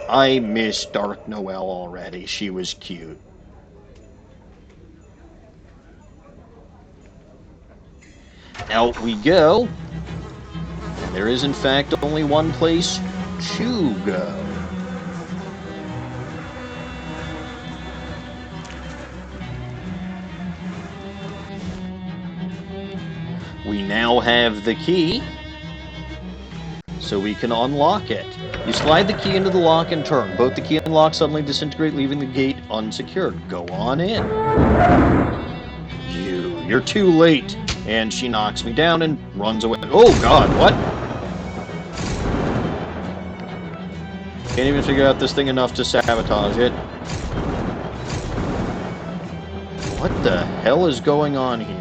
I miss Dark Noel already. She was cute. Out we go. And there is, in fact, only one place to go. We now have the key, so we can unlock it. You slide the key into the lock and turn. Both the key and lock suddenly disintegrate, leaving the gate unsecured. Go on in. You're too late. And she knocks me down and runs away. Oh god, what? Can't even figure out this thing enough to sabotage it. What the hell is going on here?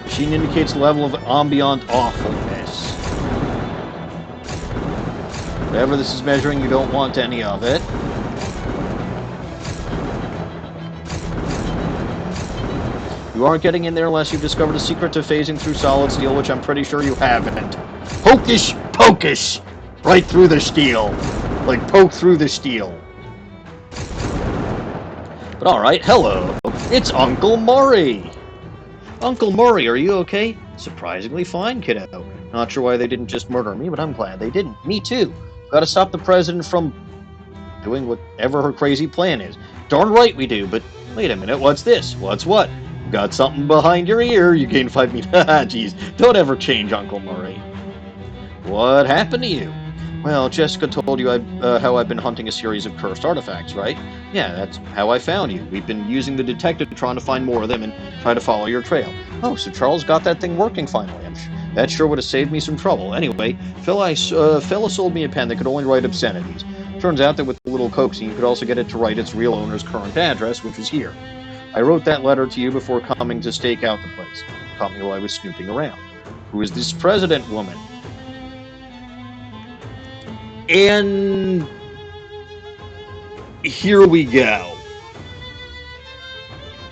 Machine indicates level of ambient awfulness. Whatever this is measuring, you don't want any of it. You aren't getting in there unless you've discovered a secret to phasing through solid steel, which I'm pretty sure you haven't. Hocus pocus! Right through the steel. Like, poke through the steel. But alright, hello. It's Uncle Murray! Uncle Murray, are you okay? Surprisingly fine, kiddo. Not sure why they didn't just murder me, but I'm glad they didn't. Me too. Gotta stop the president from doing whatever her crazy plan is. Darn right we do, but wait a minute, what's this? What's what? Got something behind your ear. You gained 5 meters. Haha, jeez. Don't ever change, Uncle Murray. What happened to you? Well, Jessica told you how I've been hunting a series of cursed artifacts, right? Yeah, that's how I found you. We've been using the detectatron to find more of them and try to follow your trail. Oh, so Charles got that thing working finally. That sure would have saved me some trouble. Anyway, fella sold me a pen that could only write obscenities. Turns out that with a little coaxing, you could also get it to write its real owner's current address, which was here. I wrote that letter to you before coming to stake out the place. Caught me while I was snooping around. Who is this president woman? And here we go.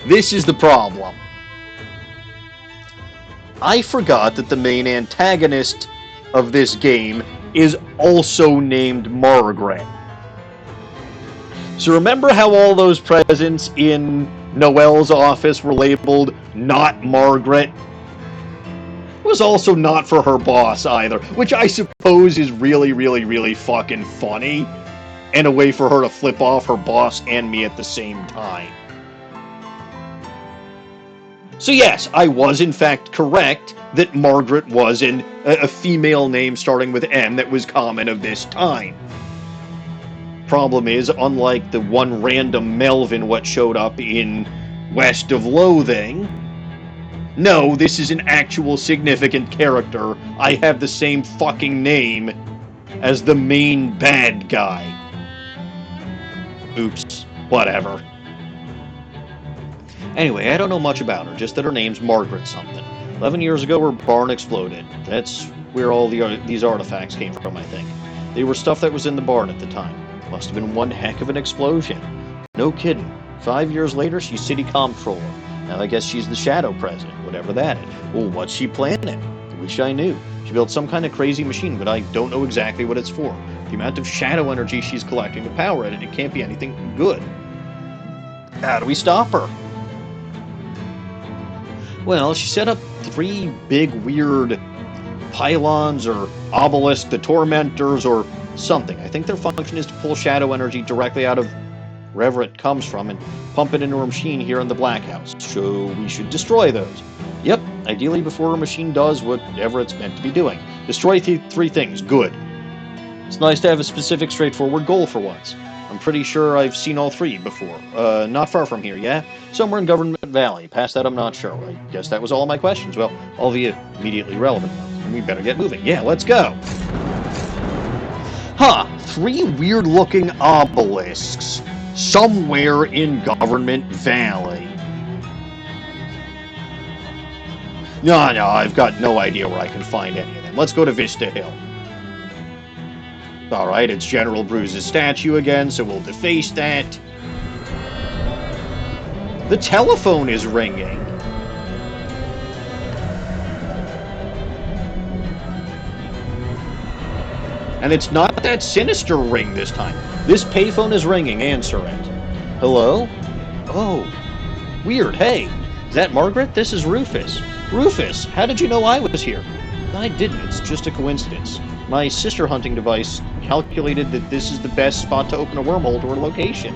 This is the problem. I forgot that the main antagonist of this game is also named Margaret. So remember how all those presents in Noel's office were labeled not Margaret? It was also not for her boss either, which I suppose is really, really, really fucking funny, and a way for her to flip off her boss and me at the same time. So yes, I was in fact correct that Margaret was a female name starting with M that was common of this time. Problem is, unlike the one random Melvin what showed up in West of Loathing, no, this is an actual significant character. I have the same fucking name as the main bad guy. Oops, whatever. Anyway, I don't know much about her, just that her name's Margaret something. 11 years ago, her barn exploded. That's where all these artifacts came from, I think. They were stuff that was in the barn at the time. Must have been one heck of an explosion. No kidding. 5 years later, she's city comptroller. Now I guess she's the shadow president, whatever that is. Well, what's she planning? I wish I knew. She built some kind of crazy machine, but I don't know exactly what it's for. The amount of shadow energy she's collecting to power it, it can't be anything good. How do we stop her? Well, she set up 3 big weird pylons or obelisks, the tormentors, or something. I think their function is to pull shadow energy directly out of wherever it comes from and pump it into a machine here in the Black House. So we should destroy those. Yep, ideally before a machine does whatever it's meant to be doing. Destroy 3 things. Good. It's nice to have a specific, straightforward goal for once. I'm pretty sure I've seen all 3 before. Not far from here, yeah? Somewhere in Government Valley. Past that, I'm not sure. I guess that was all my questions. Well, all the immediately relevant ones. we better get moving. Yeah, let's go. Huh, 3 weird-looking obelisks somewhere in Government Valley. No, I've got no idea where I can find any of them. Let's go to Vista Hill. Alright, it's General Bruce's statue again, so we'll deface that. The telephone is ringing. And it's not that sinister ring this time. This payphone is ringing. Answer it. Hello? Oh. Weird. Hey. Is that Margaret? This is Rufus. Rufus, how did you know I was here? I didn't. It's just a coincidence. My sister hunting device calculated that this is the best spot to open a wormhole to her location.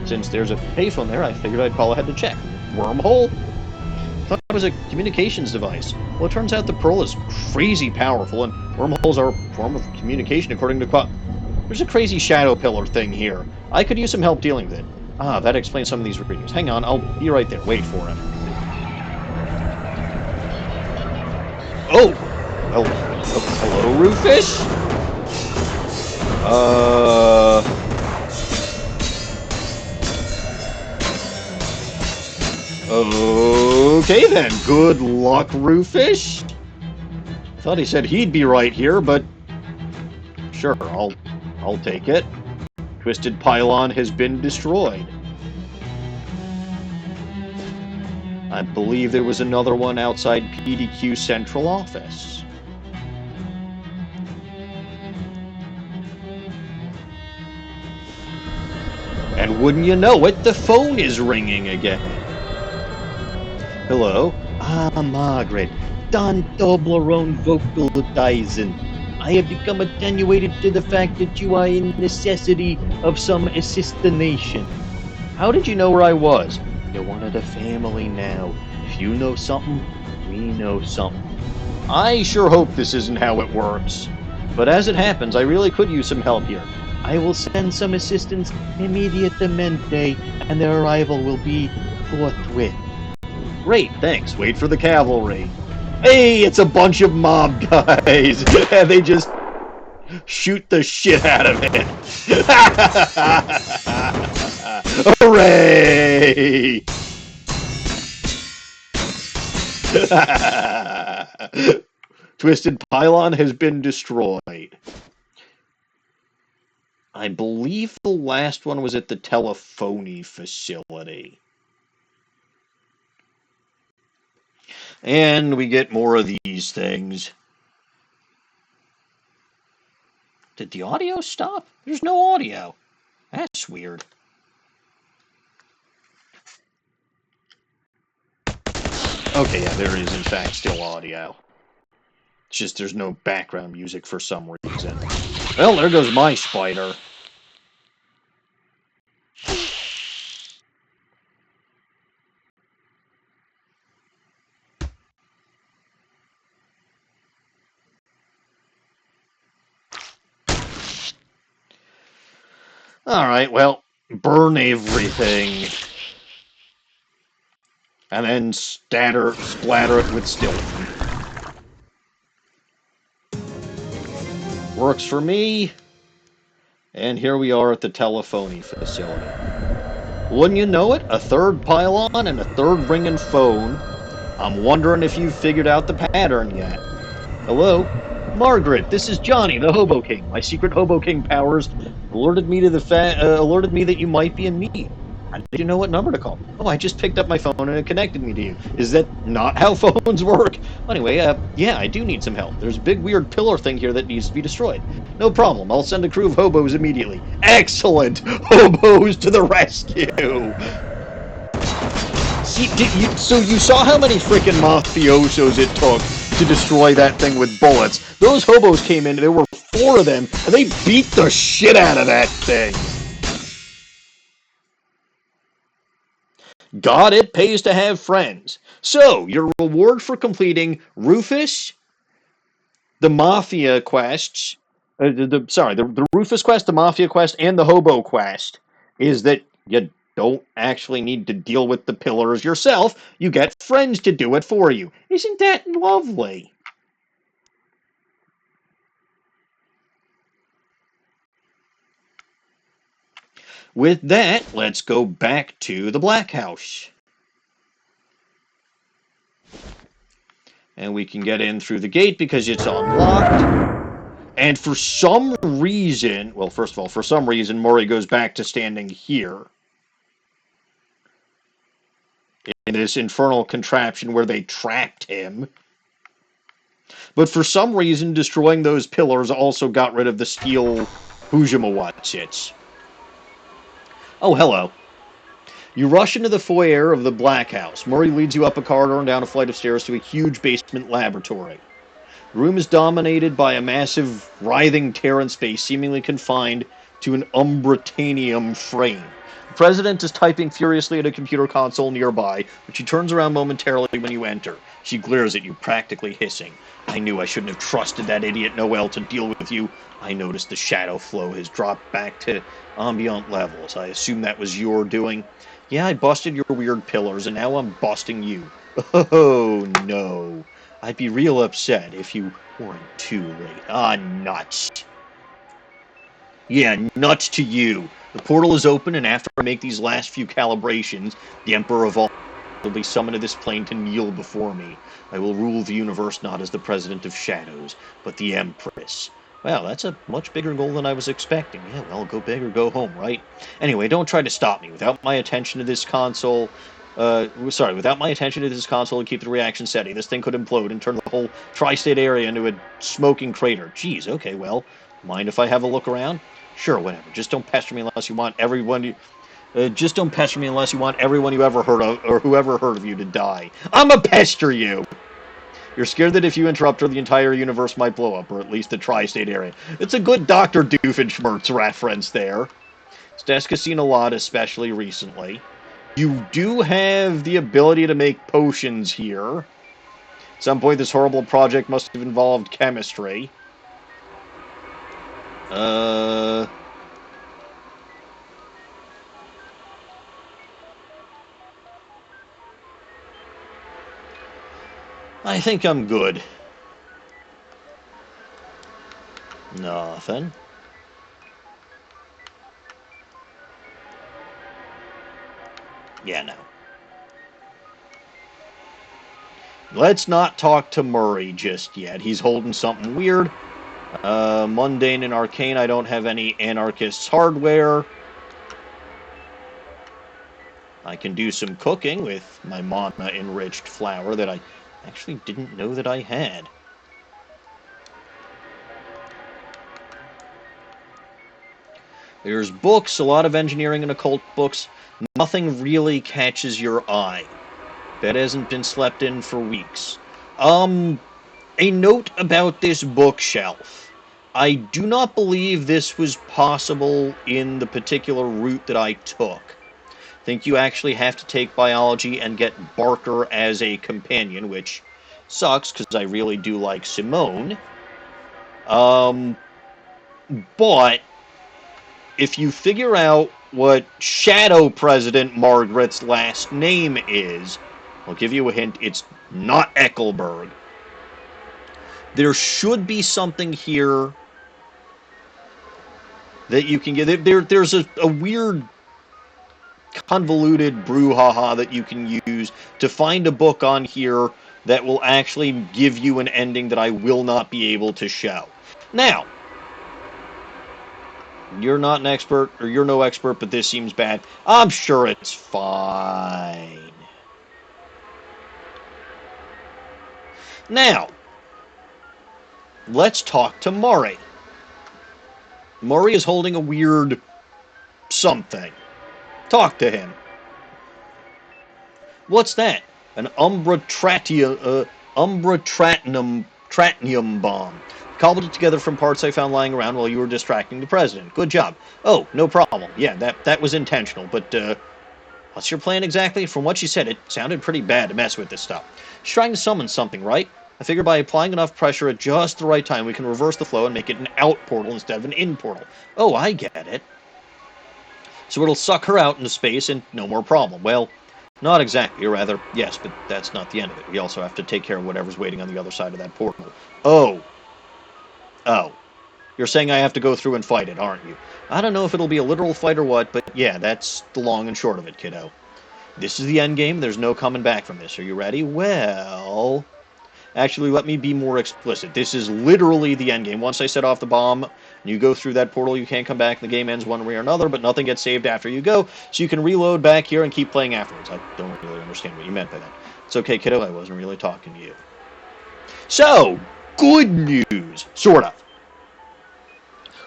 Since there's a payphone there, I figured I'd call ahead to check. Wormhole? I thought it was a communications device. Well, it turns out the Pearl is crazy powerful, and wormholes are a form of communication according to There's a crazy shadow pillar thing here. I could use some help dealing with it. Ah, that explains some of these readings. Hang on, I'll be right there. Wait for him. Oh! Hello, Rufus? Okay then, good luck, Rufus. Thought he said he'd be right here, but sure, I'll take it. Twisted pylon has been destroyed. I believe there was another one outside PDQ Central Office. And wouldn't you know it, the phone is ringing again. Hello? Ah, Margaret. Don Toblerone vocalizing. I have become attenuated to the fact that you are in necessity of some assassination. How did you know where I was? You're one of the family now. If you know something, we know something. I sure hope this isn't how it works. But as it happens, I really could use some help here. I will send some assistance immediatamente, and their arrival will be forthwith. Great, thanks. Wait for the cavalry. Hey, it's a bunch of mob guys. And they just shoot the shit out of it. Hooray! Twisted pylon has been destroyed. I believe the last one was at the telephony facility. And we get more of these things. Did the audio stop? There's no audio. That's weird. Okay, yeah, there is in fact still audio. It's just there's no background music for some reason. Well, there goes my spider. Alright, well, burn everything. And then splatter it with stilton. Works for me. And here we are at the telephony facility. Wouldn't you know it? A third pylon and a third ringing phone. I'm wondering if you've figured out the pattern yet. Hello? Margaret, this is Johnny, the Hobo King. My secret Hobo King powers alerted me that you might be in need. How did you know what number to call? Oh, I just picked up my phone and it connected me to you. Is that not how phones work? Anyway, yeah, I do need some help. There's a big weird pillar thing here that needs to be destroyed. No problem. I'll send a crew of hobos immediately. Excellent! Hobos to the rescue! See, so you saw how many freaking mafiosos it took to destroy that thing with bullets. Those hobos came in, there were 4 of them, and they beat the shit out of that thing. God, it pays to have friends. So, your reward for completing Rufus, the Mafia quests, the Rufus quest, the Mafia quest, and the Hobo quest is that you don't actually need to deal with the pillars yourself. You get friends to do it for you. Isn't that lovely? with that, let's go back to the Black House. And we can get in through the gate because it's unlocked. And for some reason, well, first of all, for some reason, Murray goes back to standing here. In this infernal contraption where they trapped him. But for some reason, destroying those pillars also got rid of the steel Hujamawatchits. Oh, hello. You rush into the foyer of the Black House. Murray leads you up a corridor and down a flight of stairs to a huge basement laboratory. The room is dominated by a massive, writhing tear in space, seemingly confined to an umbratanium frame. The president is typing furiously at a computer console nearby, but she turns around momentarily when you enter. She glares at you, practically hissing. I knew I shouldn't have trusted that idiot Noel to deal with you. I noticed the shadow flow has dropped back to ambient levels. I assume that was your doing. Yeah, I busted your weird pillars, and now I'm busting you. Oh, no. I'd be real upset if you weren't too late. Ah, nuts. Yeah, nuts to you. The portal is open, and after I make these last few calibrations, the Emperor of all will be summoned to this plane to kneel before me. I will rule the universe not as the President of Shadows, but the Empress. Wow, that's a much bigger goal than I was expecting. Yeah, well, go big or go home, right? Anyway, don't try to stop me. Without my attention to this console... without my attention to this console and keep the reaction steady, this thing could implode and turn the whole tri-state area into a smoking crater. Jeez, okay, well, mind if I have a look around? Sure, whatever. Just don't pester me unless you want everyone you... just don't pester me unless you want everyone you ever heard of, or whoever heard of you, to die. I'ma pester you! You're scared that if you interrupt her, the entire universe might blow up, or at least the tri-state area. It's a good Dr. Doofenshmirtz reference there. Stesk has seen a lot, especially recently. You do have the ability to make potions here. At some point, this horrible project must have involved chemistry. I think I'm good. Nothing. Yeah, no. Let's not talk to Murray just yet. He's holding something weird. Mundane and arcane. I don't have any anarchist's hardware. I can do some cooking with my mana-enriched flour that I actually didn't know that I had. There's books, a lot of engineering and occult books. Nothing really catches your eye. Bed hasn't been slept in for weeks. A note about this bookshelf. I do not believe this was possible in the particular route that I took. I think you actually have to take biology and get Barker as a companion, which sucks because I really do like Simone. But if you figure out what Shadow President Margaret's last name is, I'll give you a hint, it's not Eckelberg. There should be something here that you can get. There's a weird, convoluted brouhaha that you can use to find a book on here that will actually give you an ending that I will not be able to show. Now, you're not an expert, or you're no expert, but this seems bad. I'm sure it's fine. Now, let's talk to Murray. Murray is holding a weird something. Talk to him. What's that? An umbratanium bomb. Cobbled it together from parts I found lying around while you were distracting the president. Good job. Oh, no problem. Yeah, that was intentional, but what's your plan exactly? From what you said, it sounded pretty bad to mess with this stuff. She's trying to summon something, right? I figure by applying enough pressure at just the right time, we can reverse the flow and make it an out portal instead of an in portal. Oh, I get it. So it'll suck her out into space and no more problem. Well, not exactly, or rather, yes, but that's not the end of it. We also have to take care of whatever's waiting on the other side of that portal. Oh. You're saying I have to go through and fight it, aren't you? I don't know if it'll be a literal fight or what, but yeah, that's the long and short of it, kiddo. This is the end game. There's no coming back from this. Are you ready? Well... Actually, let me be more explicit. This is literally the end game. Once I set off the bomb, and you go through that portal, you can't come back. The game ends one way or another, but nothing gets saved after you go, so you can reload back here and keep playing afterwards. I don't really understand what you meant by that. It's okay, kiddo. I wasn't really talking to you. So, good news. Sort of.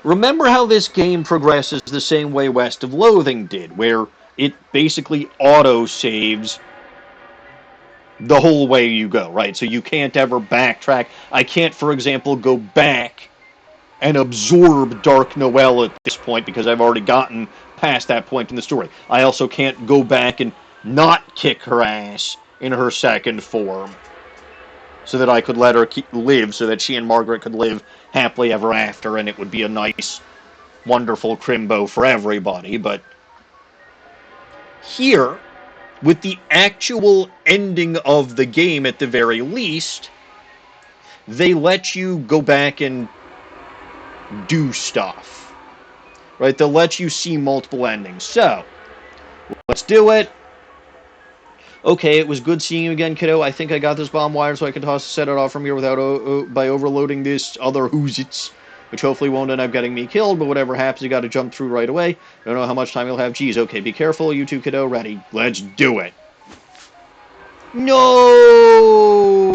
Remember how this game progresses the same way West of Loathing did, where it basically auto-saves the whole way you go, right? So you can't ever backtrack. I can't, for example, go back and absorb Dark Noel at this point because I've already gotten past that point in the story. I also can't go back and not kick her ass in her second form so that I could let her live, so that she and Margaret could live happily ever after, and it would be a nice, wonderful crimbo for everybody. But here, with the actual ending of the game at the very least, they let you go back and do stuff. Right? They'll let you see multiple endings. So, let's do it. Okay, it was good seeing you again, kiddo. I think I got this bomb wired so I can set it off from here without by overloading this other who's-its, which hopefully won't end up getting me killed, but whatever happens, you gotta jump through right away. Don't know how much time you'll have. Geez, okay, be careful, you two, kiddo. Ready. Let's do it. No!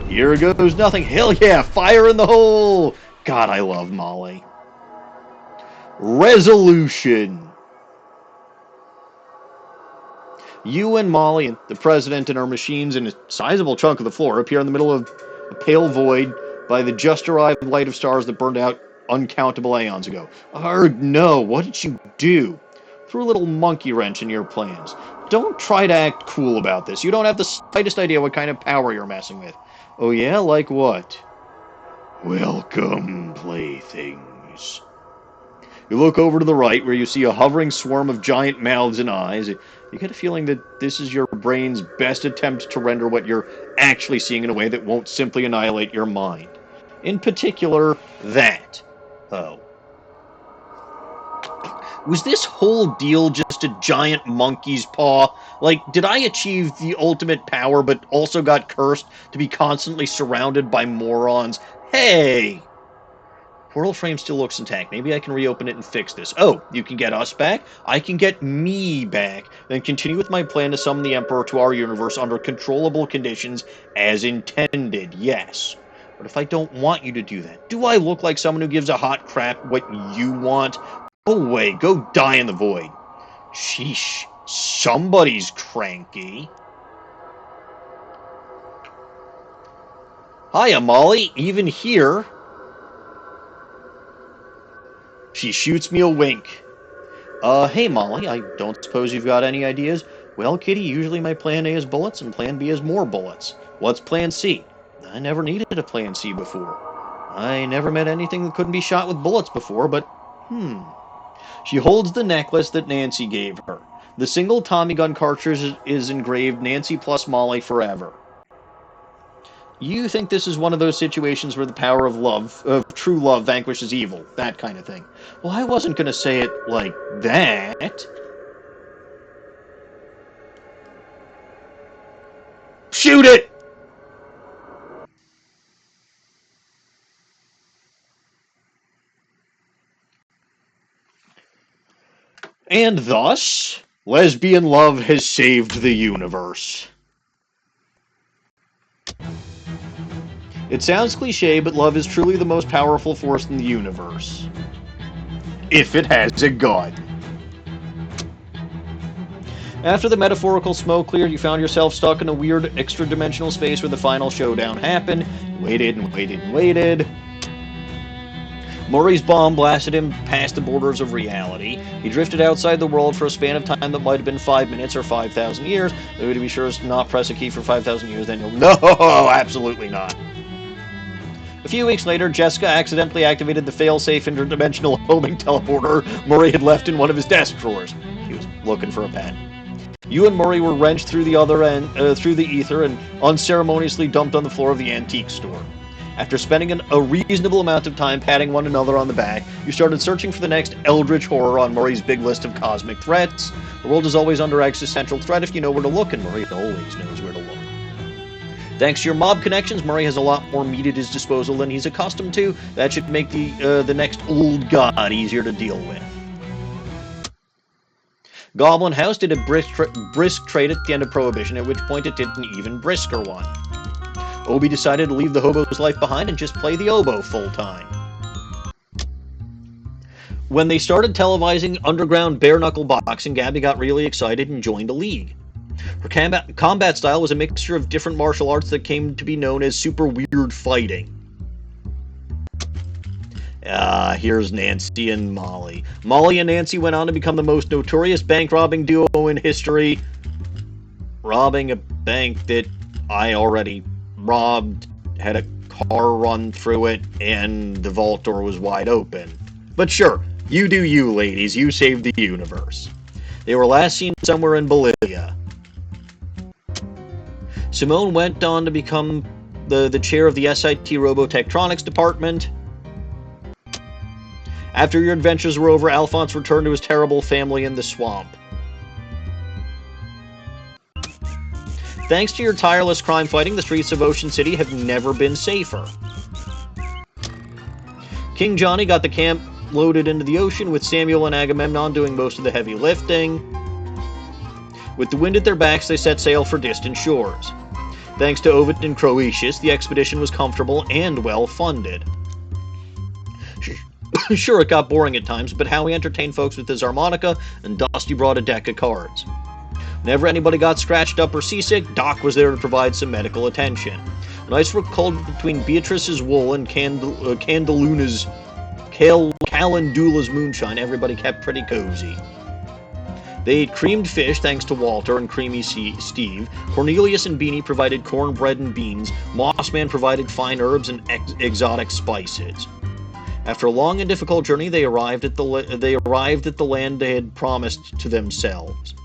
Here goes nothing. Hell yeah, fire in the hole! God, I love Molly. Resolution. You and Molly and the president and our machines and a sizable chunk of the floor appear in the middle of a pale void by the just-arrived light of stars that burned out uncountable aeons ago. Arg, no, what did you do? Threw a little monkey wrench in your plans. Don't try to act cool about this. You don't have the slightest idea what kind of power you're messing with. Oh yeah? Like what? Welcome, playthings. You look over to the right where you see a hovering swarm of giant mouths and eyes. You get a feeling that this is your brain's best attempt to render what you're actually seeing in a way that won't simply annihilate your mind. In particular, that. Oh. Was this whole deal just a giant monkey's paw? Like, did I achieve the ultimate power but also got cursed to be constantly surrounded by morons? Hey! Portal frame still looks intact. Maybe I can reopen it and fix this. Oh, you can get us back? I can get me back. Then continue with my plan to summon the Emperor to our universe under controllable conditions as intended. Yes. But if I don't want you to do that, do I look like someone who gives a hot crap what you want? Go away. Go die in the void. Sheesh. Somebody's cranky. Hiya, Molly. Even here. She shoots me a wink. Hey, Molly, I don't suppose you've got any ideas? Well, kitty, usually my plan A is bullets and plan B is more bullets. What's plan C? I never needed a plan C before. I never met anything that couldn't be shot with bullets before, but, She holds the necklace that Nancy gave her. The single Tommy gun cartridge is engraved Nancy plus Molly forever. You think this is one of those situations where the power of love, of true love, vanquishes evil, that kind of thing. Well, I wasn't going to say it like that. Shoot it! And thus, lesbian love has saved the universe. It sounds cliche, but love is truly the most powerful force in the universe. If it has a gun. After the metaphorical smoke cleared, you found yourself stuck in a weird extra-dimensional space where the final showdown happened. Waited and waited and waited. Murray's bomb blasted him past the borders of reality. He drifted outside the world for a span of time that might have been 5 minutes or 5,000 years. To be sure to not press a key for 5,000 years, then you'll... No, absolutely not. A few weeks later, Jessica accidentally activated the fail-safe interdimensional homing teleporter Murray had left in one of his desk drawers. He was looking for a pen. You and Murray were wrenched through the other end, through the ether, and unceremoniously dumped on the floor of the antique store. After spending a reasonable amount of time patting one another on the back, you started searching for the next eldritch horror on Murray's big list of cosmic threats. The world is always under existential threat if you know where to look, and Murray always knows where to look. Thanks to your mob connections, Murray has a lot more meat at his disposal than he's accustomed to. That should make the next old god easier to deal with. Goblin House did a brisk trade at the end of Prohibition, at which point it did an even brisker one. Obi decided to leave the hobo's life behind and just play the oboe full-time. When they started televising underground bare-knuckle boxing, Gabby got really excited and joined a league. Her combat style was a mixture of different martial arts that came to be known as super weird fighting. Here's Nancy and Molly. Molly and Nancy went on to become the most notorious bank-robbing duo in history, robbing a bank that I already robbed, had a car run through it, and the vault door was wide open. But sure, you do you, ladies. You saved the universe. They were last seen somewhere in Bolivia. Simone went on to become the chair of the SIT Robotectronics department. After your adventures were over, Alphonse returned to his terrible family in the swamp. Thanks to your tireless crime fighting, the streets of Ocean City have never been safer. King Johnny got the camp loaded into the ocean, with Samuel and Agamemnon doing most of the heavy lifting. With the wind at their backs, they set sail for distant shores. Thanks to Ovid and Croetius, the expedition was comfortable and well-funded. Sure, it got boring at times, but Howie entertained folks with his harmonica, and Dusty brought a deck of cards. Whenever anybody got scratched up or seasick, Doc was there to provide some medical attention. An ice were cold between Beatrice's wool and Calandula's moonshine. Everybody kept pretty cozy. They ate creamed fish thanks to Walter and Creamy Steve. Cornelius and Beanie provided cornbread and beans. Mossman provided fine herbs and exotic spices. After a long and difficult journey, they arrived at the land they had promised to themselves.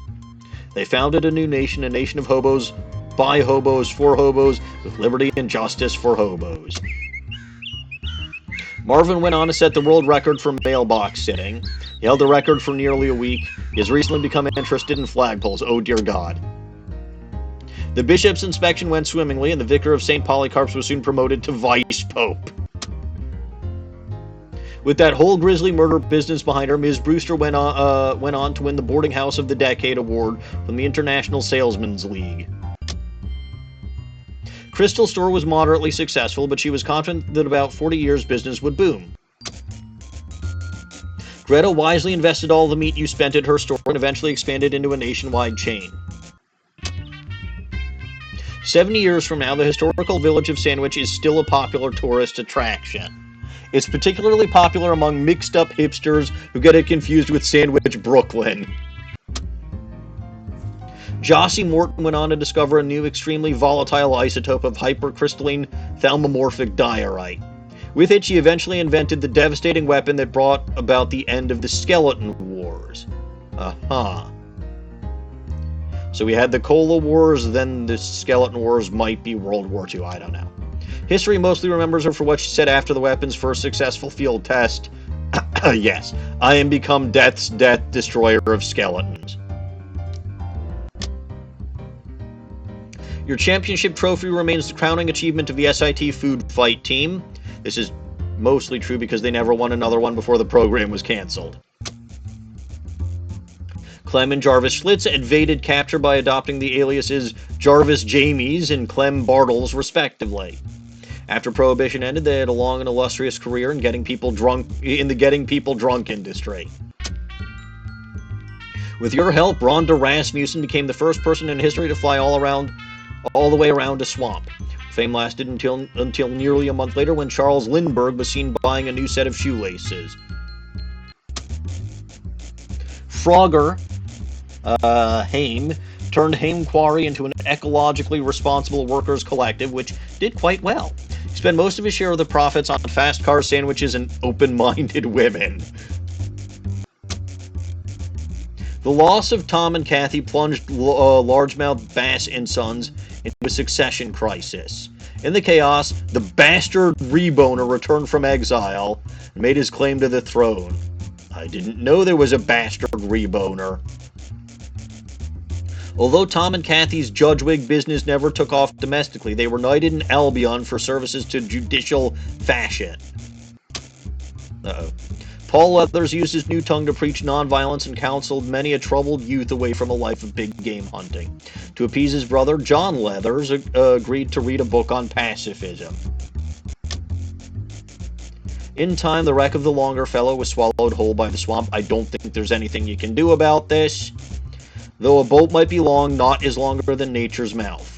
They founded a new nation, a nation of hobos, by hobos, for hobos, with liberty and justice for hobos. Marvin went on to set the world record for mailbox sitting. He held the record for nearly a week. He has recently become interested in flagpoles. Oh dear God. The bishop's inspection went swimmingly, and the vicar of St. Polycarp's was soon promoted to vice pope. With that whole grisly murder business behind her, Ms. Brewster went on to win the Boarding House of the Decade award from the International Salesmen's League. Crystal Store was moderately successful, but she was confident that about 40 years business would boom. Greta wisely invested all the meat you spent at her store and eventually expanded into a nationwide chain. 70 years from now, the historical village of Sandwich is still a popular tourist attraction. It's particularly popular among mixed-up hipsters who get it confused with Sandwich, Brooklyn. Jossie Morton went on to discover a new, extremely volatile isotope of hypercrystalline thalmomorphic diorite. With it, she eventually invented the devastating weapon that brought about the end of the Skeleton Wars. So we had the Cola Wars, then the Skeleton Wars might be World War II, I don't know. History mostly remembers her for what she said after the weapon's first successful field test. Yes, I am become Death's Death Destroyer of Skeletons. Your championship trophy remains the crowning achievement of the SIT Food Fight team. This is mostly true because they never won another one before the program was canceled. Clem and Jarvis Schlitz evaded capture by adopting the aliases Jarvis Jamies and Clem Bartles, respectively. After Prohibition ended, they had a long and illustrious career in getting people drunk industry. With your help, Rhonda Rasmussen became the first person in history to fly all the way around a swamp. Fame lasted until nearly a month later, when Charles Lindbergh was seen buying a new set of shoelaces. Frogger Haim turned Haim Quarry into an ecologically responsible workers' collective, which did quite well. He spent most of his share of the profits on fast car sandwiches and open-minded women. The loss of Tom and Kathy plunged Largemouth Bass and Sons into a succession crisis. In the chaos, the bastard Reboner returned from exile and made his claim to the throne. I didn't know there was a bastard Reboner. Although Tom and Kathy's judgewig business never took off domestically, they were knighted in Albion for services to judicial fashion. Uh-oh. Paul Leathers used his new tongue to preach nonviolence and counseled many a troubled youth away from a life of big game hunting. To appease his brother, John Leathers agreed to read a book on pacifism. In time, the wreck of the Longerfellow was swallowed whole by the swamp. I don't think there's anything you can do about this. Though a boat might be long, not is longer than nature's mouth.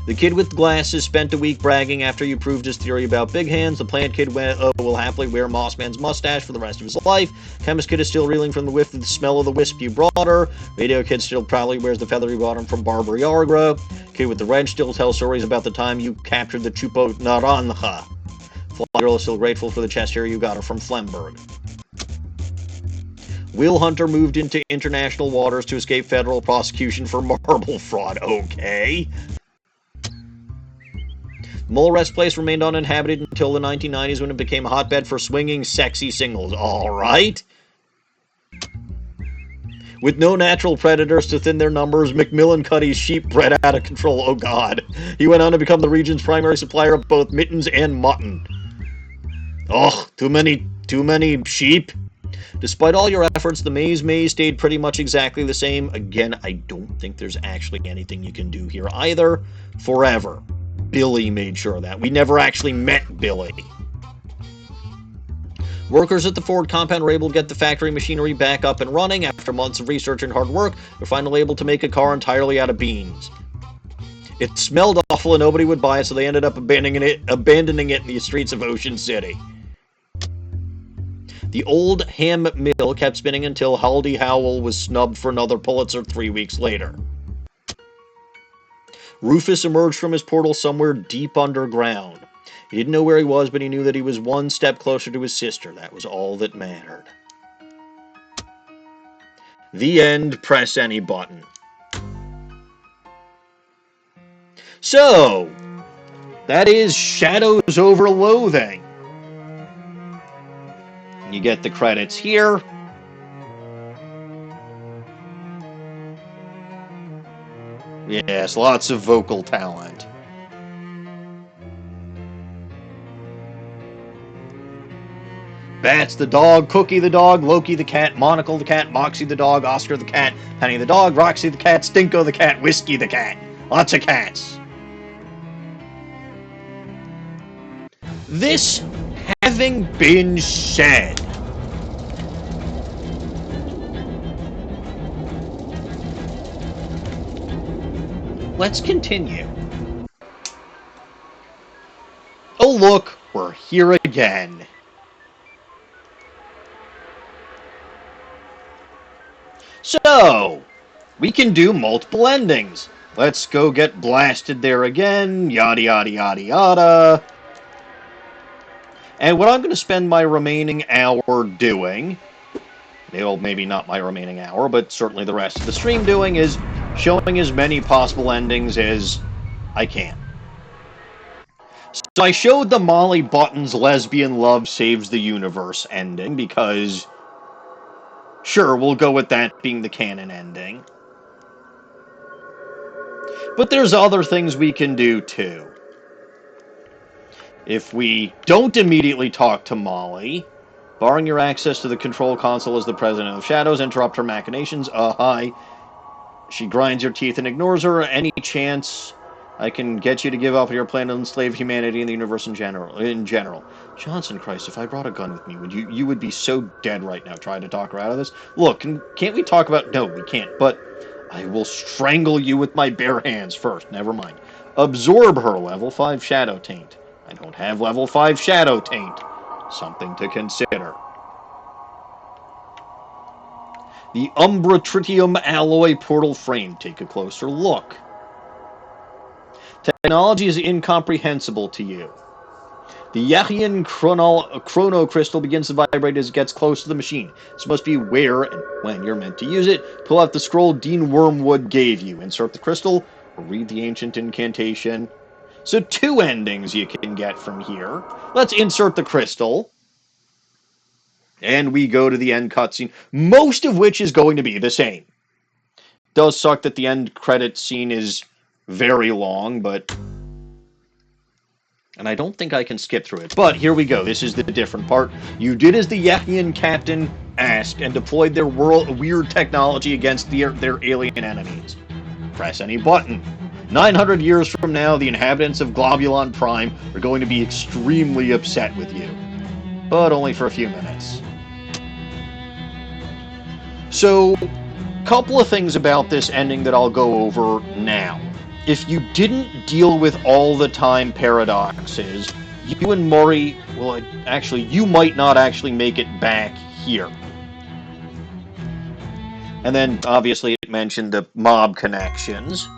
The kid with glasses spent a week bragging after you proved his theory about big hands. The plant kid will happily wear Mossman's mustache for the rest of his life. Chemist kid is still reeling from the whiff of the smell of the wisp you brought her. Radio kid still proudly wears the feather you brought him from Barbary Argra. Kid with the wrench still tells stories about the time you captured the Chupo Naranja. Fly girl is still grateful for the chest hair you got her from Flemberg. Will Hunter moved into international waters to escape federal prosecution for marble fraud. Okay. Mole Rest Place remained uninhabited until the 1990s when it became a hotbed for swinging, sexy singles. All right. With no natural predators to thin their numbers, Macmillan Cuddy's sheep bred out of control. Oh, God. He went on to become the region's primary supplier of both mittens and mutton. Ugh, too many sheep. Despite all your efforts, the maze stayed pretty much exactly the same. Again, I don't think there's actually anything you can do here either. Forever. Billy made sure of that. We never actually met Billy. Workers at the Ford compound were able to get the factory machinery back up and running. After months of research and hard work, they're finally able to make a car entirely out of beans. It smelled awful and nobody would buy it, so they ended up abandoning it in the streets of Ocean City. The old ham mill kept spinning until Howdy Howell was snubbed for another Pulitzer 3 weeks later. Rufus emerged from his portal somewhere deep underground. He didn't know where he was, but he knew that he was one step closer to his sister. That was all that mattered. The end. Press any button. So, that is Shadows Over Loathing. You get the credits here. Yes, lots of vocal talent. Bats the dog, Cookie the dog, Loki the cat, Monocle the cat, Moxie the dog, Oscar the cat, Penny the dog, Roxy the cat, Stinko the cat, Whiskey the cat. Lots of cats. This having been said, let's continue. Oh look, we're here again. So, we can do multiple endings. Let's go get blasted there again, yada yada yada yada. And what I'm going to spend my remaining hour doing, well, maybe not my remaining hour, but certainly the rest of the stream doing, is showing as many possible endings as I can. So I showed the Molly Button's Lesbian Love Saves the Universe ending because, sure, we'll go with that being the canon ending. But there's other things we can do too. If we don't immediately talk to Molly, barring your access to the control console as the President of Shadows, interrupt her machinations. Hi. She grinds your teeth and ignores her. Any chance I can get you to give up your plan to enslave humanity and the universe in general. Johnson Christ, if I brought a gun with me, you would be so dead right now trying to talk her out of this. Look, can't we talk about... No, we can't, but I will strangle you with my bare hands first. Never mind. Absorb her, level 5 Shadow Taint. I don't have level 5 Shadow Taint. Something to consider. The Umbra Tritium Alloy Portal Frame. Take a closer look. Technology is incomprehensible to you. The Yachian chrono crystal begins to vibrate as it gets close to the machine. This must be where and when you're meant to use it. Pull out the scroll Dean Wormwood gave you. Insert the crystal, or read the ancient incantation. So 2 endings you can get from here. Let's insert the crystal. And we go to the end cutscene, most of which is going to be the same. Does suck that the end credit scene is very long, but... And I don't think I can skip through it. But here we go. This is the different part. You did as the Yachian captain asked and deployed their weird technology against their alien enemies. Press any button. 900 years from now, the inhabitants of Globulon Prime are going to be extremely upset with you. But only for a few minutes. So, a couple of things about this ending that I'll go over now. If you didn't deal with all the time paradoxes, you and Murray, well, actually, you might not actually make it back here. And then, obviously, it mentioned the mob connections.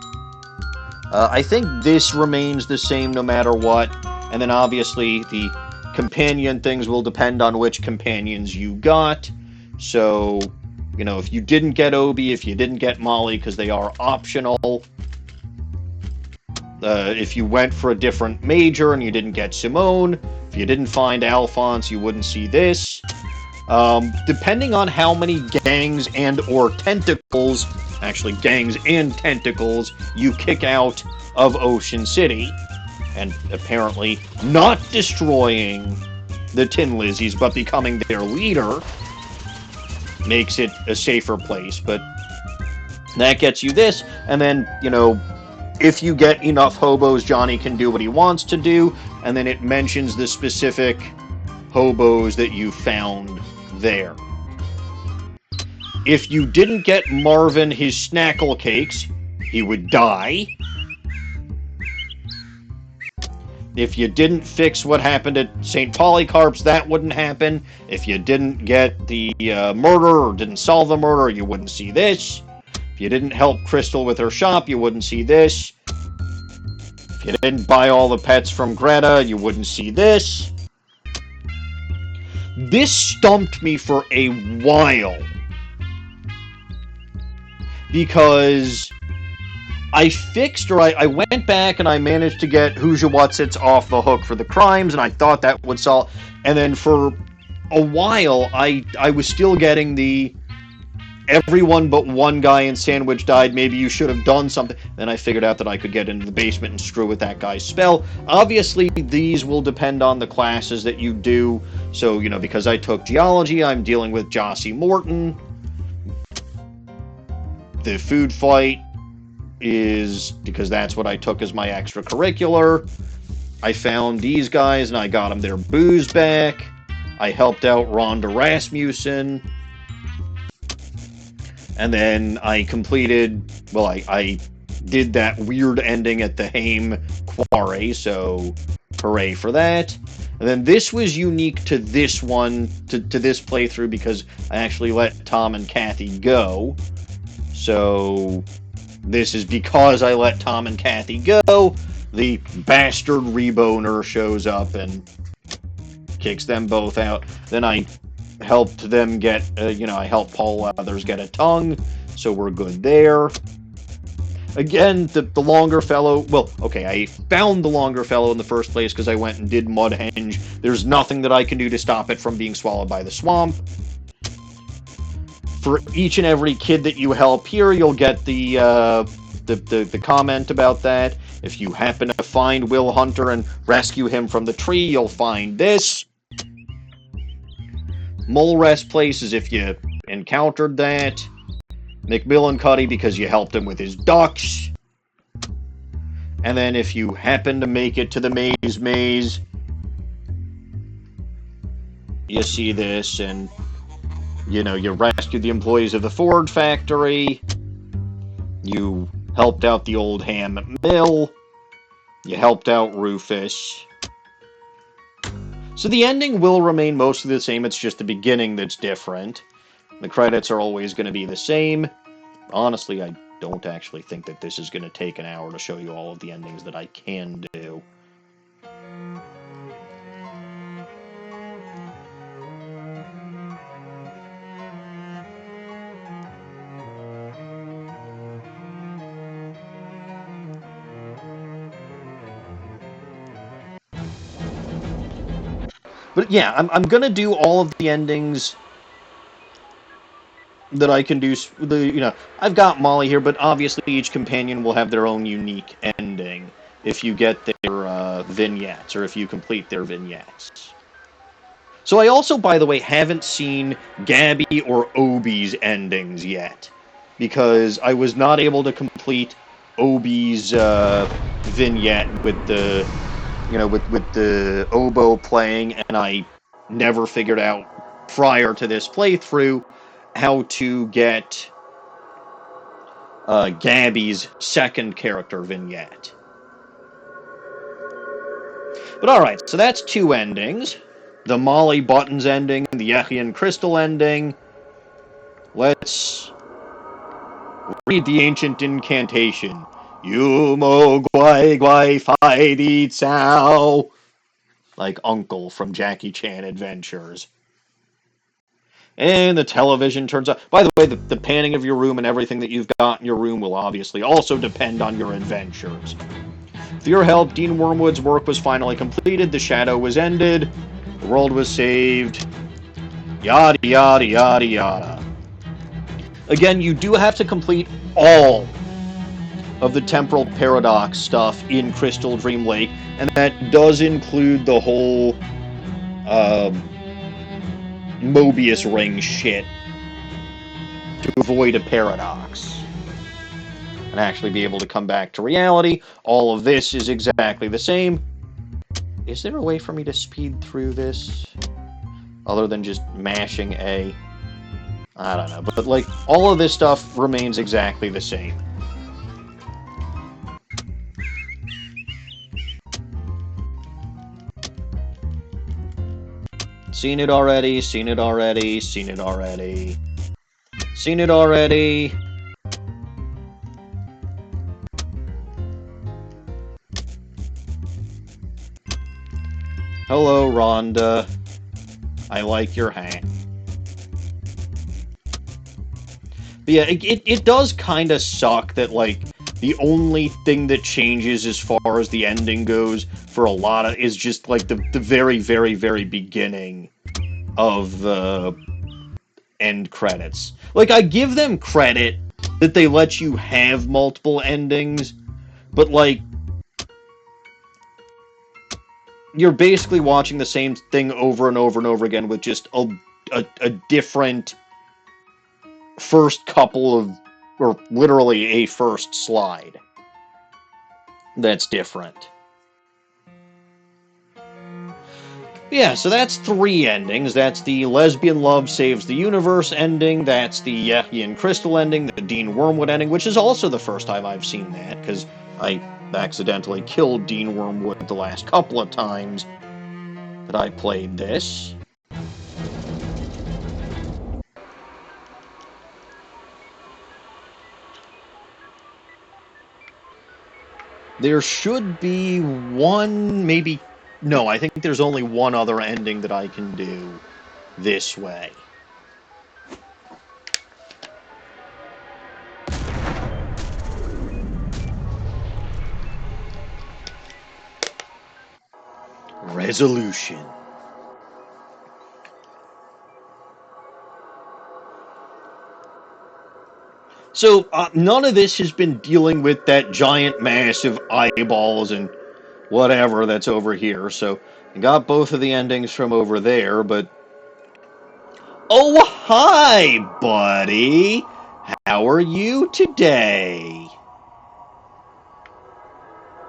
I think this remains the same no matter what. And then, obviously, the companion things will depend on which companions you got. So, you know, if you didn't get Obi, if you didn't get Molly, because they are optional... if you went for a different major and you didn't get Simone, if you didn't find Alphonse, you wouldn't see this. Depending on how many gangs and or tentacles, actually gangs and tentacles, you kick out of Ocean City, and apparently not destroying the Tin Lizzies, but becoming their leader, makes it a safer place. But that gets you this, and then, you know, if you get enough hobos, Johnny can do what he wants to do, and then it mentions the specific hobos that you found there. If you didn't get Marvin his snackle cakes, he would die. If you didn't fix what happened at St. Polycarp's, that wouldn't happen. If you didn't get the murder or didn't solve the murder, you wouldn't see this. If you didn't help Crystal with her shop, you wouldn't see this. If you didn't buy all the pets from Greta, you wouldn't see this. This stumped me for a while. Because I fixed, or I went back and I managed to get Who's Your Whatsits off the hook for the crimes, and I thought that would solve. And then for a while, I was still getting the everyone but one guy in Sandwich died, maybe you should have done something. Then I figured out that I could get into the basement and screw with that guy's spell. Obviously, these will depend on the classes that you do. So, you know, because I took geology, I'm dealing with Jossie Morton. The food fight is because that's what I took as my extracurricular. I found these guys and I got them their booze back. I helped out Rhonda Rasmussen. And then I completed, well, I did that weird ending at the Haim Quarry, so hooray for that. And then this was unique to this one, to this playthrough, because I actually let Tom and Kathy go. So this is because I let Tom and Kathy go. The bastard Reboner shows up and kicks them both out. Then I helped them get, I helped Paul Weathers get a tongue, so we're good there. Again, the longer fellow, well, okay, I found the longer fellow in the first place because I went and did Mudhenge. There's nothing that I can do to stop it from being swallowed by the swamp. For each and every kid that you help here, you'll get the comment about that. If you happen to find Will Hunter and rescue him from the tree, you'll find this. Mole rest places if you encountered that. McMillan-Cuddy because you helped him with his ducks. And then if you happen to make it to the maze, you see this, and you rescued the employees of the Ford factory. You helped out the old ham mill. You helped out Rufus. So the ending will remain mostly the same, it's just the beginning that's different. The credits are always going to be the same. Honestly, I don't actually think that this is going to take an hour to show you all of the endings that I can do. But yeah, I'm gonna do all of the endings that I can do. I've got Molly here, but obviously each companion will have their own unique ending if you get their vignettes, or if you complete their vignettes. So I also, by the way, haven't seen Gabby or Obi's endings yet, because I was not able to complete Obi's vignette with the, with the oboe playing, and I never figured out prior to this playthrough how to get Gabby's second character vignette. But alright, so that's two endings. The Molly Buttons ending, the Echian Crystal ending. Let's read the ancient incantation. Yumo guai guai fi di cao. Like Uncle from Jackie Chan Adventures. And the television turns on. By the way, the panning of your room and everything that you've got in your room will obviously also depend on your adventures. With your help, Dean Wormwood's work was finally completed, the shadow was ended, the world was saved, yada yada yada yada. Again, you do have to complete all of the temporal paradox stuff in Crystal Dream Lake, and that does include the whole Mobius ring shit to avoid a paradox and actually be able to come back to reality. All of this is exactly the same. Is there a way for me to speed through this other than just mashing A? I don't know, but like, all of this stuff remains exactly the same. Seen it already, seen it already, seen it already. Seen it already. Hello, Rhonda. I like your hat. But yeah, it does kind of suck that, like, the only thing that changes as far as the ending goes for a lot of is just, like, the very, very, very beginning of the end credits. Like, I give them credit that they let you have multiple endings, but, like, you're basically watching the same thing over and over and over again with just a different first couple of, or literally a first slide that's different. Yeah, so that's three endings. That's the Lesbian Love Saves the Universe ending, that's the Echian Crystal ending, the Dean Wormwood ending, which is also the first time I've seen that, because I accidentally killed Dean Wormwood the last couple of times that I played this. There should be one, maybe... No, I think there's only one other ending that I can do this way. Resolution. So, none of this has been dealing with that giant mass of eyeballs and whatever that's over here, so I got both of the endings from over there, but... Oh, hi, buddy! How are you today?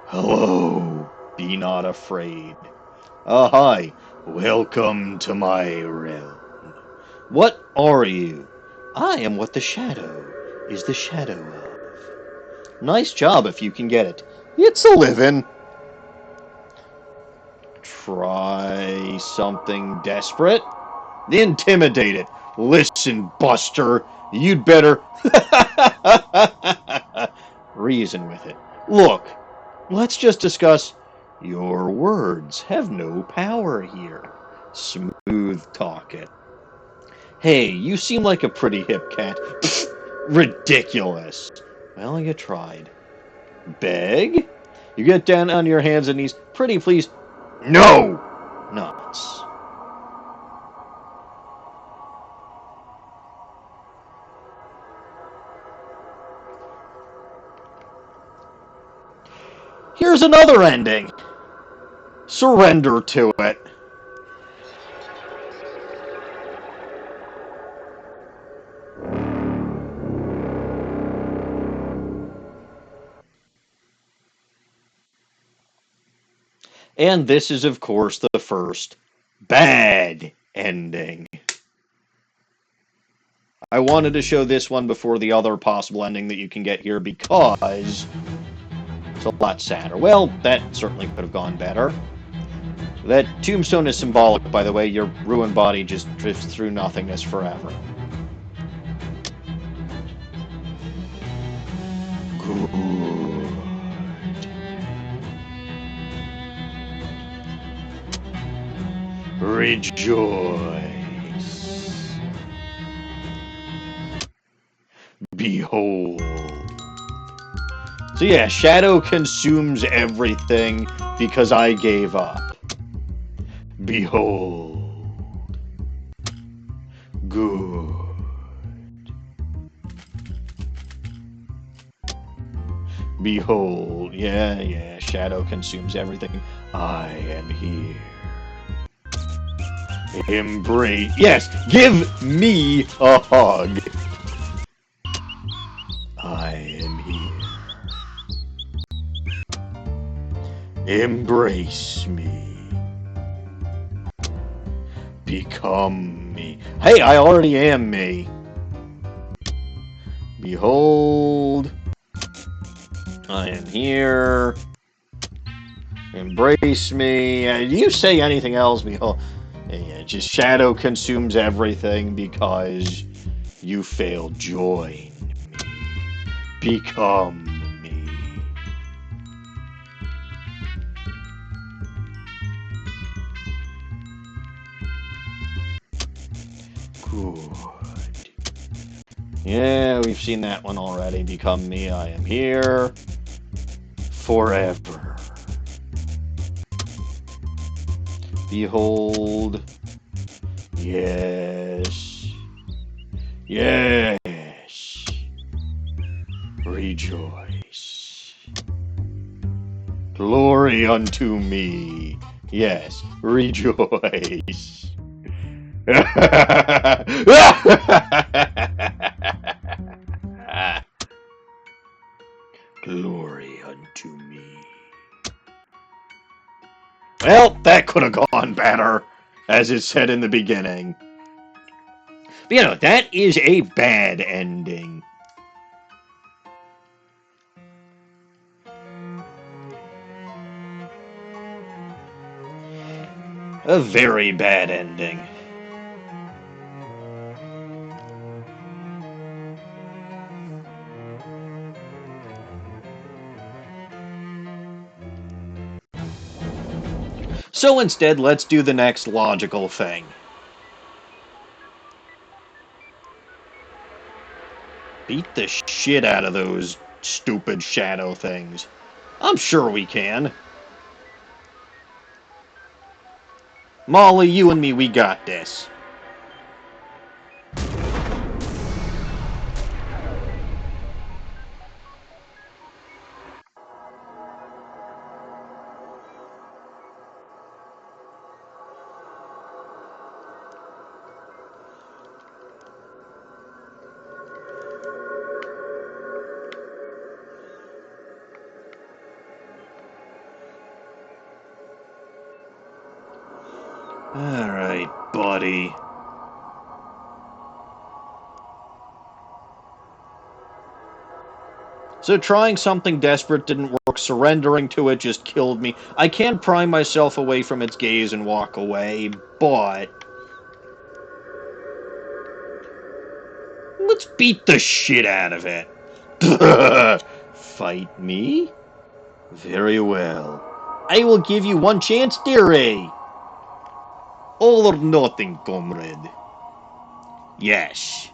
Hello, be not afraid. Hi, welcome to my realm. What are you? I am what the shadow is the shadow of. Nice job if you can get it. It's a living. Try something desperate. Intimidate it. Listen, Buster, you'd better reason with it. Look, let's just discuss your words have no power here. Smooth talk it. Hey, you seem like a pretty hip cat. Pfft, ridiculous. Well, you tried. Beg? You get down on your hands and knees. Pretty please. No! Nuts. Here's another ending. Surrender to it. And this is, of course, the first bad ending. I wanted to show this one before the other possible ending that you can get here because it's a lot sadder. Well, that certainly could have gone better. That tombstone is symbolic, by the way. Your ruined body just drifts through nothingness forever. Good. Rejoice. Behold. So yeah, shadow consumes everything because I gave up. Behold. Good. Behold. Yeah, shadow consumes everything. I am here. Embrace. Yes, give me a hug. I am here. Embrace me. Become me. Hey, I already am me. Behold. I am here. Embrace me. Do you say anything else? Behold. Yeah, just shadow consumes everything because you failed. Join me. Become me. Good. Yeah, we've seen that one already. Become me. I am here. Forever. Behold. Yes. Yes. Rejoice. Glory unto me. Yes. Rejoice. Glory unto me. Well, that could have gone better, as it said in the beginning. But, you know, that is a bad ending. A very bad ending. So instead, let's do the next logical thing. Beat the shit out of those stupid shadow things. I'm sure we can. Molly, you and me, we got this. Alright, buddy. So trying something desperate didn't work. Surrendering to it just killed me. I can't pry myself away from its gaze and walk away, but... let's beat the shit out of it. Fight me? Very well. I will give you one chance, dearie. All or nothing, comrade. Yes.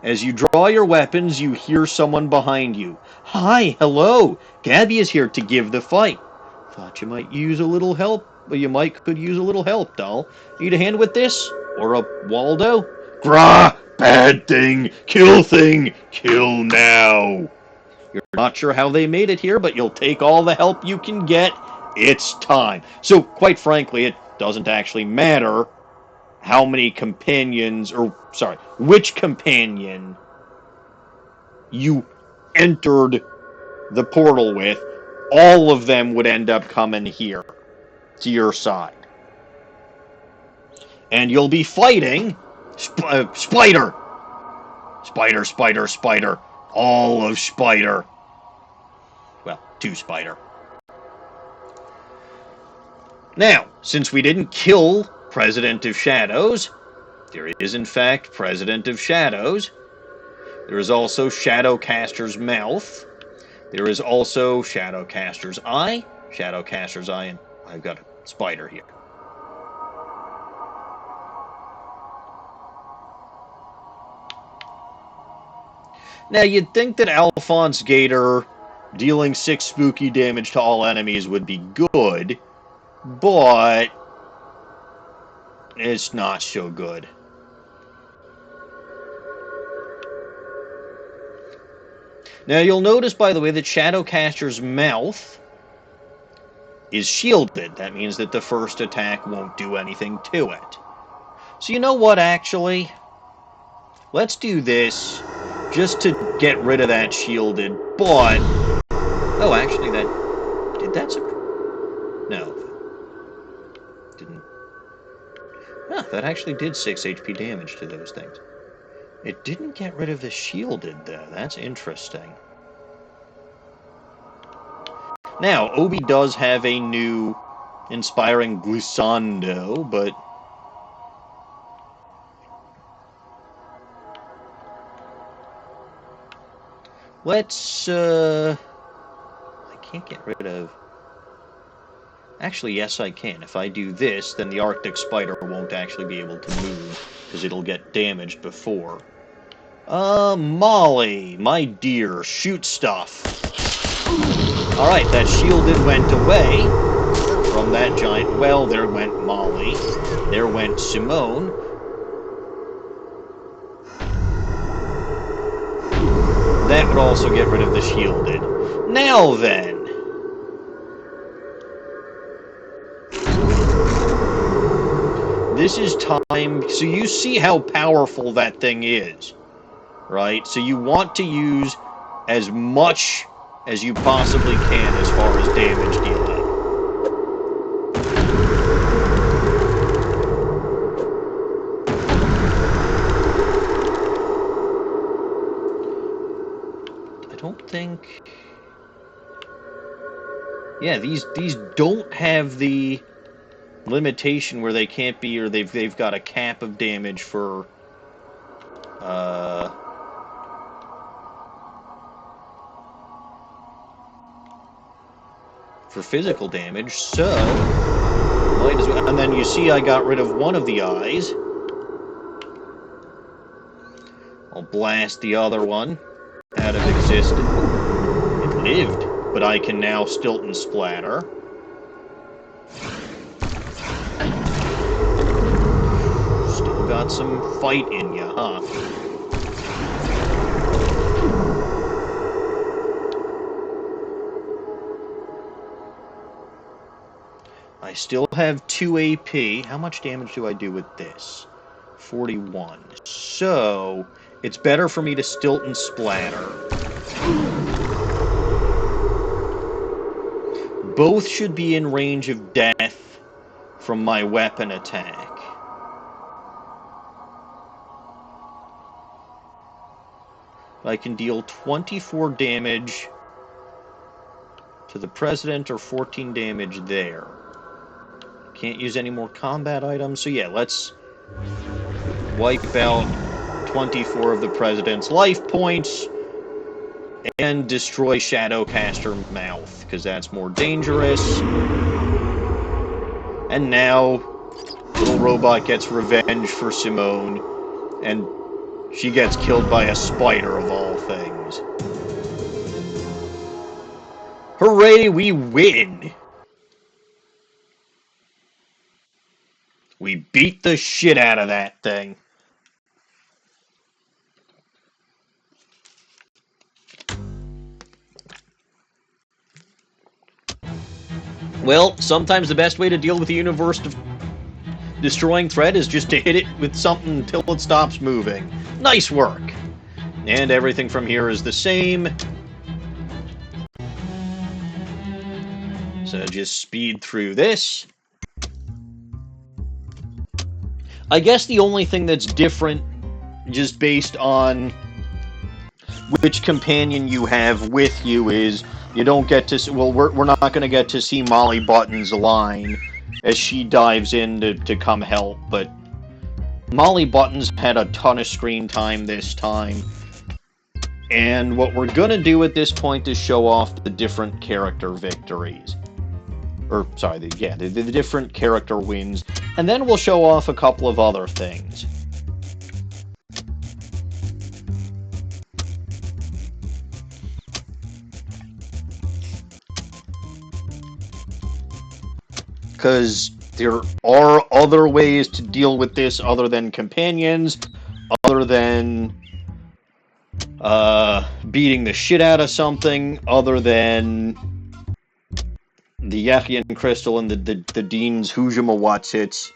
As you draw your weapons, you hear someone behind you. Hi, hello. Gabby is here to give the fight. Thought you might use a little help. Well, you could use a little help, doll. Need a hand with this? Or a Waldo? Grah! Bad thing! Kill now! You're not sure how they made it here, but you'll take all the help you can get. It's time. So, quite frankly, it doesn't actually matter how many companions, or, sorry, which companion you entered the portal with. All of them would end up coming here to your side. And you'll be fighting Spider. Spider, Spider, Spider. All of Spider. Well, 2 Spider. Now, since we didn't kill President of Shadows, there is in fact President of Shadows. There is also Shadowcaster's Mouth. There is also Shadowcaster's Eye. Shadowcaster's Eye, and I've got a spider here. Now, you'd think that Alphonse Gator dealing 6 spooky damage to all enemies would be good, but it's not so good. Now, you'll notice, by the way, that Shadowcaster's Mouth is shielded. That means that the first attack won't do anything to it. So you know what, actually? Let's do this just to get rid of that shielded, but... Oh, actually, that... Did that... No. Didn't... Huh, that actually did 6 HP damage to those things. It didn't get rid of the shielded, though. That's interesting. Now, Obi does have a new inspiring glissando, but... Let's, I can't get rid of... Actually, yes, I can. If I do this, then the Arctic Spider won't actually be able to move, because it'll get damaged before. Molly, my dear, shoot stuff. Alright, that shielded went away from that giant well. There went Molly. There went Simone. That would also get rid of the shielded. Now then. This is time. So you see how powerful that thing is, right? So you want to use as much as you possibly can as far as damage dealing. I don't think... Yeah, these don't have the limitation where they can't be, or they've got a cap of damage for physical damage, so might as well. And then you see I got rid of one of the eyes. I'll blast the other one out of existence. It lived, but I can now stilt and splatter. Still got some fight in you, huh? I still have 2 AP. How much damage do I do with this? 41. So, it's better for me to stilt and splatter. Both should be in range of death from my weapon attack. I can deal 24 damage to the president or 14 damage there. Can't use any more combat items, so yeah, let's wipe out 24 of the president's life points and destroy Shadowcaster Mouth, because that's more dangerous. And now, little robot gets revenge for Simone, and she gets killed by a spider of all things. Hooray, we win! We beat the shit out of that thing. Well, sometimes the best way to deal with the universe destroying threat is just to hit it with something until it stops moving. Nice work! And everything from here is the same. So just speed through this. I guess the only thing that's different, just based on which companion you have with you, is you don't get to... Well, we're not going to get to see Molly Button's line as she dives in to come help, but Molly Button's had a ton of screen time this time. And what we're going to do at this point is show off the different character victories. Or, sorry, the different character wins. And then we'll show off a couple of other things. Because there are other ways to deal with this other than companions, other than beating the shit out of something, other than the Yachian Crystal and the Dean's Hujima-Watsits.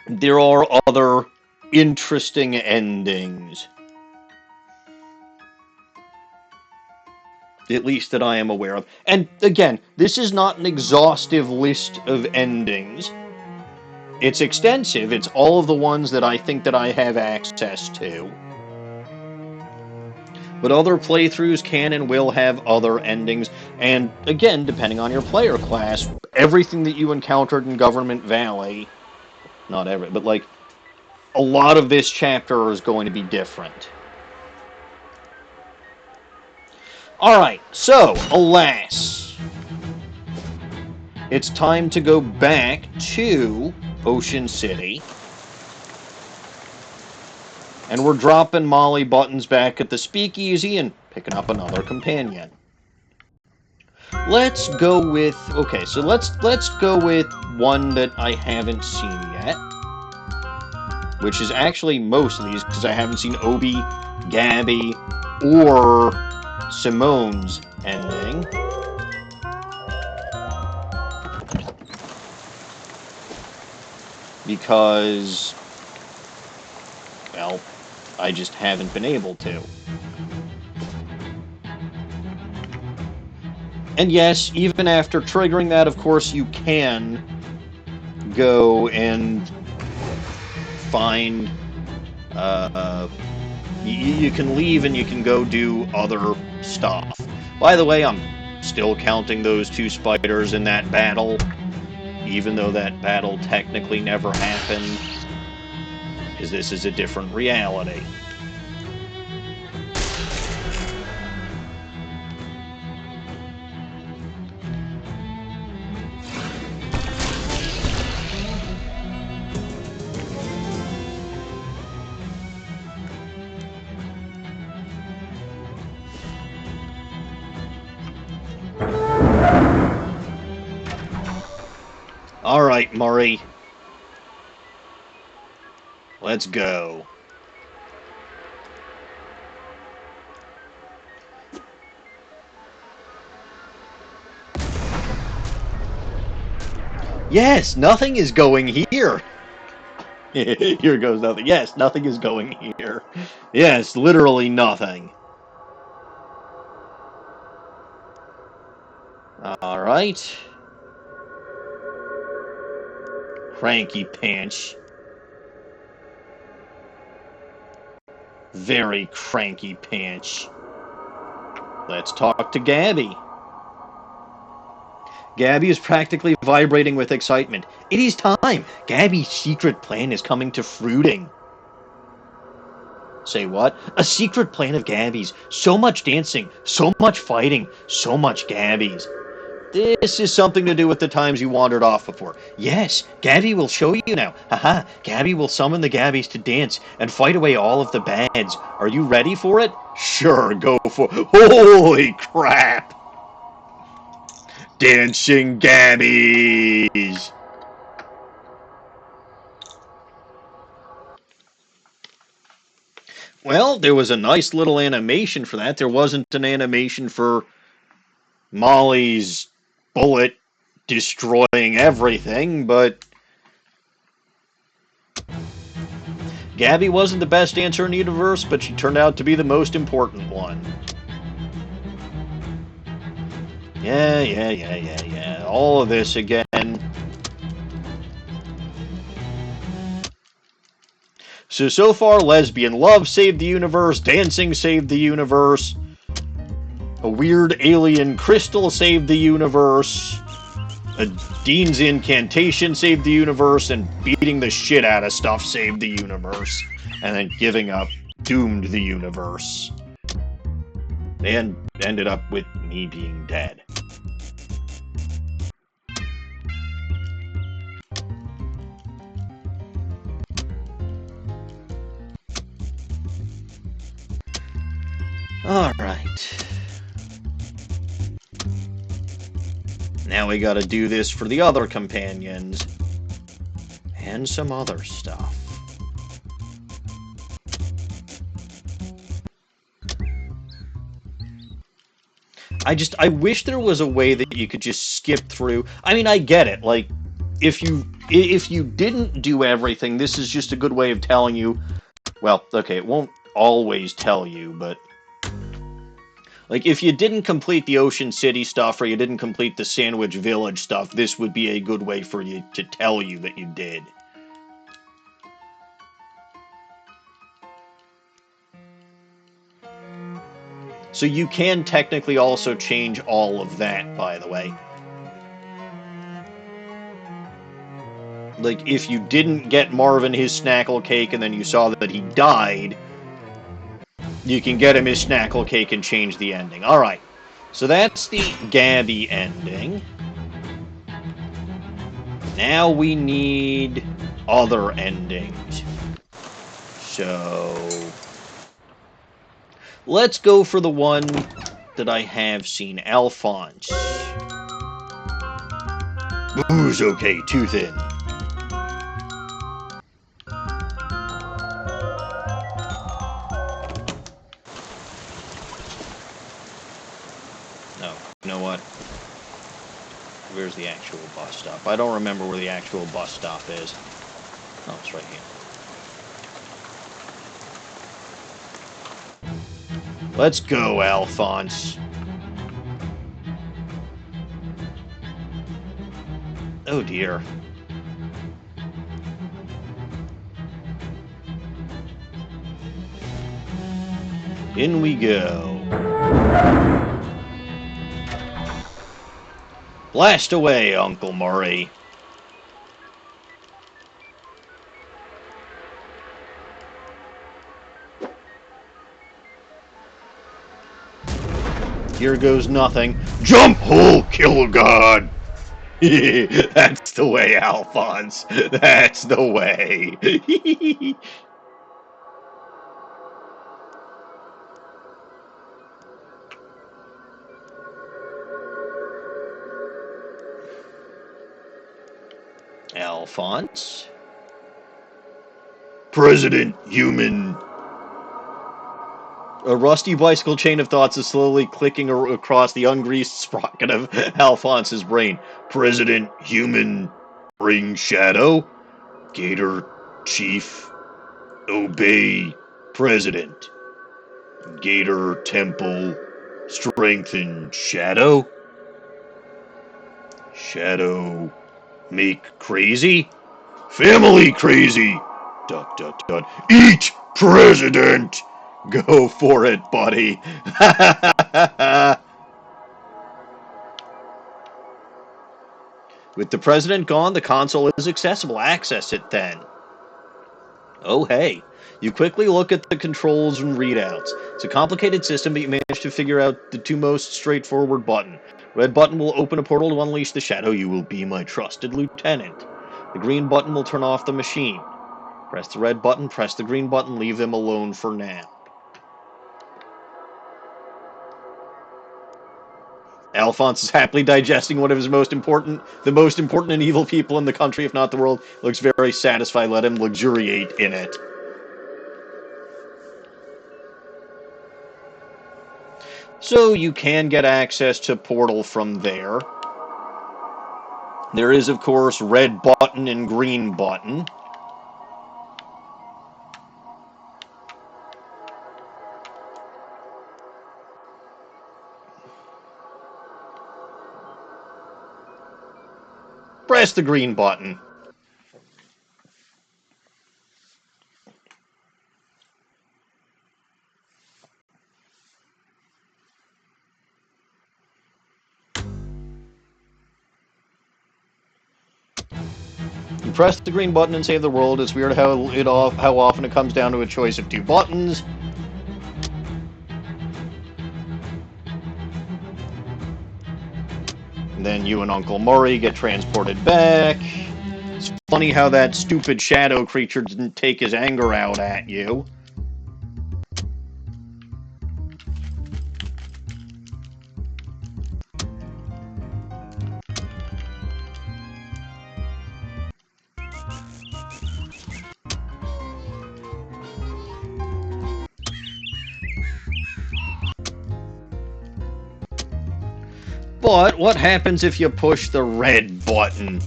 There are other interesting endings. At least that I am aware of. And again, this is not an exhaustive list of endings. It's extensive. It's all of the ones that I think that I have access to. But other playthroughs can and will have other endings. And again, depending on your player class, everything that you encountered in Government Valley, not every, but like, a lot of this chapter is going to be different. Alright, so, alas, it's time to go back to Ocean City. And we're dropping Molly Buttons back at the speakeasy and picking up another companion. Let's go with... Okay, so let's go with one that I haven't seen yet. Which is actually most of these, because I haven't seen Obi, Gabby, or Simone's ending. Because, well, I just haven't been able to. And yes, even after triggering that, of course, you can go and find... you can leave and you can go do other stuff. By the way, I'm still counting those 2 spiders in that battle, even though that battle technically never happened, because this is a different reality. Alright, Murray. Let's go. Yes, nothing is going here. Here goes nothing. Yes, nothing is going here. Yes, literally nothing. Alright. Cranky Pinch. Very cranky Pinch. Let's talk to Gabby. Gabby is practically vibrating with excitement. It is time! Gabby's secret plan is coming to fruiting. Say what? A secret plan of Gabby's. So much dancing, so much fighting, so much Gabby's. This is something to do with the times you wandered off before. Yes, Gabby will show you now. Haha, Gabby will summon the Gabbies to dance and fight away all of the bads. Are you ready for it? Sure, go for it. Holy crap! Dancing Gabbies! Well, there was a nice little animation for that. There wasn't an animation for Molly's bullet destroying everything, but Gabby wasn't the best dancer in the universe, but she turned out to be the most important one. Yeah. All of this again. So far, Lesbian. Love saved the universe. Dancing saved the universe. A weird alien crystal saved the universe. A Dean's incantation saved the universe. And beating the shit out of stuff saved the universe. And then giving up doomed the universe. And ended up with me being dead. Alright. Now we gotta do this for the other companions. And some other stuff. I wish there was a way that you could just skip through. I mean, I get it. Like, if you didn't do everything, this is just a good way of telling you. Well, okay, it won't always tell you, but like if you didn't complete the Ocean City stuff or you didn't complete the Sandwich Village stuff, this would be a good way for you to tell you that you did. So you can technically also change all of that, by the way. Like, if you didn't get Marvin his snackle cake and then you saw that he died, you can get him his snackle cake and change the ending. Alright, so that's the Gabby ending. Now we need other endings. So let's go for the one that I have seen, Alphonse. Booze okay, too thin. No, you know what? Where's the actual bus stop? I don't remember where the actual bus stop is. Oh, it's right here. Let's go, Alphonse. Oh dear. In we go. Blast away, Uncle Murray. Here goes nothing. Jump hole, kill god! That's the way, Alphonse. That's the way. Alphonse? President Human. A rusty bicycle chain of thoughts is slowly clicking across the ungreased sprocket of Alphonse's brain. President Human. Bring shadow. Gator Chief. Obey President. Gator Temple. Strengthen Shadow. Shadow. Make crazy. Family crazy. Dot dot dot. Eat President. Go for it, buddy. With the president gone, the console is accessible. Access it then. Oh, hey. You quickly look at the controls and readouts. It's a complicated system, but you managed to figure out the two most straightforward button. Red button will open a portal to unleash the shadow. You will be my trusted lieutenant. The green button will turn off the machine. Press the red button, press the green button, leave them alone for now. Alphonse is happily digesting one of his the most important and evil people in the country, if not the world. Looks very satisfied. Let him luxuriate in it. So you can get access to Portal from there. There is, of course, red button and green button. Press the green button. You press the green button and save the world. It's weird how often it comes down to a choice of two buttons. And then you and Uncle Murray get transported back. It's funny how that stupid shadow creature didn't take his anger out at you. But what happens if you push the red button?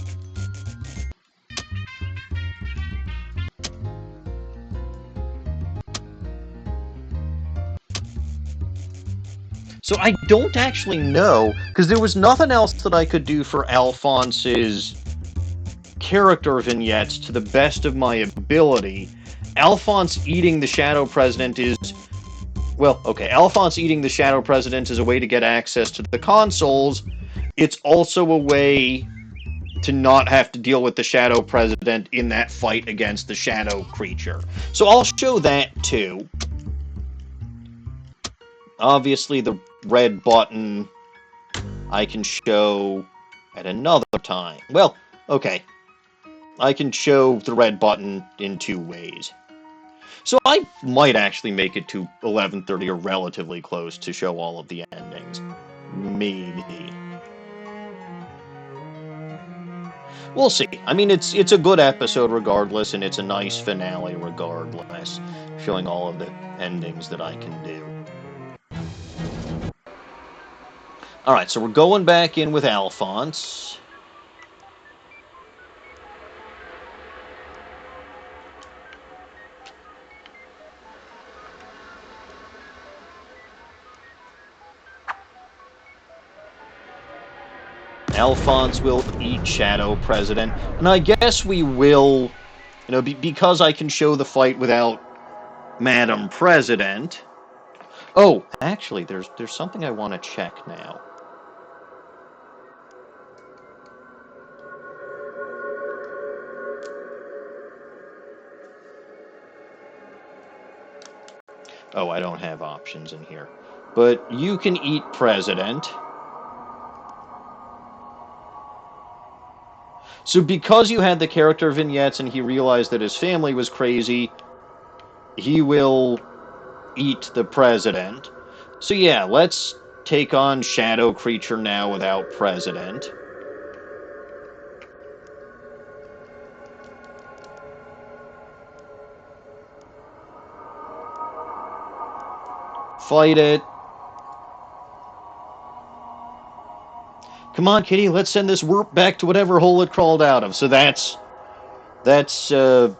So I don't actually know, because there was nothing else that I could do for Alphonse's character vignettes to the best of my ability. Alphonse eating the Shadow President is... Well, okay, Alphonse eating the Shadow President is a way to get access to the consoles. It's also a way to not have to deal with the Shadow President in that fight against the Shadow creature. So I'll show that too. Obviously, the red button I can show at another time. Well, okay. I can show the red button in two ways. So I might actually make it to 11:30 or relatively close to show all of the endings. Maybe. We'll see. I mean, it's a good episode regardless, and it's a nice finale regardless, showing all of the endings that I can do. Alright, so we're going back in with Alphonse. Alphonse will eat Shadow President, and I guess we will, because I can show the fight without Madam President. Oh, actually, there's something I want to check now. Oh, I don't have options in here. But you can eat President. So because you had the character vignettes and he realized that his family was crazy, he will eat the President. So yeah, let's take on Shadow Creature now without President. Fight it. Come on, kitty, let's send this warp back to whatever hole it crawled out of. So that's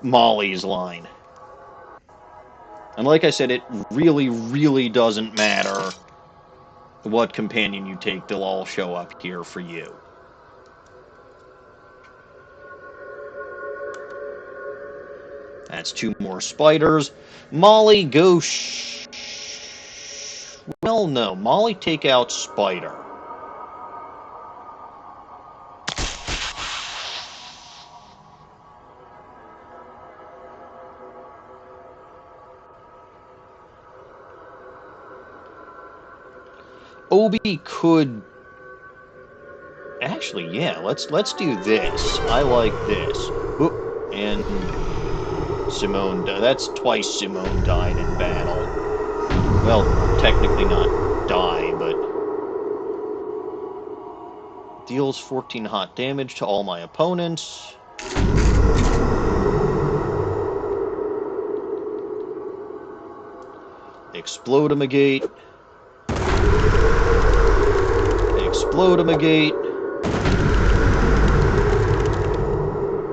Molly's line. And like I said, it really, really doesn't matter what companion you take. They'll all show up here for you. That's two more spiders. Molly, go well, no. Molly, take out Spider. Obi could... Actually, yeah, let's do this. I like this. Oop, and Simone... That's twice Simone died in battle. Well, technically not die, but... Deals 14 hot damage to all my opponents. Explodamigate. Explodimigate.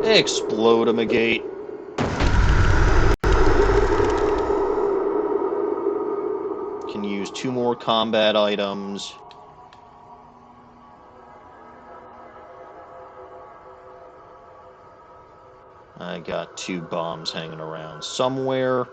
Explodimigate. Can use 2 more combat items. I got 2 bombs hanging around somewhere.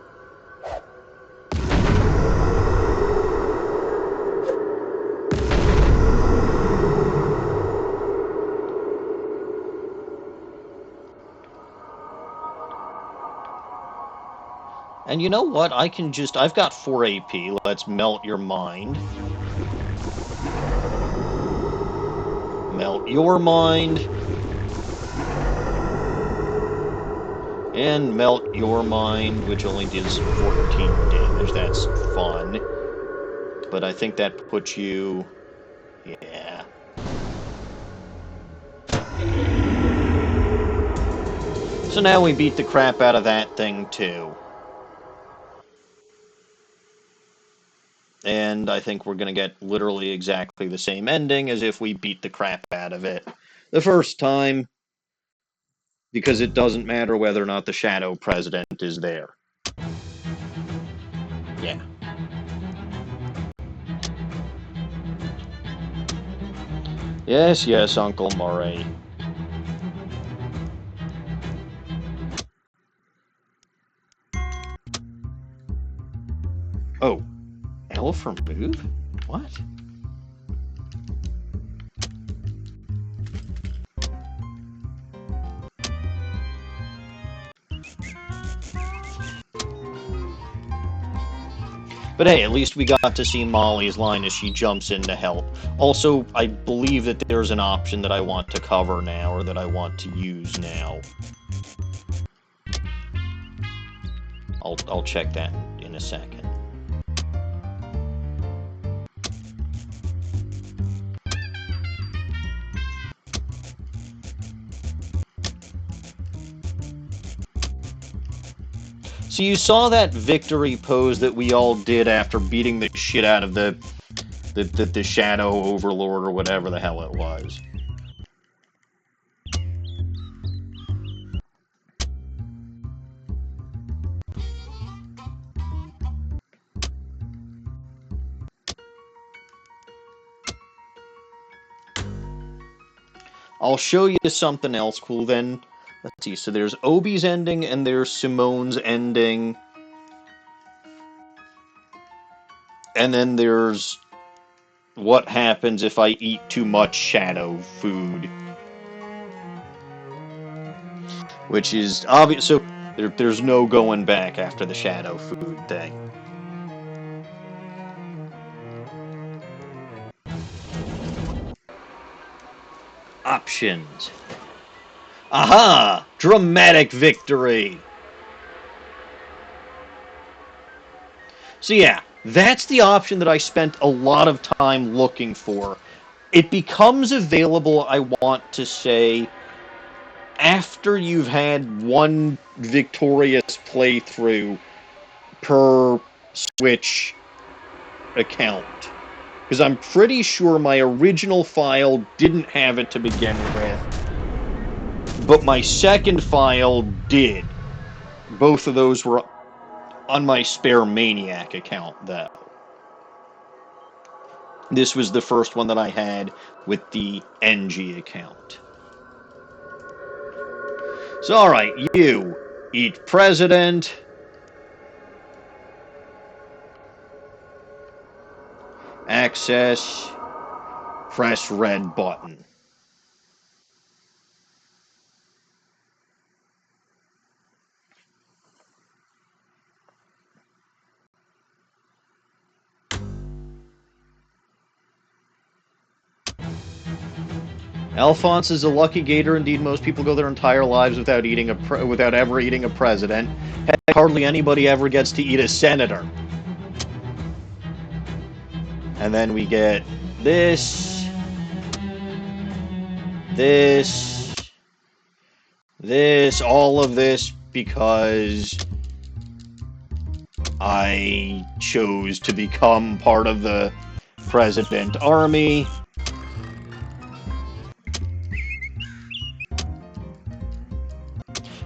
And you know what? I can just... I've got 4 AP. Let's melt your mind. Melt your mind. And melt your mind, which only does 14 damage. That's fun. But I think that puts you... Yeah. So now we beat the crap out of that thing, too. And I think we're going to get literally exactly the same ending as if we beat the crap out of it the first time, because it doesn't matter whether or not the Shadow President is there. Yeah. Yes, yes, Uncle Murray. Oh. L for move? What? But hey, at least we got to see Molly's line as she jumps in to help. Also, I believe that there's an option that I want to cover now, or that I want to use now. I'll check that in a second. So you saw that victory pose that we all did after beating the shit out of the Shadow Overlord or whatever the hell it was. I'll show you something else cool then. Let's see, so there's Obi's ending and there's Simone's ending. And then there's what happens if I eat too much shadow food. Which is obvious, so there's no going back after the shadow food thing. Options. Aha! Dramatic victory! So yeah, that's the option that I spent a lot of time looking for. It becomes available, I want to say, after you've had one victorious playthrough per Switch account. Because I'm pretty sure my original file didn't have it to begin with, but my second file did. Both of those were on my spare Maniac account, though. This was the first one that I had with the NG account. So, alright, you eat president. Access. Press red button. Alphonse is a lucky gator. Indeed, most people go their entire lives without ever eating a president. Heck, hardly anybody ever gets to eat a senator. And then we get this, all of this, because I chose to become part of the President Army.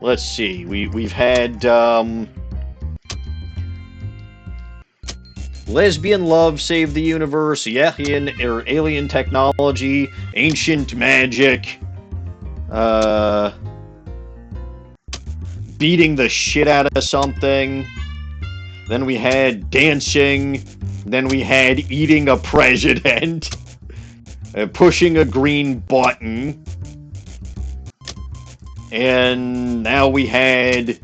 let's see. We've had lesbian love save the universe, alien technology, ancient magic, beating the shit out of something. Then we had dancing. Then we had eating a president. Pushing a green button. And now we had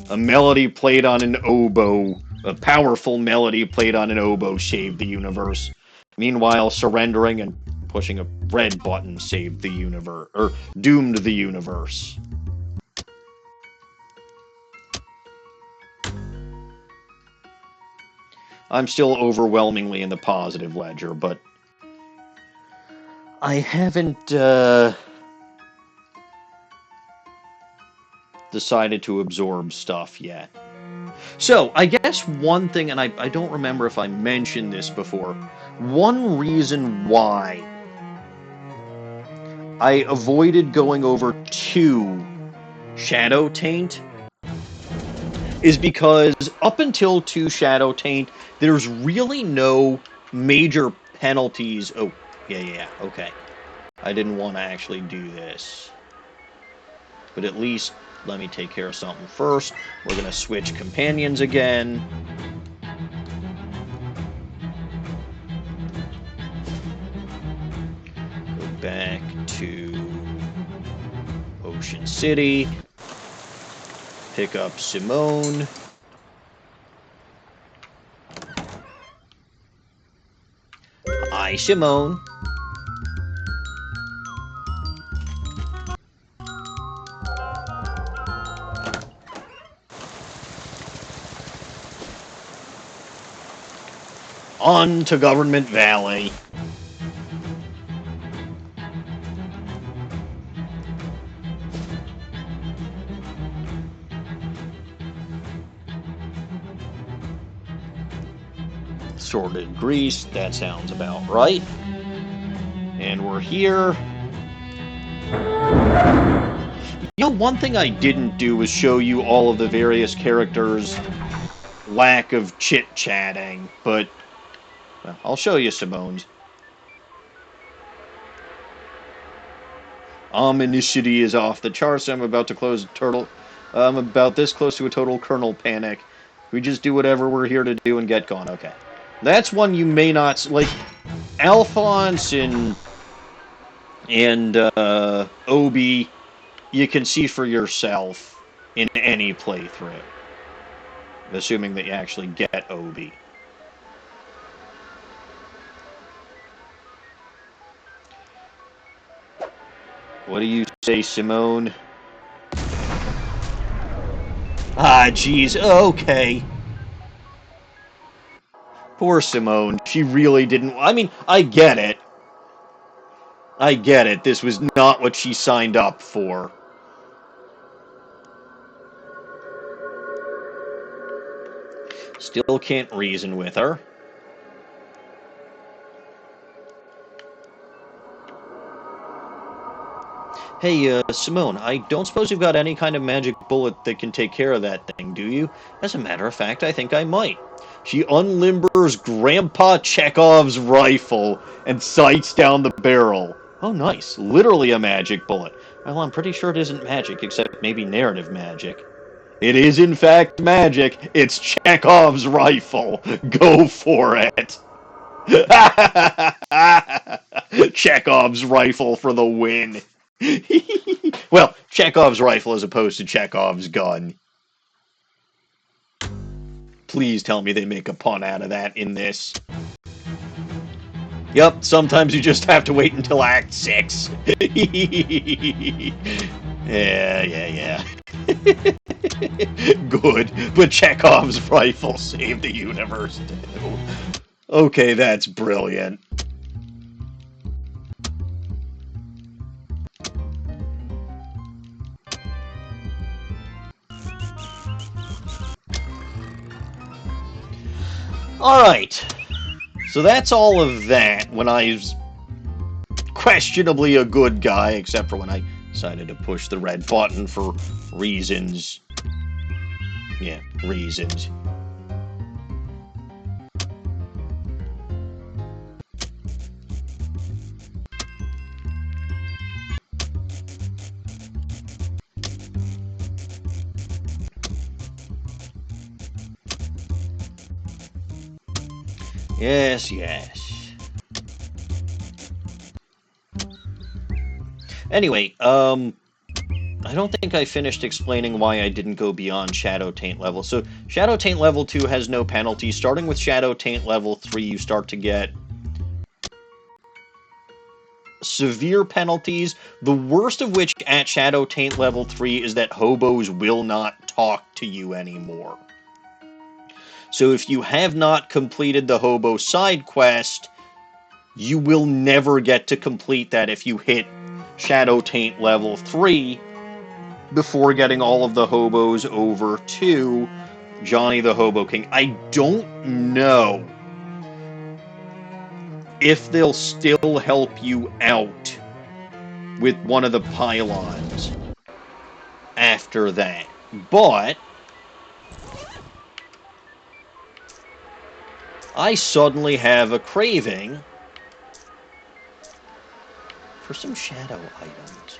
a melody played on an oboe. A powerful melody played on an oboe saved the universe. Meanwhile, surrendering and pushing a red button saved the universe. Or doomed the universe. I'm still overwhelmingly in the positive ledger, but I haven't decided to absorb stuff yet. So, I guess one thing, and I don't remember if I mentioned this before, one reason why I avoided going over to Shadow Taint is because up until 2 Shadow Taint, there's really no major penalties. Oh, yeah, okay. I didn't want to actually do this. But at least let me take care of something first. We're going to switch companions again. Go back to Ocean City. Pick up Simone. Hi, Simone. On to Government Valley. Sorted grease, that sounds about right. And we're here. You know, one thing I didn't do was show you all of the various characters' lack of chit-chatting, but well, I'll show you Simone's. Omnicity is off the charts. I'm about to close turtle. I'm about this close to a total kernel panic. We just do whatever we're here to do and get gone. Okay. That's one you may not... Like, Alphonse and Obi, you can see for yourself in any playthrough. Assuming that you actually get Obi. What do you say, Simone? Ah, jeez. Okay. Poor Simone. She really didn't... I mean, I get it. I get it. This was not what she signed up for. Still can't reason with her. Hey, Simone, I don't suppose you've got any kind of magic bullet that can take care of that thing, do you? As a matter of fact, I think I might. She unlimbers Grandpa Chekhov's rifle and sights down the barrel. Oh, nice. Literally a magic bullet. Well, I'm pretty sure it isn't magic, except maybe narrative magic. It is, in fact, magic. It's Chekhov's rifle. Go for it. Chekhov's rifle for the win. Well, Chekhov's rifle as opposed to Chekhov's gun. Please tell me they make a pun out of that in this. Yep, sometimes you just have to wait until Act 6. Yeah. Good, but Chekhov's rifle saved the universe too. Okay, that's brilliant. Alright, so that's all of that when I was questionably a good guy, except for when I Decided to push the red button for reasons. Yeah, reasons. Yes, yes. Anyway, I don't think I finished explaining why I didn't go beyond Shadow Taint level. So, Shadow Taint level 2 has no penalty. Starting with Shadow Taint level 3, you start to get severe penalties, the worst of which at Shadow Taint level 3 is that hobos will not talk to you anymore. So if you have not completed the hobo side quest, you will never get to complete that if you hit Shadow Taint level 3 before getting all of the hobos over to Johnny the Hobo King. I don't know if they'll still help you out with one of the pylons after that. But I suddenly have a craving for some shadow items.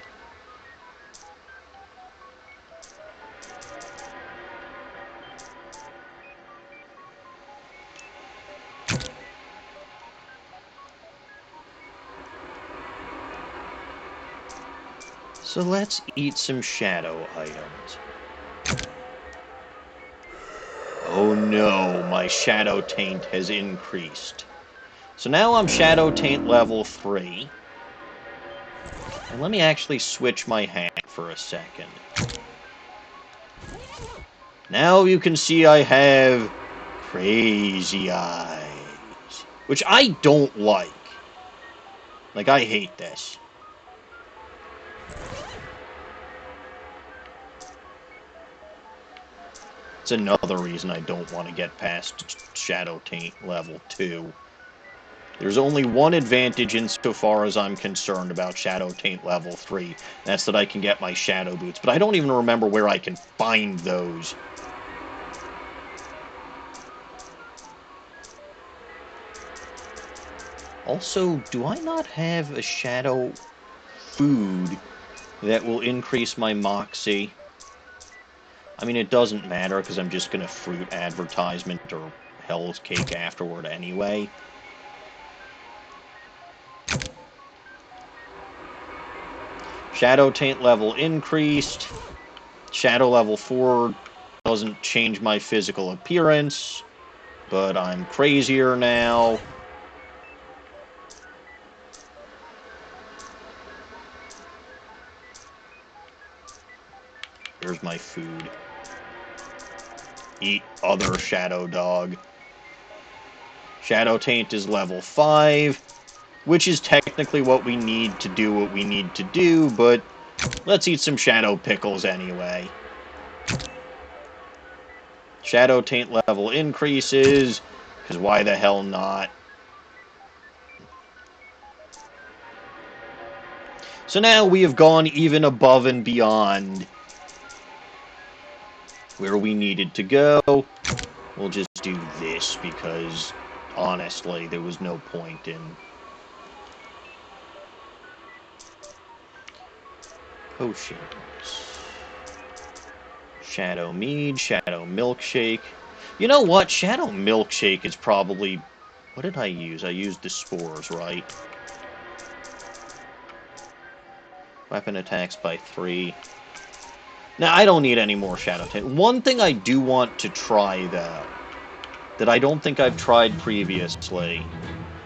So let's eat some shadow items. Oh no, my Shadow Taint has increased. So now I'm Shadow Taint level 3. And let me actually switch my hat for a second. Now you can see I have crazy eyes. Which I don't like. Like, I hate this. It's another reason I don't want to get past Shadow Taint level 2. There's only one advantage insofar as I'm concerned about Shadow Taint level 3. That's that I can get my Shadow Boots. But I don't even remember where I can find those. Also, do I not have a Shadow food that will increase my Moxie? I mean, it doesn't matter because I'm just going to fruit advertisement or Hell's Cake afterward anyway. Shadow Taint level increased. Shadow level 4 doesn't change my physical appearance, but I'm crazier now. Here's my food. Eat other Shadow Dog. Shadow Taint is level 5, which is technically what we need to do what we need to do, but let's eat some Shadow Pickles anyway. Shadow Taint level increases, because why the hell not? So now we have gone even above and beyond where we needed to go. We'll just do this because, honestly, there was no point in... Potions. Shadow Mead, Shadow Milkshake. You know what? Shadow Milkshake is probably... What did I use? I used the spores, right? Weapon attacks by 3. Now, I don't need any more Shadow Taint. One thing I do want to try, though, that I don't think I've tried previously.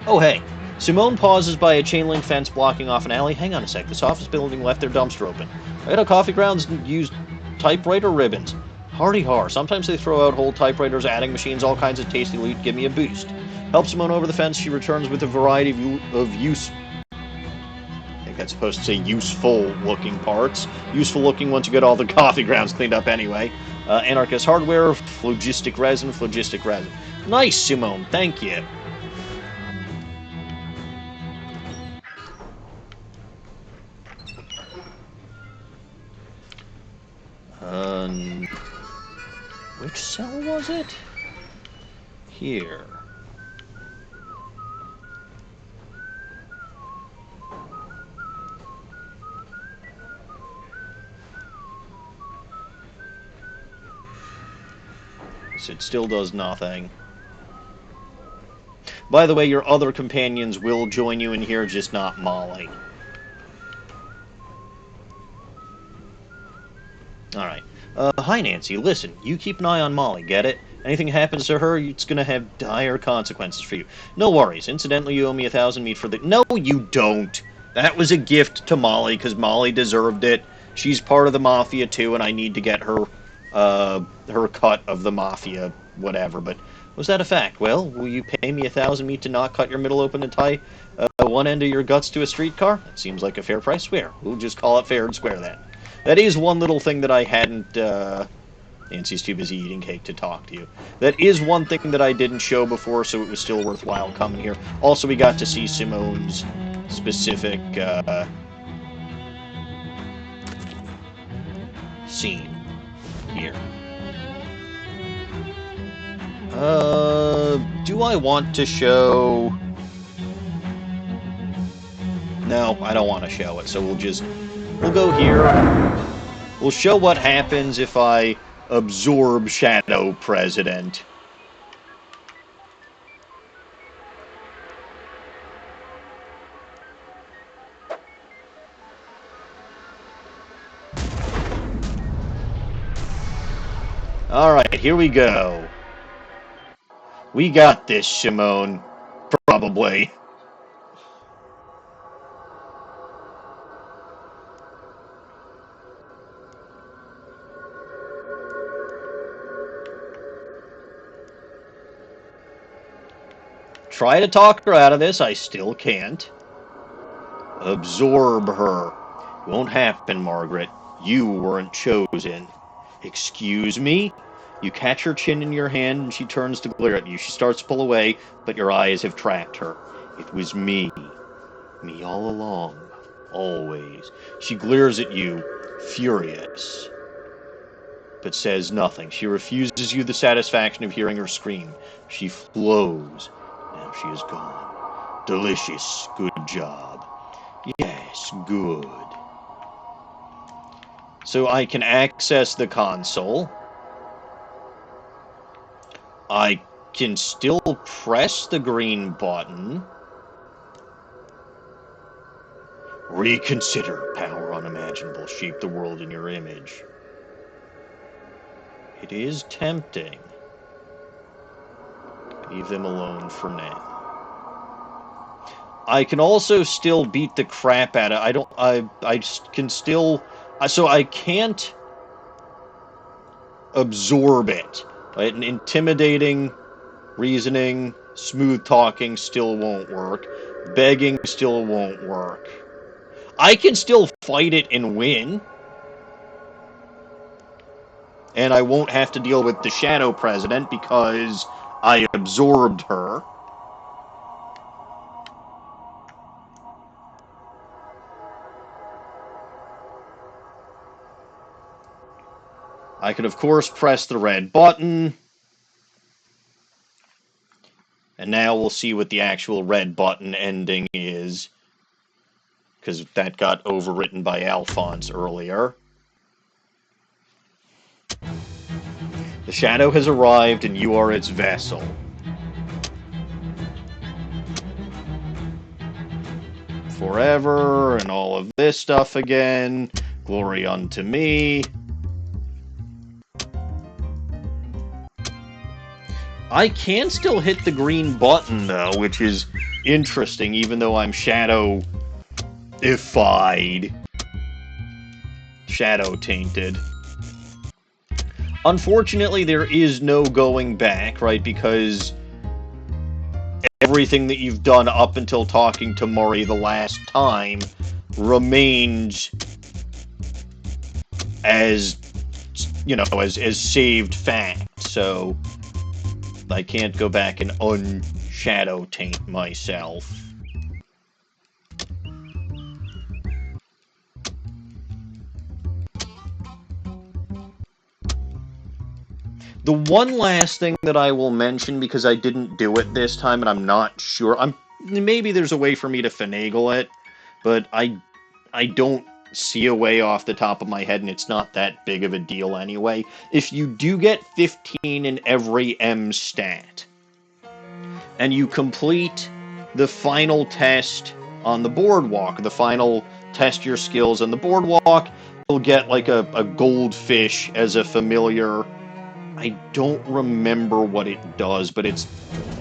Oh, hey. Simone pauses by a chain link fence blocking off an alley. Hang on a sec. This office building left their dumpster open. Right at Coffee Grounds used typewriter ribbons. Hardy har. Sometimes they throw out whole typewriters, adding machines, all kinds of tasty loot. Give me a boost. Help Simone over the fence. She returns with a variety of use... I think that's supposed to say useful-looking parts. Useful-looking once you get all the Coffee Grounds cleaned up anyway. Anarchist hardware, phlogistic resin, phlogistic resin. Nice, Simone. Thank you. Um, which cell was it? Here. It still does nothing. By the way, your other companions will join you in here, just not Molly. Alright. Hi, Nancy. Listen, you keep an eye on Molly, get it? Anything happens to her, it's gonna have dire consequences for you. No worries. Incidentally, you owe me 1,000 meat for the... No, you don't! That was a gift to Molly, because Molly deserved it. She's part of the Mafia, too, and I need to get her, her cut of the Mafia, whatever, but... Was that a fact? Well, will you pay me 1,000 meat to not cut your middle open and tie one end of your guts to a streetcar? That seems like a fair price. Square. We'll just call it fair and square, then. That is one little thing that I hadn't... Nancy's too busy eating cake to talk to you. That is one thing that I didn't show before, so it was still worthwhile coming here. Also, we got to see Simone's specific scene here. Do I want to show... No, I don't want to show it, so we'll go here. We'll show what happens if I absorb Shadow President. Alright, here we go. We got this, Simone. Probably. Try to talk her out of this, I still can't. Absorb her. Won't happen, Margaret. You weren't chosen. Excuse me? You catch her chin in your hand and she turns to glare at you. She starts to pull away, but your eyes have tracked her. It was me. Me all along. Always. She glares at you, furious, but says nothing. She refuses you the satisfaction of hearing her scream. She flows. Now she is gone. Delicious. Good job. Yes, good. So I can access the console. I can still press the green button. Reconsider. Power unimaginable. Shape the world in your image. It is tempting. Leave them alone for now. I can also still beat the crap out of it. I can still... So I can't absorb it. Right? And intimidating, reasoning, smooth talking still won't work. Begging still won't work. I can still fight it and win. And I won't have to deal with the Shadow President because I absorbed her. I could, of course, press the red button. And now we'll see what the actual red button ending is. Because that got overwritten by Alphonse earlier. The Shadow has arrived and you are its vessel. Forever and all of this stuff again. Glory unto me. I can still hit the green button, though, which is interesting, even though I'm shadow-ified. Shadow-tainted. Unfortunately, there is no going back, right, because everything that you've done up until talking to Murray the last time remains as, you know, as saved fact, so... I can't go back and unshadow taint myself. The one last thing that I will mention, because I didn't do it this time, and I'm not sure, maybe there's a way for me to finagle it, but I don't see a way off the top of my head, and it's not that big of a deal anyway. If you do get 15 in every M stat, and you complete the final test on the boardwalk, the final test your skills on the boardwalk, you'll get like a goldfish as a familiar. I don't remember what it does, but it's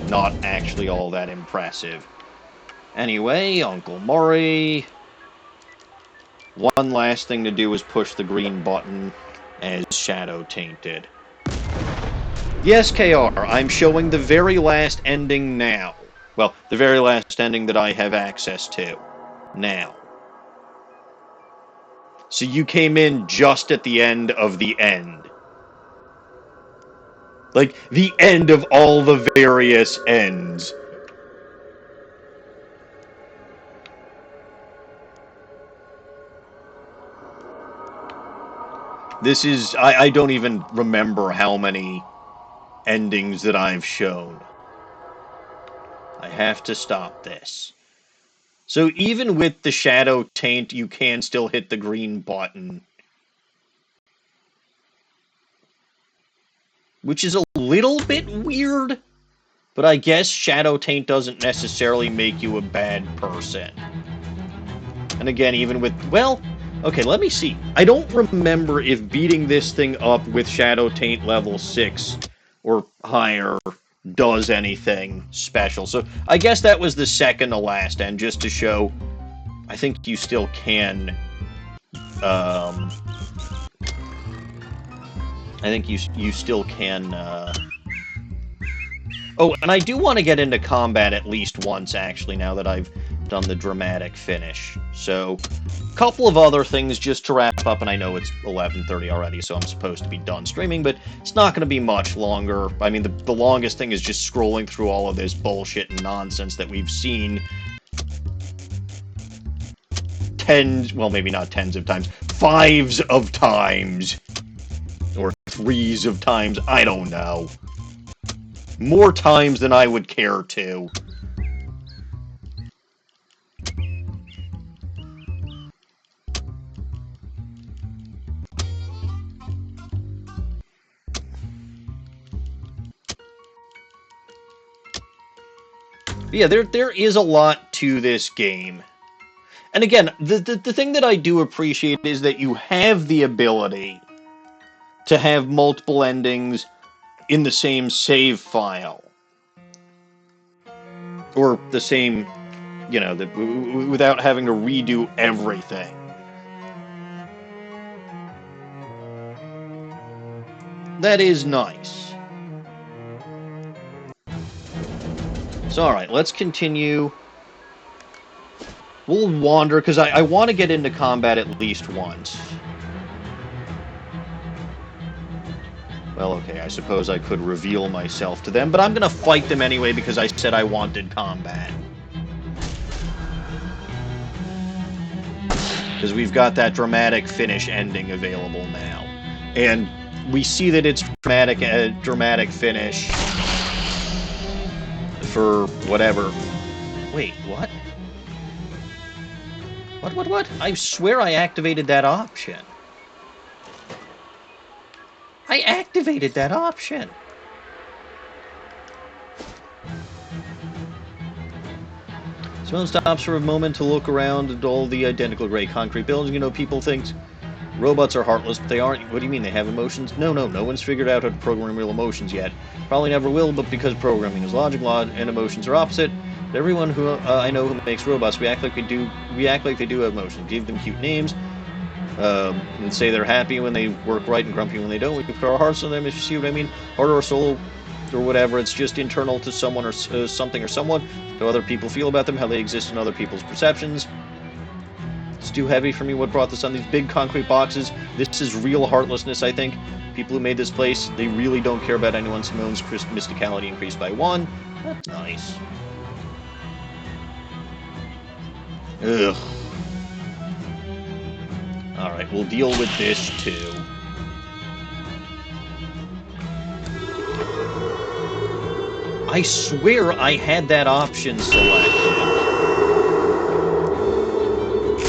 not actually all that impressive. Anyway, Uncle Murray. One last thing to do is push the green button as Shadow Tainted. Yes, KR, I'm showing the very last ending now. Well, the very last ending that I have access to now. So you came in just at the end of the end. Like, the end of all the various ends. This is... I don't even remember how many endings that I've shown. I have to stop this. So even with the Shadow Taint, you can still hit the green button. Which is a little bit weird, but I guess Shadow Taint doesn't necessarily make you a bad person. And again, even with... Well, okay, let me see. I don't remember if beating this thing up with Shadow Taint level 6 or higher does anything special. So I guess that was the second to last end, just to show... I think you still can... I think you still can... Oh, and I do want to get into combat at least once, actually, now that I've done the dramatic finish. So, a couple of other things just to wrap up, and I know it's 11:30 already, so I'm supposed to be done streaming, but it's not going to be much longer. I mean, the longest thing is just scrolling through all of this bullshit and nonsense that we've seen tens, well, maybe not tens of times, 5s of times. Or 3s of times, I don't know. More times than I would care to. But yeah, there is a lot to this game. And again, the thing that I do appreciate is that you have the ability to have multiple endings in the same save file. Or the same, you know, without having to redo everything. That is nice. So, alright, let's continue. We'll wander, because I want to get into combat at least once. Well, okay, I suppose I could reveal myself to them, but I'm going to fight them anyway because I said I wanted combat. Because we've got that dramatic finish ending available now. And we see that it's dramatic finish for whatever. Wait, what? What? I swear I activated that option. I activated that option. Someone stops for a moment to look around at all the identical gray concrete buildings. You know, people think robots are heartless, but they aren't. What do you mean, they have emotions? No one's figured out how to program real emotions yet. Probably never will, but because programming is logic, and emotions are opposite, everyone who I know who makes robots, we act like they do have emotions. Give them cute names, and say they're happy when they work right and grumpy when they don't. We can put our hearts on them, if you see what I mean. Heart or soul or whatever. It's just internal to someone or something or someone. How other people feel about them, how they exist in other people's perceptions. It's too heavy for me. What brought this on these big concrete boxes? This is real heartlessness, I think. People who made this place, they really don't care about anyone. Simone's mysticality increased by 1. That's nice. Ugh. Alright, we'll deal with this too. I swear I had that option selected.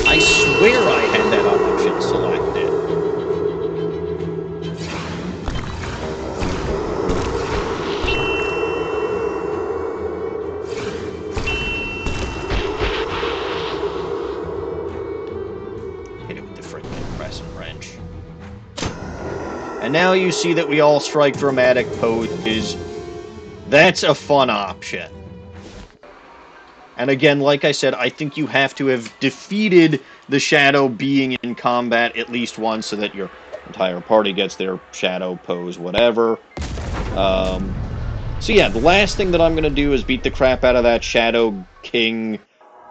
I swear I had that option selected. Hit it with the freaking crescent wrench. And now you see that we all strike dramatic poses. That's a fun option. And again, like I said, I think you have to have defeated the shadow being in combat at least once so that your entire party gets their shadow pose, whatever. So yeah, the last thing that I'm going to do is beat the crap out of that Shadow King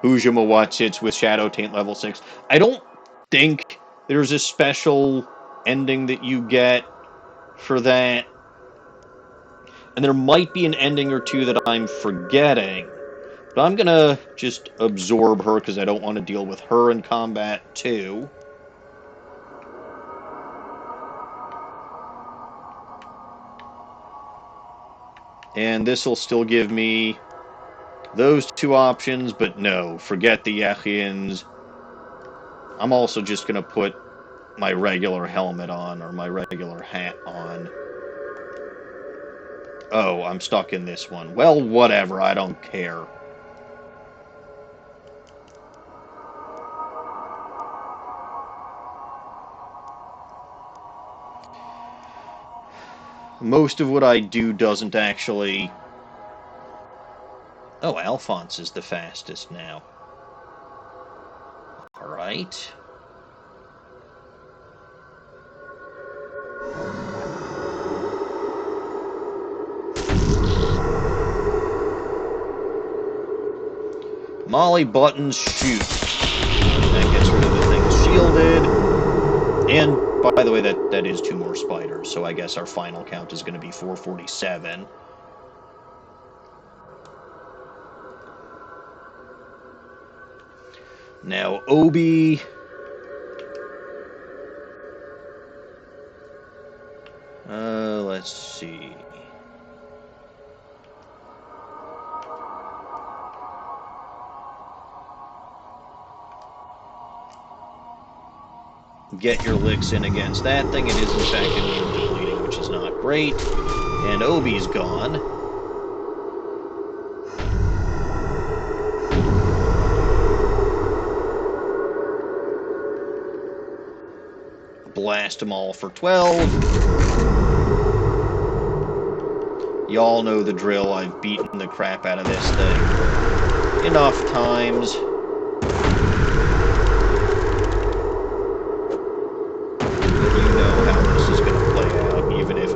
Hujimawatsit with Shadow Taint level 6. I don't think there's a special ending that you get for that. And there might be an ending or two that I'm forgetting. But I'm going to just absorb her because I don't want to deal with her in combat too. And this will still give me those two options, but no, forget the Yachians. I'm also just going to put my regular helmet on, or my regular hat on. Oh, I'm stuck in this one. Well, whatever, I don't care. Most of what I do doesn't actually... Oh, Alphonse is the fastest now. Alright. Molly buttons shoot. That gets rid of the things shielded. And, by the way, that is 2 more spiders, so I guess our final count is going to be 447. Now, Obi... let's see... Get your licks in against that thing. It is, in fact, immune to bleeding, which is not great. And Obi's gone. Blast them all for 12. Y'all know the drill. I've beaten the crap out of this thing enough times.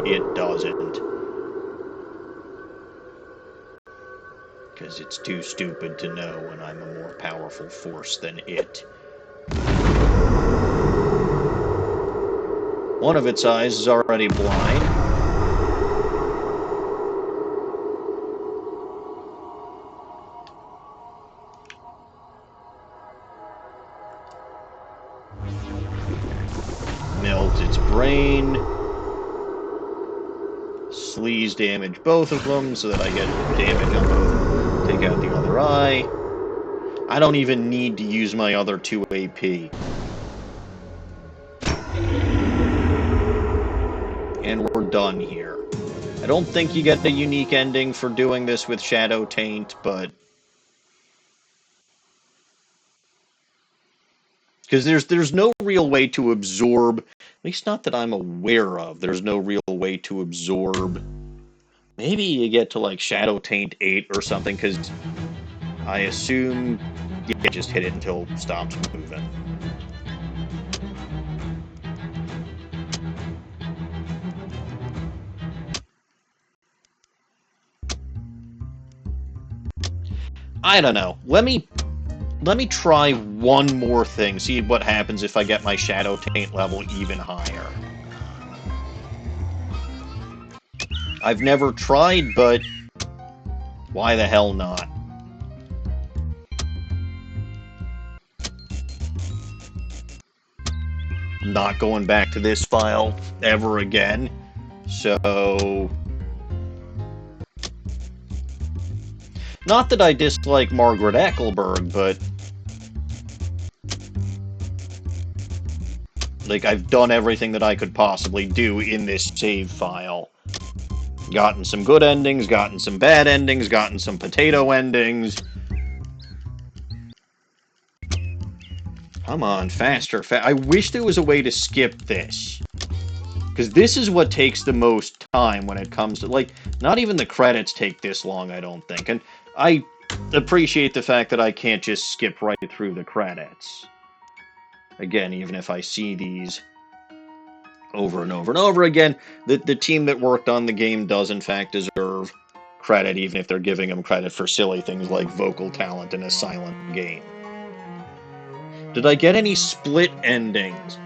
It doesn't. Because it's too stupid to know when I'm a more powerful force than it. One of its eyes is already blind. Melt its brain. Sleaze damage both of them so that I get damage on both. Take out the other eye. I don't even need to use my other 2 AP. And we're done here. I don't think you get a unique ending for doing this with Shadow Taint, but... Because there's no real way to absorb, at least not that I'm aware of, there's no real way to absorb. Maybe you get to like Shadow Taint 8 or something, because I assume you just hit it until it stops moving. I don't know. Let me try one more thing, see what happens if I get my Shadow Taint level even higher. I've never tried, but why the hell not? I'm not going back to this file ever again, so... Not that I dislike Margaret Ecclesburg, but... like, I've done everything that I could possibly do in this save file. Gotten some good endings, gotten some bad endings, gotten some potato endings. Come on, faster, I wish there was a way to skip this. Because this is what takes the most time when it comes to, like, not even the credits take this long, I don't think. And I appreciate the fact that I can't just skip right through the credits. Again, even if I see these over and over and over again, the team that worked on the game does in fact deserve credit, even if they're giving them credit for silly things like vocal talent in a silent game. Did I get any split endings?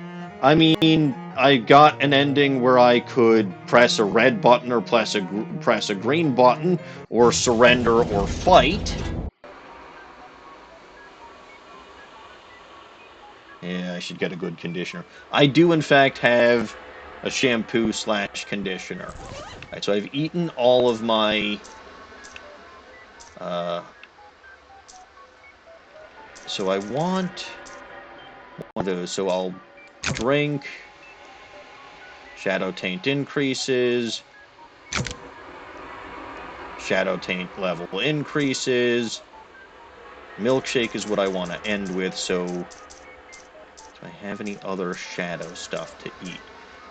I mean, I got an ending where I could press a red button or press a green button, or surrender or fight. Yeah, I should get a good conditioner. I do, in fact, have a shampoo/conditioner. Alright, so I've eaten all of my... so I want one of those. So I'll drink. Shadow Taint increases. Shadow Taint level increases. Milkshake is what I want to end with, so... do I have any other shadow stuff to eat?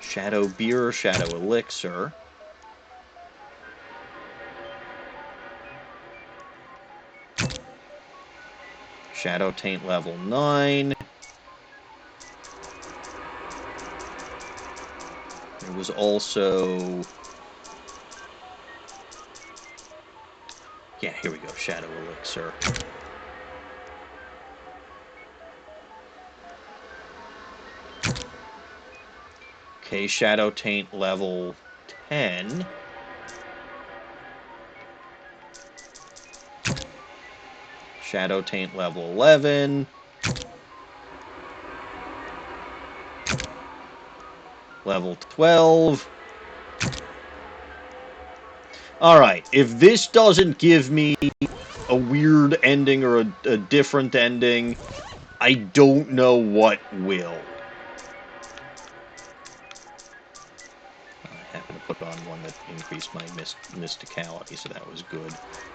Shadow beer, shadow elixir. Shadow Taint level 9. There was also... yeah, here we go, shadow elixir. Okay, Shadow Taint level 10. Shadow Taint level 11. Level 12. Alright, if this doesn't give me a weird ending or a different ending, I don't know what will. I happened to put on one that increased my mysticality, so that was good.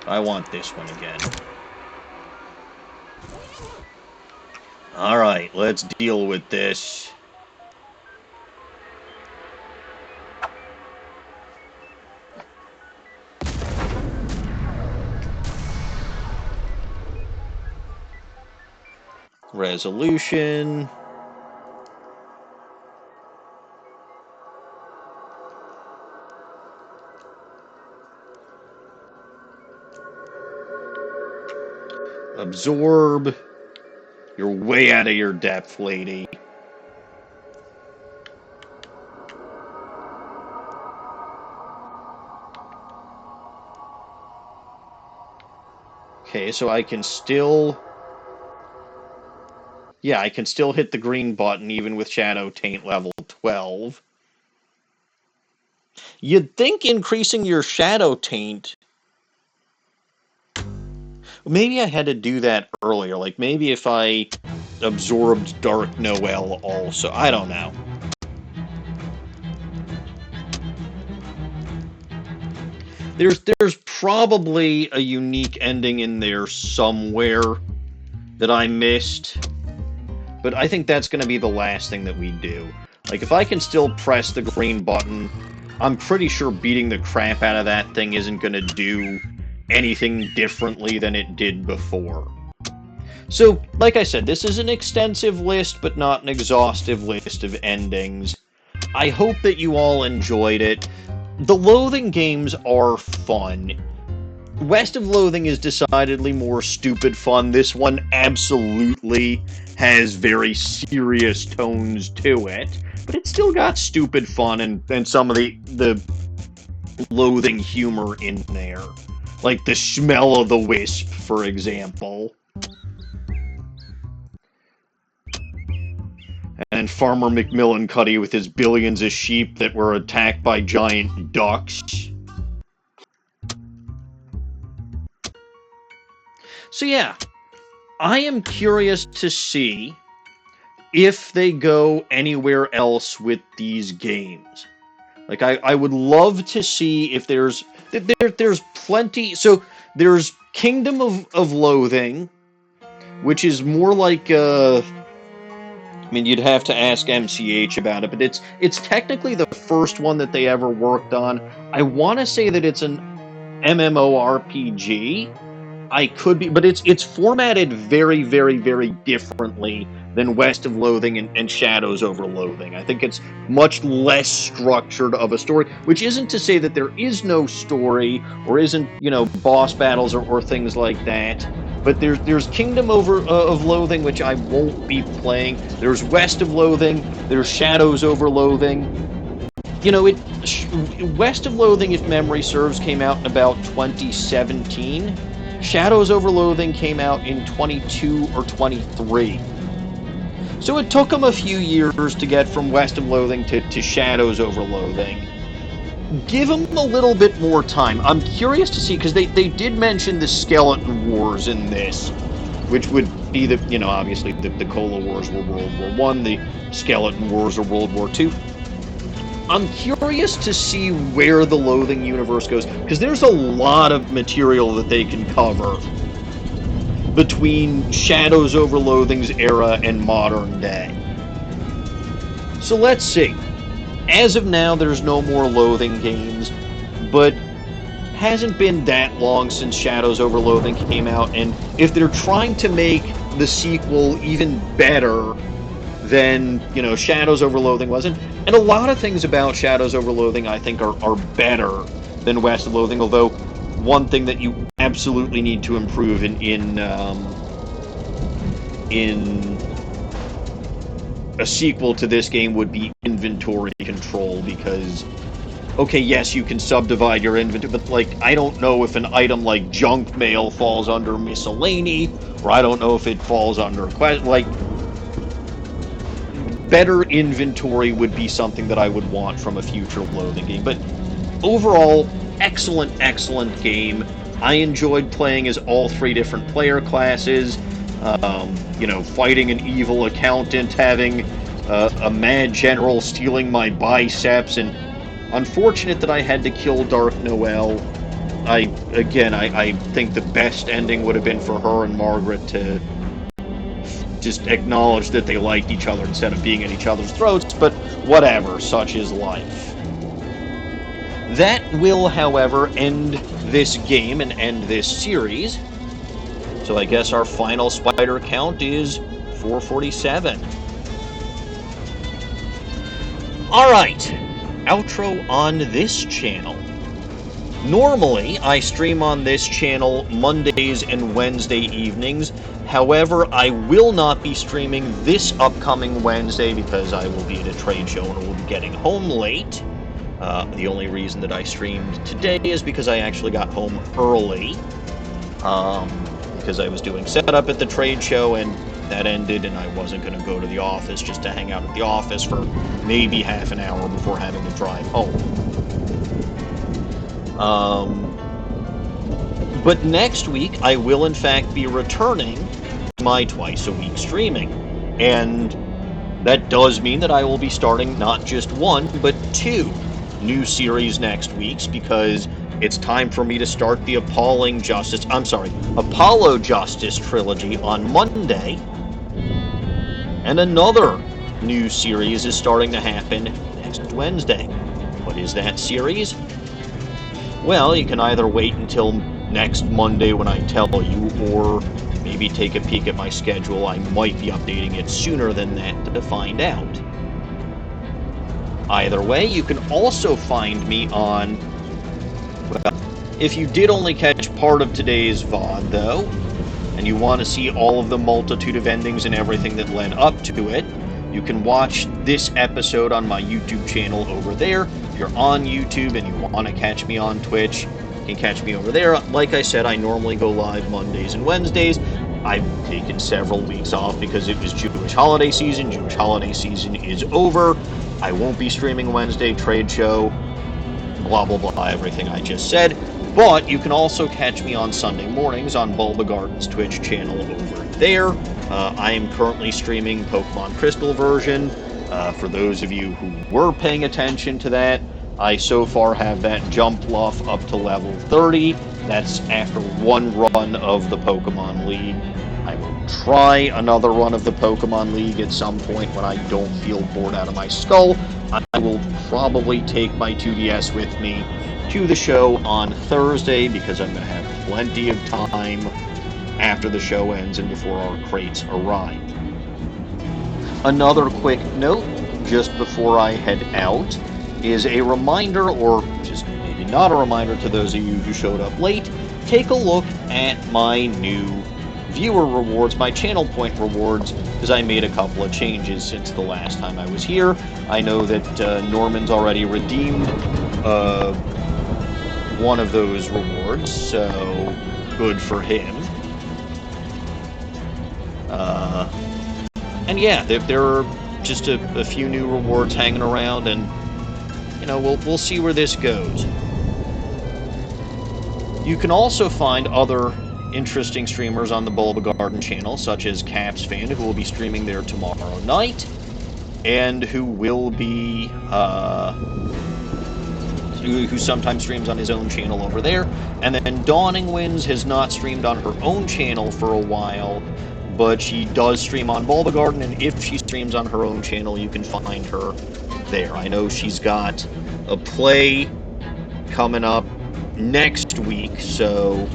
I want this one again. Alright, let's deal with this. Resolution. Absorb. You're way out of your depth, lady. Okay, so I can still... yeah, I can still hit the green button even with Shadow Taint level 12. You'd think increasing your Shadow Taint... maybe I had to do that earlier. Like, maybe if I absorbed Dark Noel also. I don't know. There's probably a unique ending in there somewhere that I missed. But I think that's going to be the last thing that we do. Like, if I can still press the green button, I'm pretty sure beating the crap out of that thing isn't going to do anything differently than it did before. So, like I said, this is an extensive list, but not an exhaustive list of endings. I hope that you all enjoyed it. The Loathing games are fun. West of Loathing is decidedly more stupid fun. This one absolutely has very serious tones to it, but it's still got stupid fun and some of the Loathing humor in there. Like the smell of the wisp, for example. And Farmer McMillincuddy with his billions of sheep that were attacked by giant ducks. So yeah, I am curious to see if they go anywhere else with these games. Like, I would love to see if there's plenty. So there's Kingdom of Loathing, which is more like I mean, you'd have to ask MCH about it, but it's technically the first one that they ever worked on. I want to say that it's an MMORPG. I could be, but it's formatted very, very, very differently than West of Loathing and Shadows Over Loathing. I think it's much less structured of a story, which isn't to say that there is no story or isn't, boss battles or things like that. But there's Kingdom of Loathing, which I won't be playing. There's West of Loathing. There's Shadows Over Loathing. West of Loathing, if memory serves, came out in about 2017. Shadows Over Loathing came out in 22 or 23. So it took them a few years to get from West of Loathing to Shadows Over Loathing. Give them a little bit more time. I'm curious to see, because they did mention the Skeleton Wars in this, which would be obviously the Cola Wars were World War I, the Skeleton Wars are World War II. I'm curious to see where the Loathing universe goes, because there's a lot of material that they can cover between Shadows Over Loathing's era and modern day. So let's see. As of now, there's no more Loathing games, but hasn't been that long since Shadows Over Loathing came out, and if they're trying to make the sequel even better than, Shadows Over Loathing wasn't, and a lot of things about Shadows Over Loathing I think are better than West of Loathing, although one thing that you absolutely need to improve in a sequel to this game would be inventory control, because, okay, yes, you can subdivide your inventory, but, I don't know if an item like junk mail falls under miscellany, or I don't know if it falls under better inventory would be something that I would want from a future Loathing game. But overall, excellent, excellent game. I enjoyed playing as all three different player classes. Fighting an evil accountant, having a mad general stealing my biceps, and unfortunate that I had to kill Dark Noel. I think the best ending would have been for her and Margaret to just acknowledge that they liked each other instead of being at each other's throats, but whatever, such is life. That will, however, end this game and end this series. So I guess our final spider count is 447. Alright, outro on this channel. Normally, I stream on this channel Mondays and Wednesday evenings. However, I will not be streaming this upcoming Wednesday because I will be at a trade show and will be getting home late. The only reason that I streamed today is because I actually got home early. Because I was doing setup at the trade show and that ended, and I wasn't going to go to the office just to hang out at the office for maybe half an hour before having to drive home. But next week, I will in fact be returning to my twice-a-week streaming. And that does mean that I will be starting not just one, but two new series next week, because it's time for me to start the Apollo Justice trilogy on Monday. And another new series is starting to happen next Wednesday. What is that series? Well, you can either wait until next Monday when I tell you, or maybe take a peek at my schedule. I might be updating it sooner than that to find out. Either way, you can also find me on... Well, if you did only catch part of today's VOD, though, and you want to see all of the multitude of endings and everything that led up to it, you can watch this episode on my YouTube channel over there. If you're on YouTube and you want to catch me on Twitch, you can catch me over there. Like I said, I normally go live Mondays and Wednesdays. I've taken several weeks off because it was Jewish holiday season. Jewish holiday season is over. I won't be streaming Wednesday, trade show, blah, blah, blah, everything I just said. But you can also catch me on Sunday mornings on Bulba Garden's Twitch channel over there. I am currently streaming Pokemon Crystal version. For those of you who were paying attention to that, I so far have that jump bluff up to level 30. That's after one run of the Pokemon League. I will try another run of the Pokemon League at some point when I don't feel bored out of my skull. I will probably take my 2DS with me to the show on Thursday because I'm going to have plenty of time after the show ends and before our crates arrive. Another quick note, just before I head out, is a reminder, or just maybe not a reminder to those of you who showed up late, take a look at my new viewer rewards, my channel point rewards, because I made a couple of changes since the last time I was here. I know that Norman's already redeemed one of those rewards, so good for him. And yeah, there are just a few new rewards hanging around, and you know, we'll see where this goes. You can also find other interesting streamers on the Bulba Garden channel, such as CapsFan, who will be streaming there tomorrow night, and who will be who sometimes streams on his own channel over there. And then Dawning Winds has not streamed on her own channel for a while, but she does stream on Bulba Garden, and if she streams on her own channel, you can find her there. I know she's got a play coming up next week, so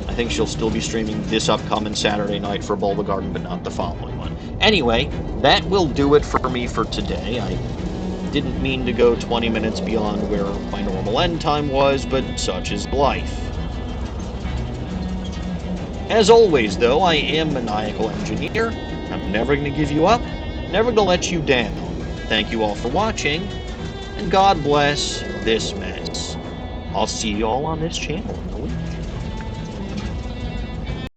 I think she'll still be streaming this upcoming Saturday night for Bulba Garden, but not the following one. Anyway, that will do it for me for today. I didn't mean to go 20 minutes beyond where my normal end time was, but such is life. As always, though, I am Maniacal Engineer. I'm never going to give you up, never going to let you down. Thank you all for watching, and God bless this mess. I'll see you all on this channel in a week.